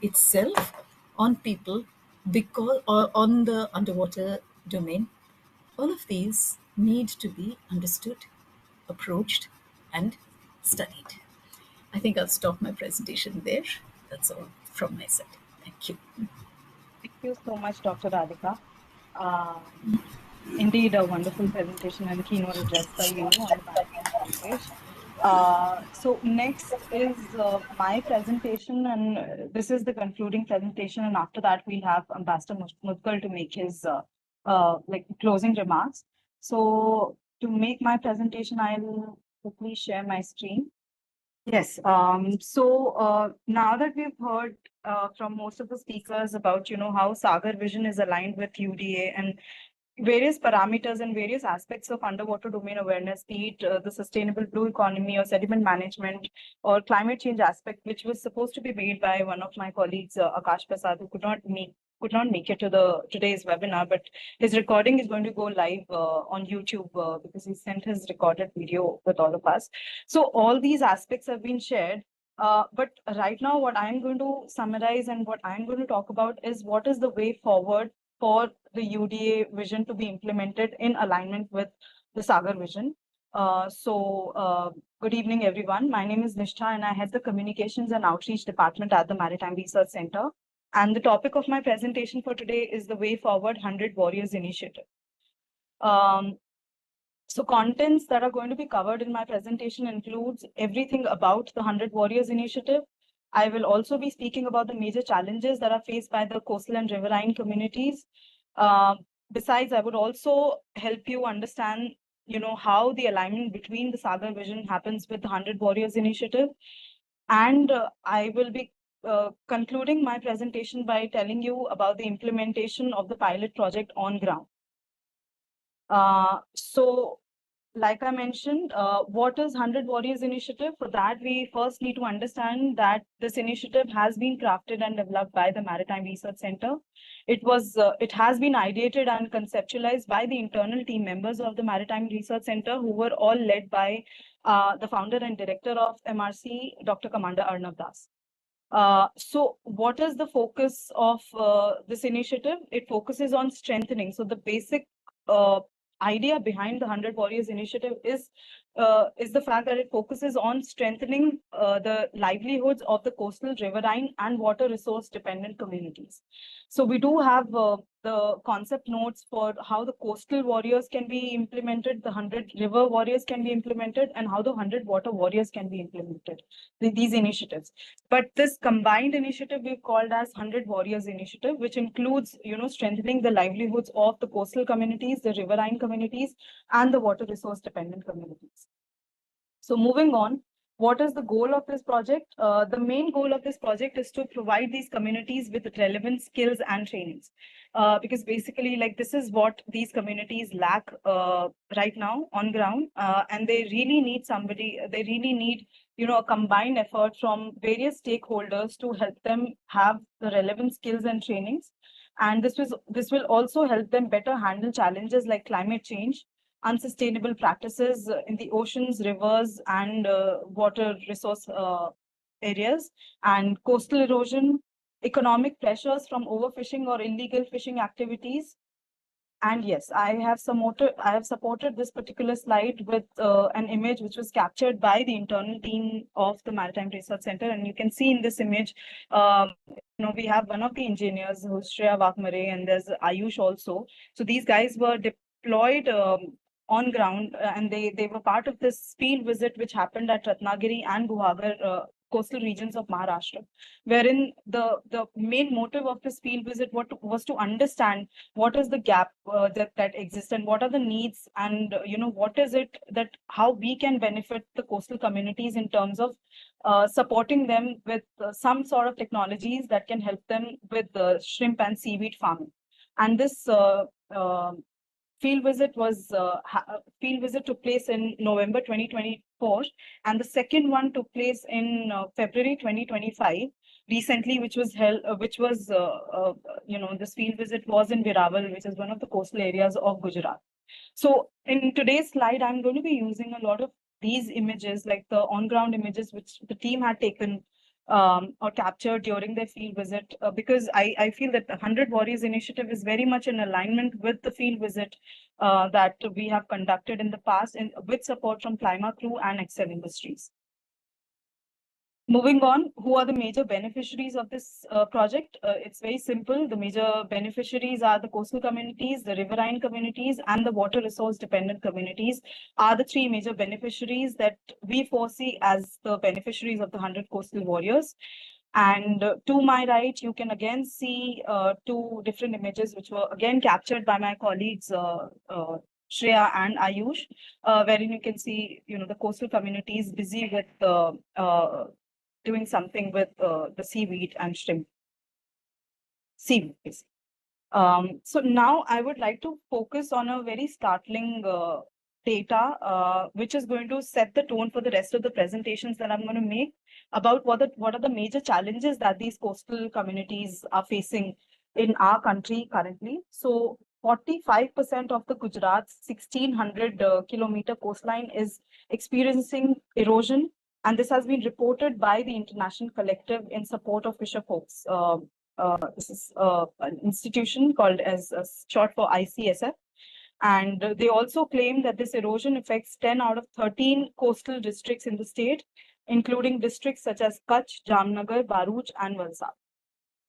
itself on people because or on the underwater domain? All of these need to be understood, approached, and studied. I think I'll stop my presentation there. That's all from my side. Thank you. Thank you so much, Dr. Radhika. Indeed, a wonderful presentation and keynote address by you on the Maritime Research. So next is my presentation, and this is the concluding presentation. And after that, we'll have Ambassador Mudgal to make his closing remarks. So to make my presentation, I'll quickly share my screen. Yes. So now that we've heard from most of the speakers about, how Sagar vision is aligned with UDA and various parameters and various aspects of underwater domain awareness, be it the sustainable blue economy or sediment management or climate change aspect, which was supposed to be made by one of my colleagues, Akash Prasad, who could not make it to today's webinar, but his recording is going to go live on YouTube because he sent his recorded video with all of us. So all these aspects have been shared. But right now, what I'm going to summarize and what I'm going to talk about is what is the way forward for the UDA vision to be implemented in alignment with the Sagar vision. Good evening, everyone. My name is Nishtha, and I head the Communications and Outreach Department at the Maritime Research Center. And the topic of my presentation for today is the Way Forward 100 Warriors Initiative. So contents that are going to be covered in my presentation includes everything about the 100 Warriors Initiative. I will also be speaking about the major challenges that are faced by the coastal and riverine communities. Besides, I would also help you understand, how the alignment between the Sagar vision happens with the 100 Warriors Initiative. And I will be concluding my presentation by telling you about the implementation of the pilot project on ground. Like I mentioned, what is 100 Warriors Initiative? For that, we first need to understand that this initiative has been crafted and developed by the Maritime Research Center. It has been ideated and conceptualized by the internal team members of the Maritime Research Center, who were all led by the founder and director of MRC, Dr. Commander Arnav Das. So what is the focus of this initiative? It focuses on strengthening. So the basic idea behind the 100 Warriors Initiative is the fact that it focuses on strengthening the livelihoods of the coastal, riverine, and water resource dependent communities. So we do have the concept notes for how the coastal warriors can be implemented, the 100 river warriors can be implemented, and how the 100 water warriors can be implemented, these initiatives. But this combined initiative we've called as 100 Warriors Initiative, which includes, strengthening the livelihoods of the coastal communities, the riverine communities, and the water resource dependent communities. So moving on, what is the goal of this project? The main goal of this project is to provide these communities with relevant skills and trainings. Because basically, this is what these communities lack right now on ground. And they really need they really need, a combined effort from various stakeholders to help them have the relevant skills and trainings. And this will also help them better handle challenges like climate change, unsustainable practices in the oceans, rivers, and water resource areas, and coastal erosion, economic pressures from overfishing or illegal fishing activities. And yes, I have supported this particular slide with an image which was captured by the internal team of the Maritime Research Center. And you can see in this image, we have one of the engineers, who's Shreya Vakmare, and there's Ayush also. So these guys were deployed on ground, and they were part of this field visit which happened at Ratnagiri and Guhagar coastal regions of Maharashtra, wherein the main motive of this field visit was to understand what is the gap that exists, and what are the needs, and what is it that how we can benefit the coastal communities in terms of supporting them with some sort of technologies that can help them with shrimp and seaweed farming. And this field visit took place in November 2024, and the second one took place in February 2025 recently, which was held, this field visit was in Viraval, which is one of the coastal areas of Gujarat. So in today's slide, I'm going to be using a lot of these images, like the on-ground images which the team had taken or captured during their field visit, because I feel that the 100 Warriors Initiative is very much in alignment with the field visit that we have conducted in the past, and with support from Clima Crew and Excel Industries. Moving on, who are the major beneficiaries of this project? It's very simple. The major beneficiaries are the coastal communities, the riverine communities, and the water resource dependent communities are the three major beneficiaries that we foresee as the beneficiaries of the 100 Coastal Warriors. And to my right, you can again see two different images which were again captured by my colleagues, Shreya and Ayush, wherein you can see, the coastal communities busy with doing something with the seaweed and shrimp. Seaweed, basically. So now I would like to focus on a very startling data, which is going to set the tone for the rest of the presentations that I'm going to make about what are the major challenges that these coastal communities are facing in our country currently. So 45% of the Gujarat's 1600 kilometer coastline is experiencing erosion. And this has been reported by the International Collective in Support of Fisher Folks. This is an institution called as short for ICSF. And they also claim that this erosion affects 10 out of 13 coastal districts in the state, including districts such as Kutch, Jamnagar, Bharuch, and Valsad.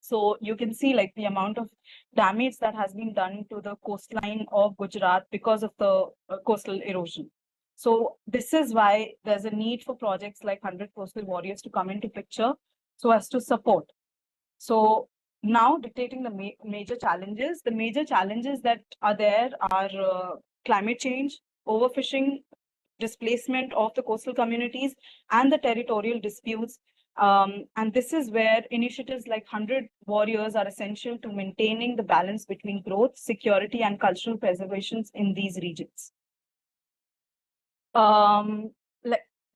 So you can see like the amount of damage that has been done to the coastline of Gujarat because of the coastal erosion. So this is why there's a need for projects like 100 Coastal Warriors to come into picture so as to support. So now dictating the major challenges that are there are climate change, overfishing, displacement of the coastal communities, and the territorial disputes. And this is where initiatives like 100 Warriors are essential to maintaining the balance between growth, security, and cultural preservations in these regions.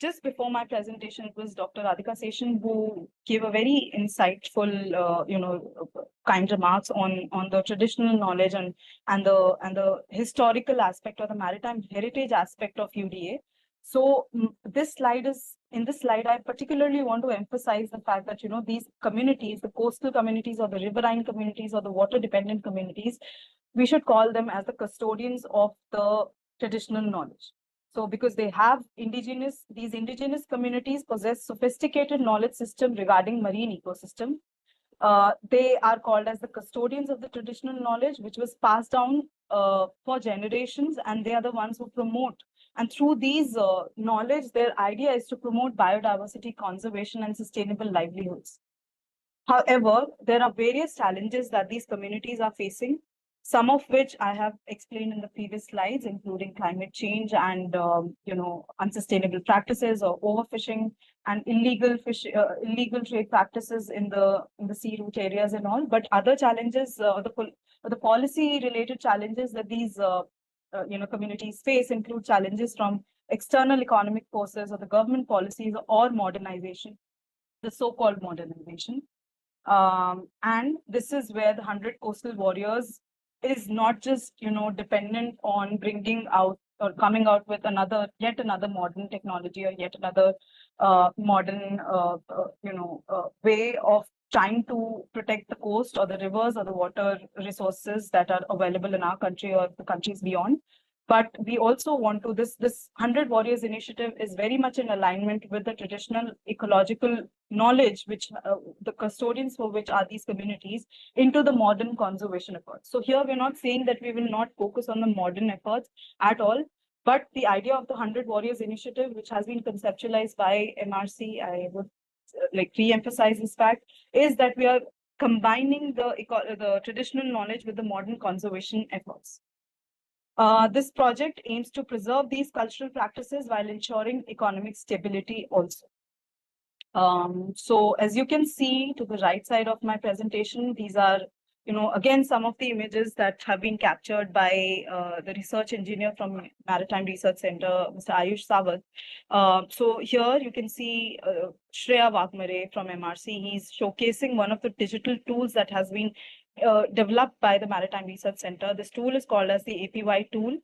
Just before my presentation, it was Dr. Radhika Seshan who gave a very insightful, kind remarks on the traditional knowledge and the historical aspect or the maritime heritage aspect of UDA. So in this slide, I particularly want to emphasize the fact that, these communities, the coastal communities or the riverine communities or the water dependent communities, we should call them as the custodians of the traditional knowledge. So because they have these indigenous communities possess sophisticated knowledge system regarding marine ecosystem. They are called as the custodians of the traditional knowledge, which was passed down for generations, and they are the ones who promote. And through these knowledge, their idea is to promote biodiversity conservation and sustainable livelihoods. However, there are various challenges that these communities are facing, some of which I have explained in the previous slides, including climate change and unsustainable practices or overfishing and illegal trade practices in the sea route areas and all. But other challenges, the policy related challenges that these communities face include challenges from external economic forces or the government policies or modernization, the so-called modernization. And this is where the 100 Coastal Warriors is not just, dependent on bringing out or coming out with yet another modern technology or yet another modern, way of trying to protect the coast or the rivers or the water resources that are available in our country or the countries beyond. But we also want to, this 100 Warriors initiative is very much in alignment with the traditional ecological knowledge, which the custodians for which are these communities, into the modern conservation efforts. So here we're not saying that we will not focus on the modern efforts at all, but the idea of the 100 Warriors initiative, which has been conceptualized by MRC, I would re-emphasize this fact, is that we are combining the traditional knowledge with the modern conservation efforts. This project aims to preserve these cultural practices while ensuring economic stability also. So as you can see to the right side of my presentation, these are, again, some of the images that have been captured by the research engineer from Maritime Research Center, Mr. Ayush Sawant. So here you can see Shreya Wagmare from MRC. He's showcasing one of the digital tools that has been developed by the Maritime Research Center. This tool is called as the APY tool.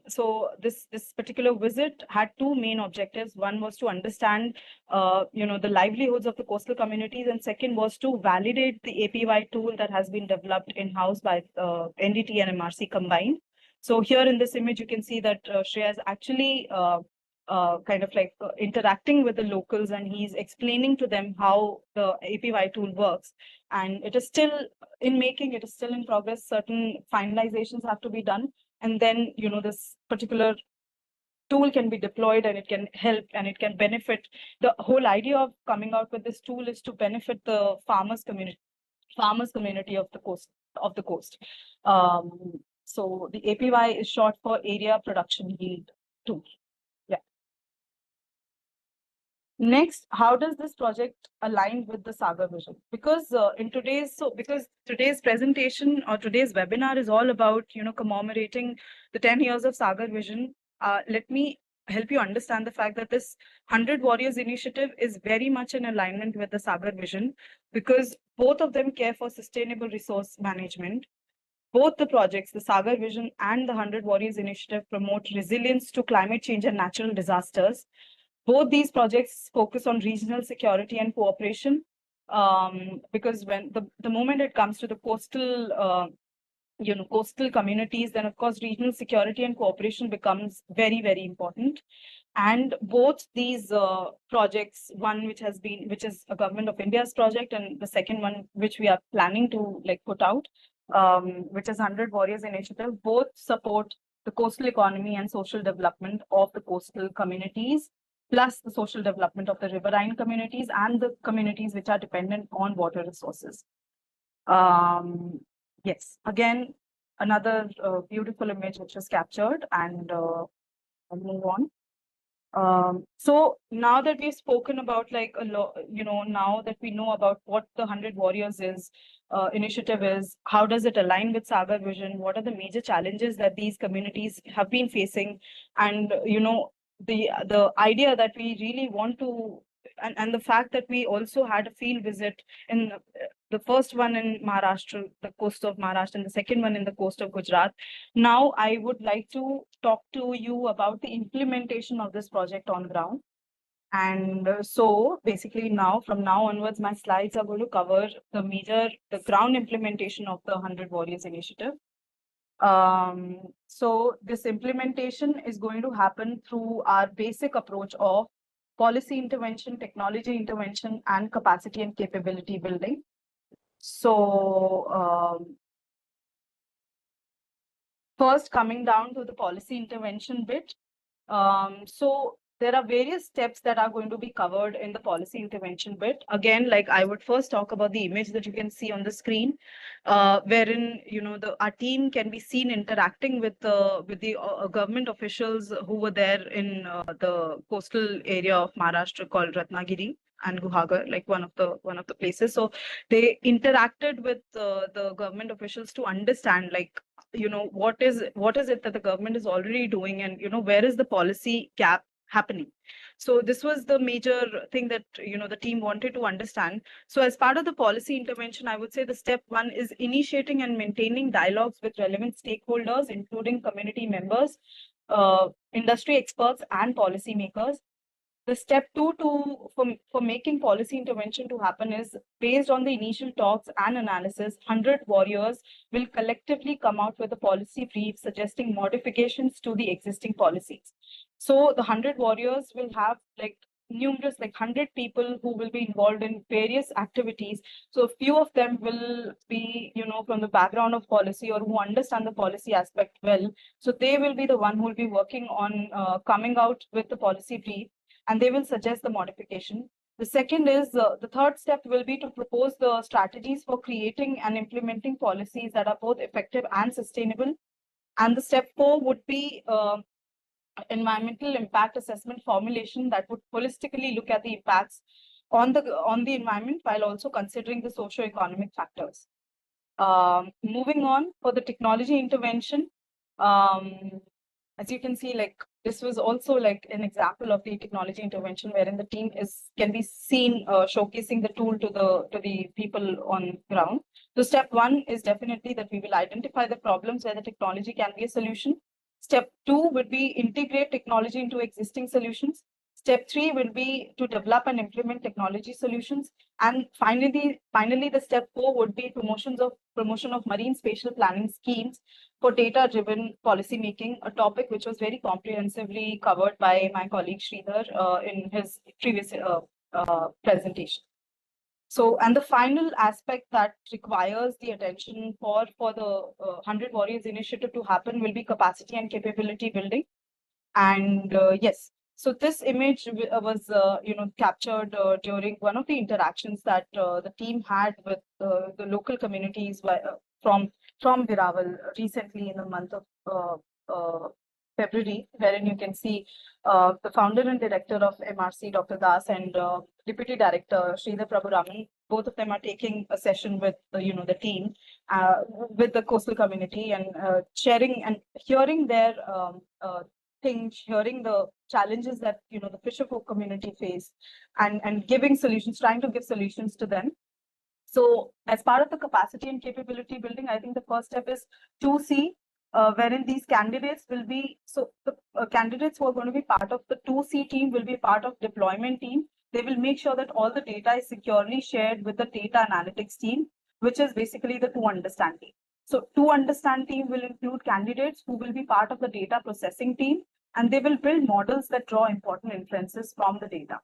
So this particular visit had two main objectives. One was to understand, the livelihoods of the coastal communities, and second was to validate the APY tool that has been developed in-house by NDT and MRC combined. So here in this image, you can see that Shreya is actually interacting with the locals, and he's explaining to them how the APY tool works. And it is still in making, it is still in progress. Certain finalizations have to be done. And then, this particular tool can be deployed and it can help and it can benefit. The whole idea of coming out with this tool is to benefit the farmers community of the coast. So the APY is short for Area Production Yield Tool. Yeah. Next, how does this project align with the Sagar vision? Because today's presentation or today's webinar is all about, commemorating the 10 years of Sagar vision. Let me help you understand the fact that this 100 Warriors initiative is very much in alignment with the Sagar vision, because both of them care for sustainable resource management. Both the projects, the Sagar vision and the 100 Warriors initiative, promote resilience to climate change and natural disasters. Both these projects focus on regional security and cooperation, because when the moment it comes to the coastal coastal communities, then of course regional security and cooperation becomes very, very important. And both these projects, one which is a Government of India's project, and the second one which we are planning to put out, which is 100 Warriors Initiative, both support the coastal economy and social development of the coastal communities, plus the social development of the riverine communities and the communities which are dependent on water resources. Yes, again, another beautiful image which was captured, and I'll move on. So now that we've spoken about now that we know about what the 100 Warriors initiative is, how does it align with Sagar vision? What are the major challenges that these communities have been facing? And the idea that we really want to, and the fact that we also had a field visit in the first one in Maharashtra, the coast of Maharashtra, and the second one in the coast of Gujarat. Now, I would like to talk to you about the implementation of this project on ground. And so basically now, from now onwards, my slides are going to cover the ground implementation of the 100 Warriors Initiative. So this implementation is going to happen through our basic approach of policy intervention, technology intervention, and capacity and capability building. So first, coming down to the policy intervention bit. So there are various steps that are going to be covered in the policy intervention bit. Again, I would first talk about the image that you can see on the screen, wherein our team can be seen interacting with the government officials who were there in the coastal area of Maharashtra called Ratnagiri and Guhagar, one of the places. So they interacted with the government officials to understand what is it that the government is already doing, and where is the policy gap happening. So this was the major thing that the team wanted to understand. So as part of the policy intervention, I would say the step one is initiating and maintaining dialogues with relevant stakeholders, including community members, industry experts, and policymakers. The step two for making policy intervention to happen is based on the initial talks and analysis. 100 Warriors will collectively come out with a policy brief suggesting modifications to the existing policies. So the 100 Warriors will have numerous 100 people who will be involved in various activities. So a few of them will be from the background of policy or who understand the policy aspect well. So they will be the one who will be working on coming out with the policy brief, and they will suggest the modification. The second is the third step will be to propose the strategies for creating and implementing policies that are both effective and sustainable. And the step 4 would be environmental impact assessment formulation that would holistically look at the impacts on the environment while also considering the socio-economic factors. Moving on, for the technology intervention, as you can see, this was also an example of the technology intervention wherein the team can be seen showcasing the tool to the people on ground. So step 1 is definitely that we will identify the problems where the technology can be a solution. Step 2 would be integrate technology into existing solutions. Step 3 will be to develop and implement technology solutions. And finally, the step 4 would be promotion of marine spatial planning schemes for data-driven policy making, a topic which was very comprehensively covered by my colleague Sridhar in his previous presentation. So, and the final aspect that requires the attention for the 100 Warriors initiative to happen will be capacity and capability building. And yes, so this image was captured during one of the interactions that the team had with the local communities from Viraval recently in the month of February, wherein you can see the founder and director of MRC, Dr. Das, and Deputy Director Sridhar Prabhuraman. Both of them are taking a session with the team, with the coastal community, and sharing and hearing their things, hearing the challenges that the fisherfolk community face, and giving solutions, trying to give solutions to them. So as part of the capacity and capability building, I think the first step is 2C, wherein these candidates will be, so the candidates who are going to be part of the 2C team will be part of deployment team. They will make sure that all the data is securely shared with the data analytics team, which is basically the 2 understand team. So to understand team will include candidates who will be part of the data processing team, and they will build models that draw important inferences from the data.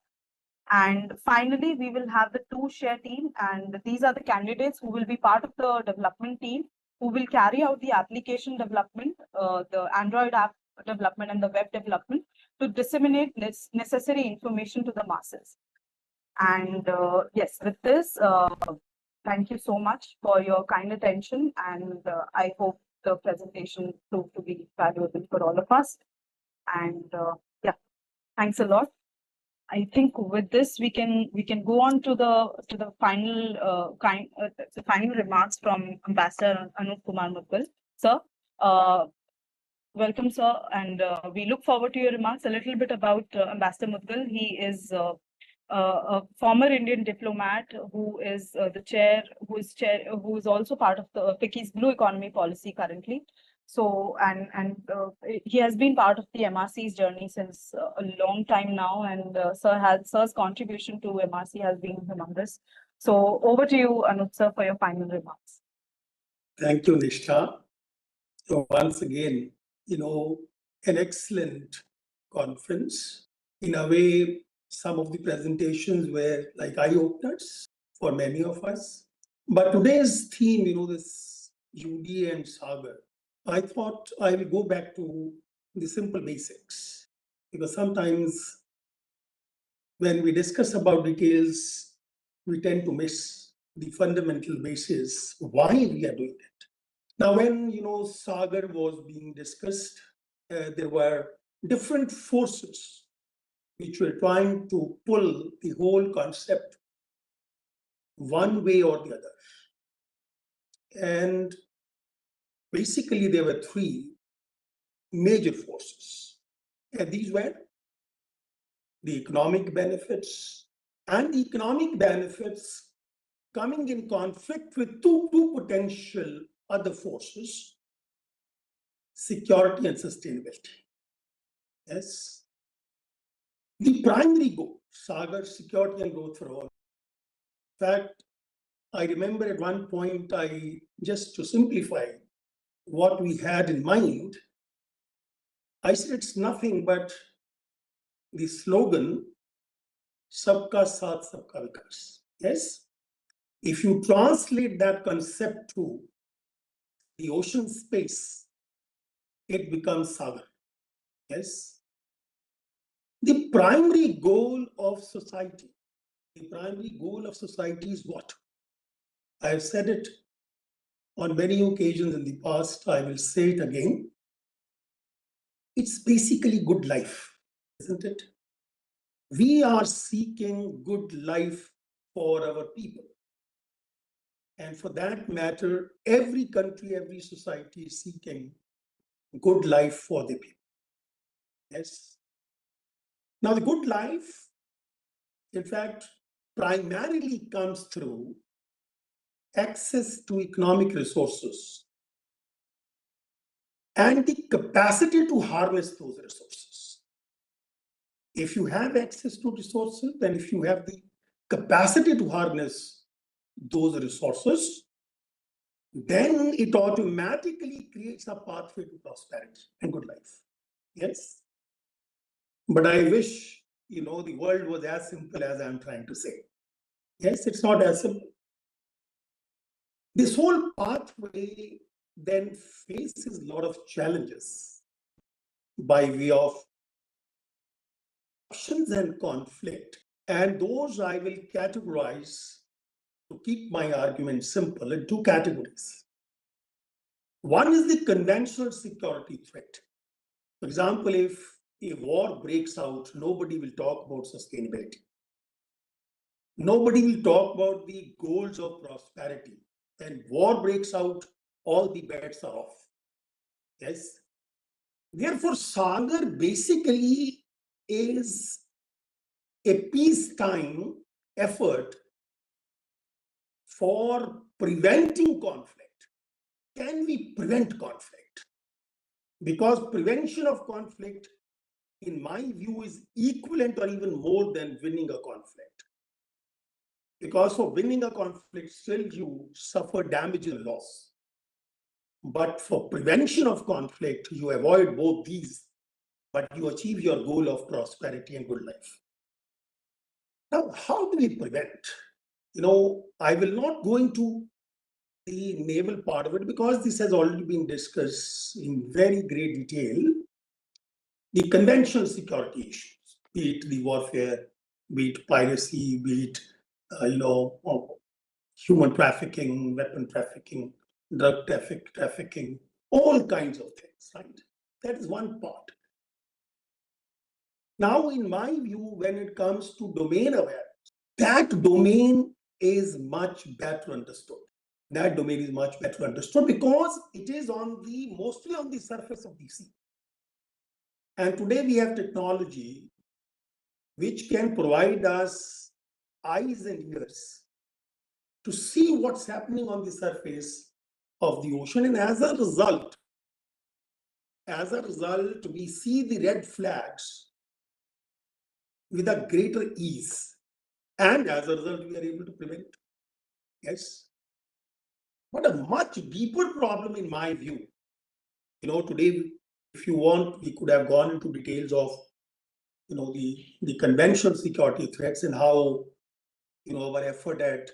And finally, we will have the to share team, and these are the candidates who will be part of the development team, who will carry out the application development, the Android app development and the web development to disseminate this necessary information to the masses. And yes, with this, thank you so much for your kind attention, and I hope the presentation proved to be valuable for all of us. And yeah, thanks a lot. I think with this we can go on to the final the final remarks from Ambassador Anup Kumar Mughal. Sir, welcome, sir, and we look forward to your remarks. A little bit about Ambassador Mughal. He is a former Indian diplomat who is who is also part of the FICCI's Blue Economy policy currently. So, and he has been part of the MRC's journey since a long time now, and Sir's contribution to MRC has been humongous. So over to you, Anup sir, for your final remarks. Thank you, Nishtha. So once again, an excellent conference. In a way, some of the presentations were like eye-openers for many of us. But today's theme, this UDA and Sagar, I thought I will go back to the simple basics, because sometimes when we discuss about details, we tend to miss the fundamental basis why we are doing it. Now, when Sagar was being discussed, there were different forces which were trying to pull the whole concept one way or the other. And basically, there were three major forces. And these were the economic benefits, and the economic benefits coming in conflict with two potential other forces: security and sustainability. Yes. The primary goal, Sagar, security and growth for all. In fact, I remember at one point, just to simplify what we had in mind, I said it's nothing but the slogan, Sabka Saath Sabka Vikas. Yes. If you translate that concept to the ocean space, it becomes Sagar. Yes. The primary goal of society, is what? I have said it on many occasions in the past. I will say it again. It's basically good life, isn't it? We are seeking good life for our people. And for that matter, every country, every society is seeking good life for the people. Yes. Now, the good life, in fact, primarily comes through access to economic resources and the capacity to harness those resources. If you have access to resources, then if you have the capacity to harness those resources, then it automatically creates a pathway to prosperity and good life. Yes. But I wish, the world was as simple as I'm trying to say. Yes, it's not as simple. This whole pathway then faces a lot of challenges by way of options and conflict. And those I will categorize, to keep my argument simple, in two categories. One is the conventional security threat. For example, if a war breaks out, nobody will talk about sustainability. Nobody will talk about the goals of prosperity. When war breaks out, all the bets are off. Yes. Therefore, Sagar basically is a peacetime effort for preventing conflict. Can we prevent conflict? Because prevention of conflict, in my view, is equivalent or even more than winning a conflict. Because for winning a conflict, still you suffer damage and loss. But for prevention of conflict, you avoid both these, but you achieve your goal of prosperity and good life. Now, how do we prevent? I will not go into the naval part of it because this has already been discussed in very great detail. The conventional security issues, be it the warfare, be it piracy, be it, human trafficking, weapon trafficking, drug trafficking, all kinds of things, right? That is one part. Now, in my view, when it comes to domain awareness, that domain is much better understood. That domain is much better understood because it is mostly on the surface of the sea. And today we have technology which can provide us eyes and ears to see what's happening on the surface of the ocean. And as a result, we see the red flags with a greater ease. And as a result, we are able to prevent. Yes. But a much deeper problem in my view, today, if you want, we could have gone into details of, the conventional security threats and how, our effort at,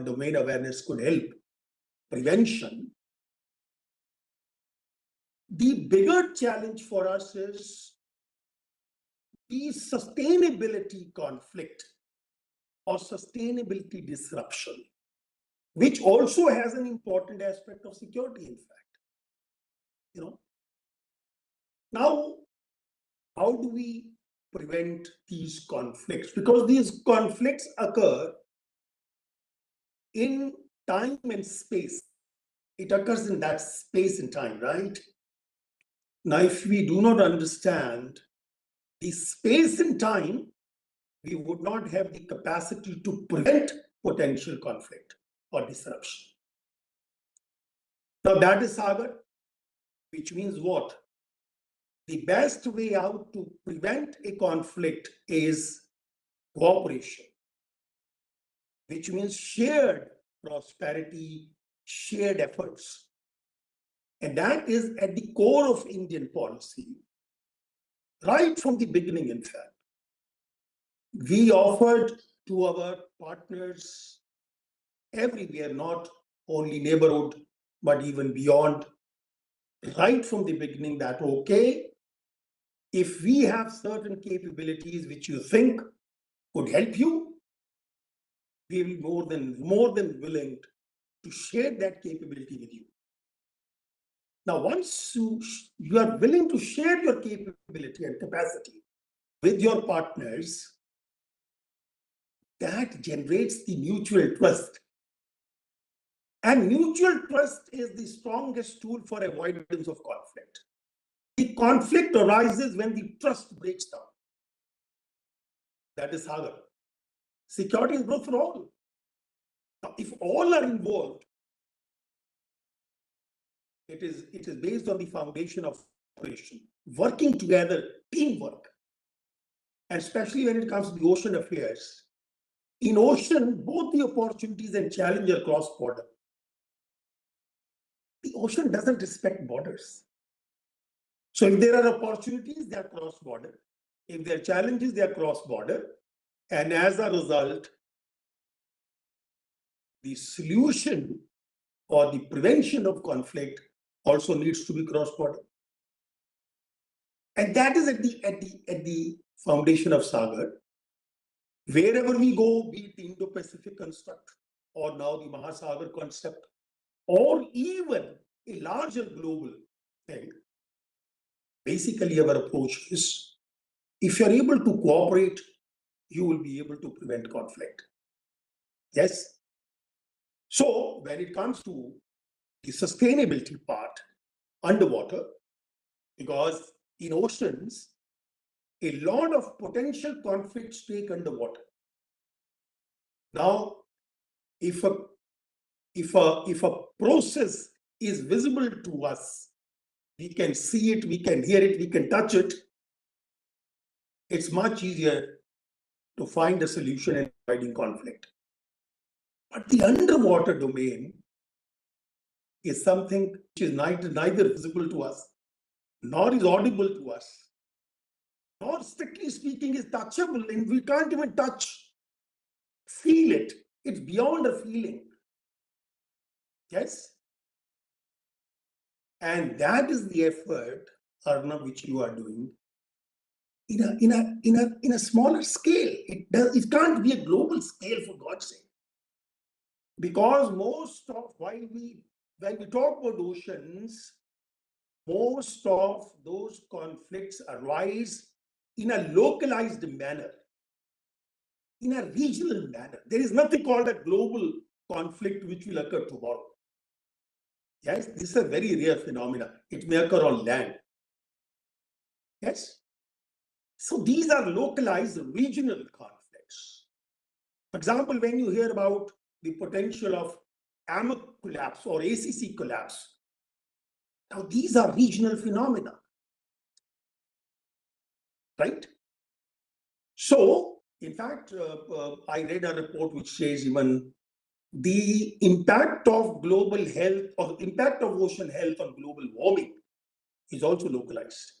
domain awareness could help prevention. The bigger challenge for us is the sustainability conflict or sustainability disruption, which also has an important aspect of security, in fact. Now, how do we prevent these conflicts? Because these conflicts occur in time and space. It occurs in that space and time, right? Now, if we do not understand the space and time, we would not have the capacity to prevent potential conflict or disruption. Now, that is Sagar, which means what? The best way out to prevent a conflict is cooperation, which means shared prosperity, shared efforts. And that is at the core of Indian policy, right from the beginning, in fact. We offered to our partners everywhere, not only neighborhood, but even beyond, right from the beginning that, okay, if we have certain capabilities which you think could help you, we will be more than willing to share that capability with you. Now, once you are willing to share your capability and capacity with your partners, that generates the mutual trust. And mutual trust is the strongest tool for avoidance of conflict. The conflict arises when the trust breaks down. That is Sagar. Security is growth for all. Now, if all are involved, it is based on the foundation of cooperation, working together, teamwork. And especially when it comes to the ocean affairs. In ocean, both the opportunities and challenges are cross-border. The ocean doesn't respect borders. So if there are opportunities, they are cross-border. If there are challenges, they are cross-border. And as a result, the solution or the prevention of conflict also needs to be cross-border. And that is at the foundation of Sagar. Wherever we go, be it the Indo-Pacific construct, or now the Mahasagar concept, or even a larger global thing, basically our approach is, if you're able to cooperate, you will be able to prevent conflict. Yes? So when it comes to the sustainability part, underwater, because in oceans, a lot of potential conflicts take underwater. Now, if a process is visible to us, we can see it, we can hear it, we can touch it, it's much easier to find a solution in avoiding conflict. But the underwater domain, is something which is neither visible to us, nor is audible to us, nor strictly speaking is touchable, and we can't even touch, feel it. It's beyond a feeling. Yes? And that is the effort, Arnav, which you are doing in a smaller scale. It can't be a global scale, for God's sake. Because most of when we talk about oceans, most of those conflicts arise in a localized manner, in a regional manner. There is nothing called a global conflict which will occur tomorrow. Yes, this is a very rare phenomenon. It may occur on land. Yes. So these are localized regional conflicts. For example, when you hear about the potential of AMAC collapse or ACC collapse, now these are regional phenomena, right? So, in fact, I read a report which says even the impact of global health or impact of ocean health on global warming is also localized.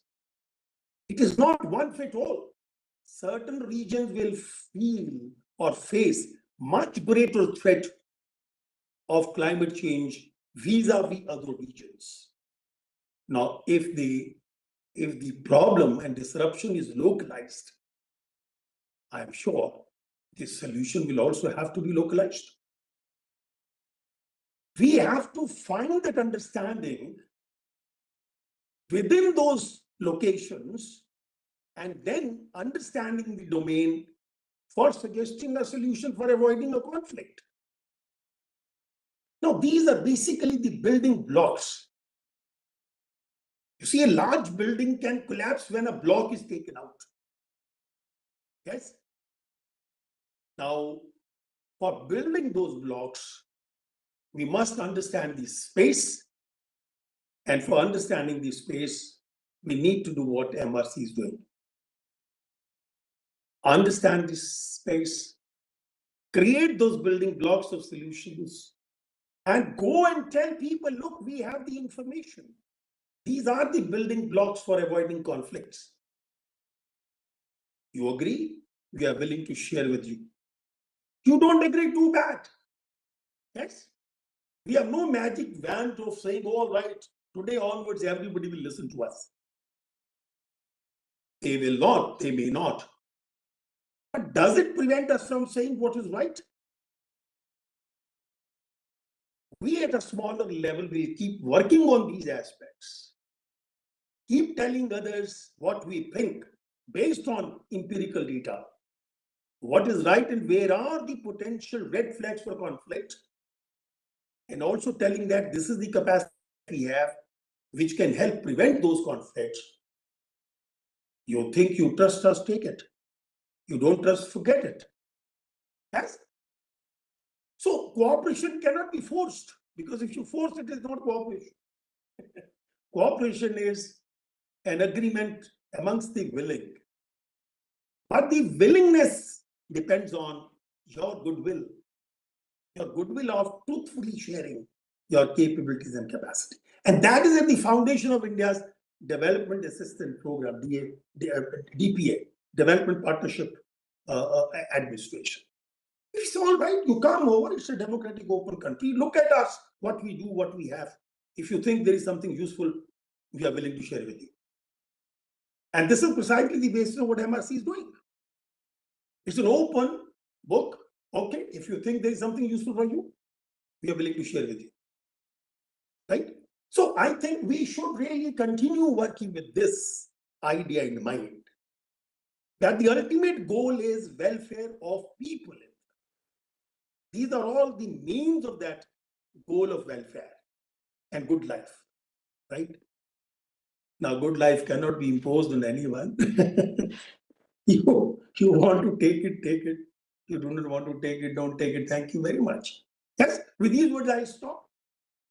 It is not one fit all. Certain regions will feel or face much greater threat of climate change vis-a-vis other regions. Now, if the problem and disruption is localized, I am sure the solution will also have to be localized. We have to find that understanding within those locations and then understanding the domain for suggesting a solution for avoiding a conflict. Now, these are basically the building blocks. You see, a large building can collapse when a block is taken out. Yes? Now, for building those blocks, we must understand the space. And for understanding the space, we need to do what MRC is doing. Understand this space, create those building blocks of solutions, and go and tell people, look, we have the information. These are the building blocks for avoiding conflicts. You agree? We are willing to share with you. You don't agree, too bad. Yes? We have no magic wand of saying, all right, today onwards, everybody will listen to us. They will not, they may not. But does it prevent us from saying what is right? We at a smaller level will keep working on these aspects. Keep telling others what we think based on empirical data. What is right and where are the potential red flags for conflict? And also telling that this is the capacity we have which can help prevent those conflicts. You think you trust us, take it. You don't trust, forget it. Yes? So cooperation cannot be forced, because if you force it, it's not cooperation. Cooperation is an agreement amongst the willing. But the willingness depends on your goodwill of truthfully sharing your capabilities and capacity. And that is at the foundation of India's Development Assistance Program, DPA, Development Partnership Administration. It's all right, you come over, it's a democratic open country. Look at us, what we do, what we have. If you think there is something useful, we are willing to share with you. And this is precisely the basis of what MRC is doing. It's an open book. Okay, if you think there is something useful for you, we are willing to share with you. Right? So I think we should really continue working with this idea in mind, that the ultimate goal is welfare of people. These are all the means of that goal of welfare and good life, right? Now, good life cannot be imposed on anyone. You want to take it, take it. You do not want to take it, don't take it. Thank you very much. Yes, with these words, I stop.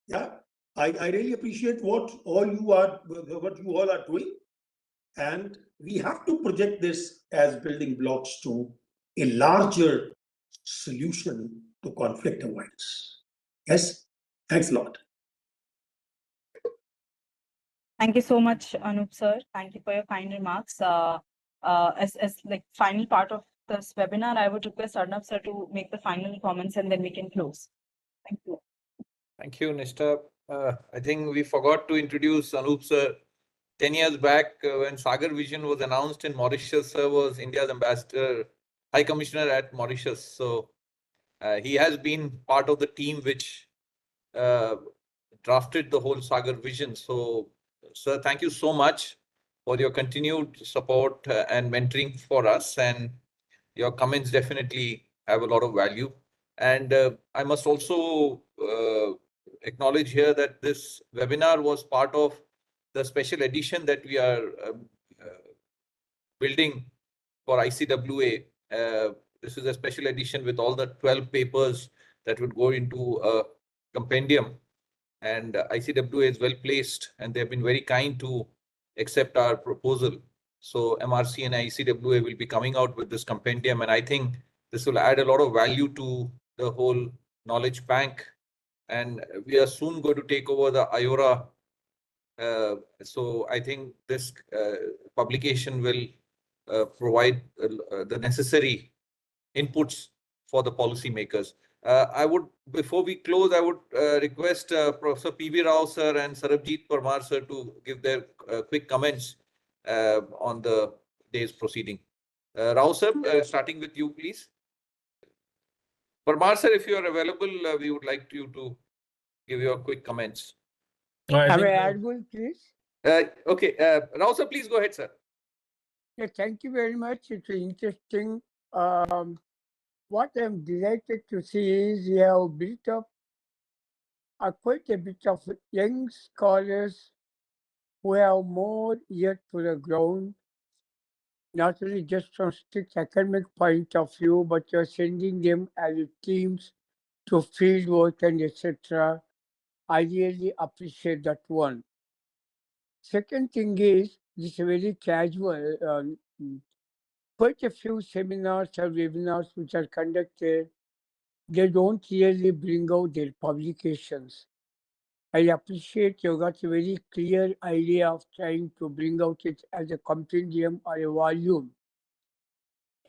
Yeah, I really appreciate what you all are doing. And we have to project this as building blocks to a larger solution to conflict avoidance. Yes, thanks a lot. Thank you so much, Anup sir. Thank you for your kind remarks. As like final part of this webinar, I would request Arnab sir to make the final comments and then we can close. Thank you. Thank you, Nishta. I think we forgot to introduce Anup sir. 10 years back, when Sagar Vision was announced in Mauritius, sir was India's ambassador, High Commissioner at Mauritius. So he has been part of the team which drafted the whole Sagar Vision. So, sir, thank you so much for your continued support and mentoring for us. And your comments definitely have a lot of value. And I must also acknowledge here that this webinar was part of the special edition that we are building for ICWA. This is a special edition with all the 12 papers that would go into a compendium. And ICWA is well placed and they've been very kind to accept our proposal. So MRC and ICWA will be coming out with this compendium. And I think this will add a lot of value to the whole knowledge bank. And we are soon going to take over the IORA. So I think this publication will provide the necessary inputs for the policymakers. I would, before we close, I would request Professor P.V. Rao sir and Sarabjit Parmar sir to give their quick comments on the day's proceeding. Rao sir, starting with you, please. Parmar sir, if you are available, we would like you to give your quick comments. Am I audible, please? Okay, Rao sir, please go ahead, sir. Yeah, thank you very much. It's interesting. What I'm delighted to see is you have built up quite a bit of young scholars who have more ear to the ground, not only just from strict academic point of view, but you're sending them as teams to field work and etc. I really appreciate that one. Second thing is, this is very casual. Quite a few seminars or webinars which are conducted, they don't really bring out their publications. I appreciate you got a very clear idea of trying to bring out it as a compendium or a volume.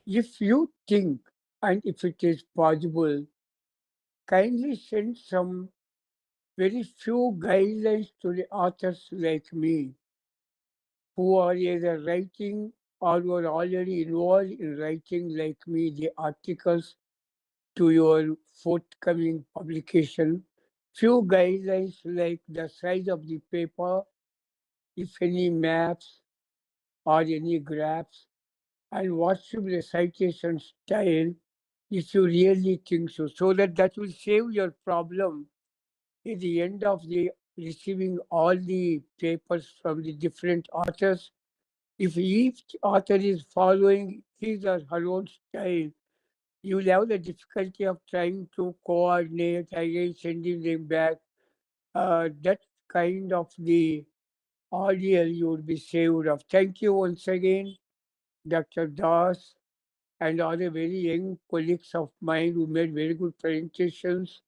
If you think, and if it is possible, kindly send some very few guidelines to the authors like me, who are either writing or were already involved in writing like me the articles to your forthcoming publication. Few guidelines like the size of the paper, if any maps or any graphs, and what should be the citation style if you really think so, so that will save your problem at the end of the receiving all the papers from the different authors. If each author is following his or her own style, you will have the difficulty of trying to coordinate, again sending them back. That kind of the ordeal you would be saved of. Thank you once again, Dr. Das, and all the very young colleagues of mine who made very good presentations.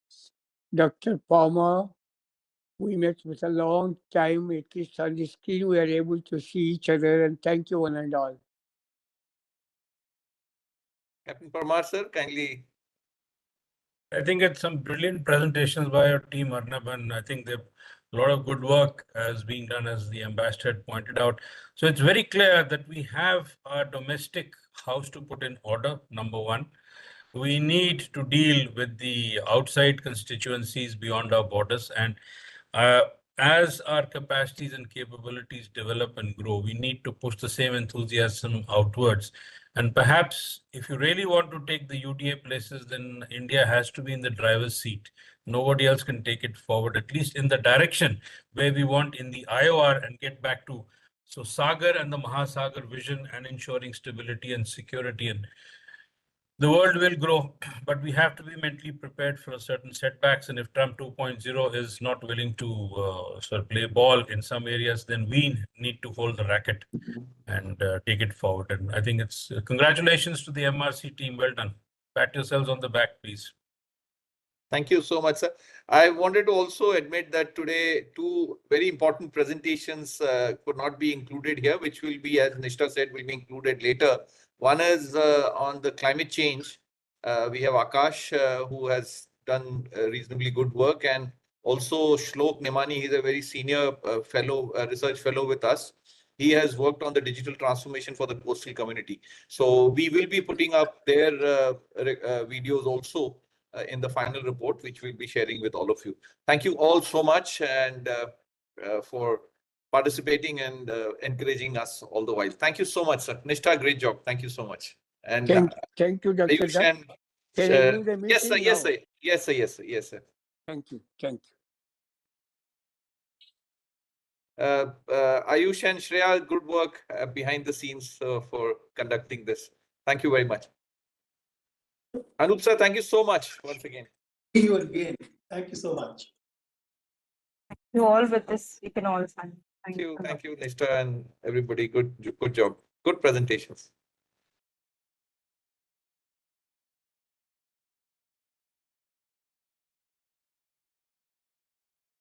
Dr. Palmer, we met with a long time, at least on the screen we are able to see each other, and thank you one and all. Captain Parmar sir, kindly. I think it's some brilliant presentations by your team, Arnab, and I think a lot of good work is being done, as the ambassador had pointed out. So it's very clear that we have our domestic house to put in order, number one. We need to deal with the outside constituencies beyond our borders. And as our capacities and capabilities develop and grow, we need to push the same enthusiasm outwards. And perhaps if you really want to take the UDA places, then India has to be in the driver's seat. Nobody else can take it forward, at least in the direction where we want in the IOR, and get back to so Sagar and the Mahasagar vision and ensuring stability and security. And the world will grow, but we have to be mentally prepared for certain setbacks. And if Trump 2.0 is not willing to sort of play ball in some areas, then we need to hold the racket and take it forward. And I think it's congratulations to the MRC team. Well done. Pat yourselves on the back, please. Thank you so much, sir. I wanted to also admit that today two very important presentations could not be included here, which will be, as Nishtha said, will be included later. One is on the climate change. We have Akash, who has done reasonably good work, and also Shlok Nemani. He's a very senior fellow, research fellow with us. He has worked on the digital transformation for the coastal community. So we will be putting up their videos also in the final report, which we'll be sharing with all of you. Thank you all so much and for participating and encouraging us all the while. Thank you so much, sir. Nishtha, great job. Thank you so much. And Thank you, Dr. Ayush Dutt. and, Can I do the yes, sir. meeting Yes, now? sir. Yes, sir. Yes, sir. Yes, sir. Thank you. Thank you. Ayush and Shreya, good work behind the scenes for conducting this. Thank you very much. Anup sir, thank you so much once again. See you again. Thank you so much. You all with this, you can all sign. Thank you, Nishtha and everybody. Good job. Good presentations.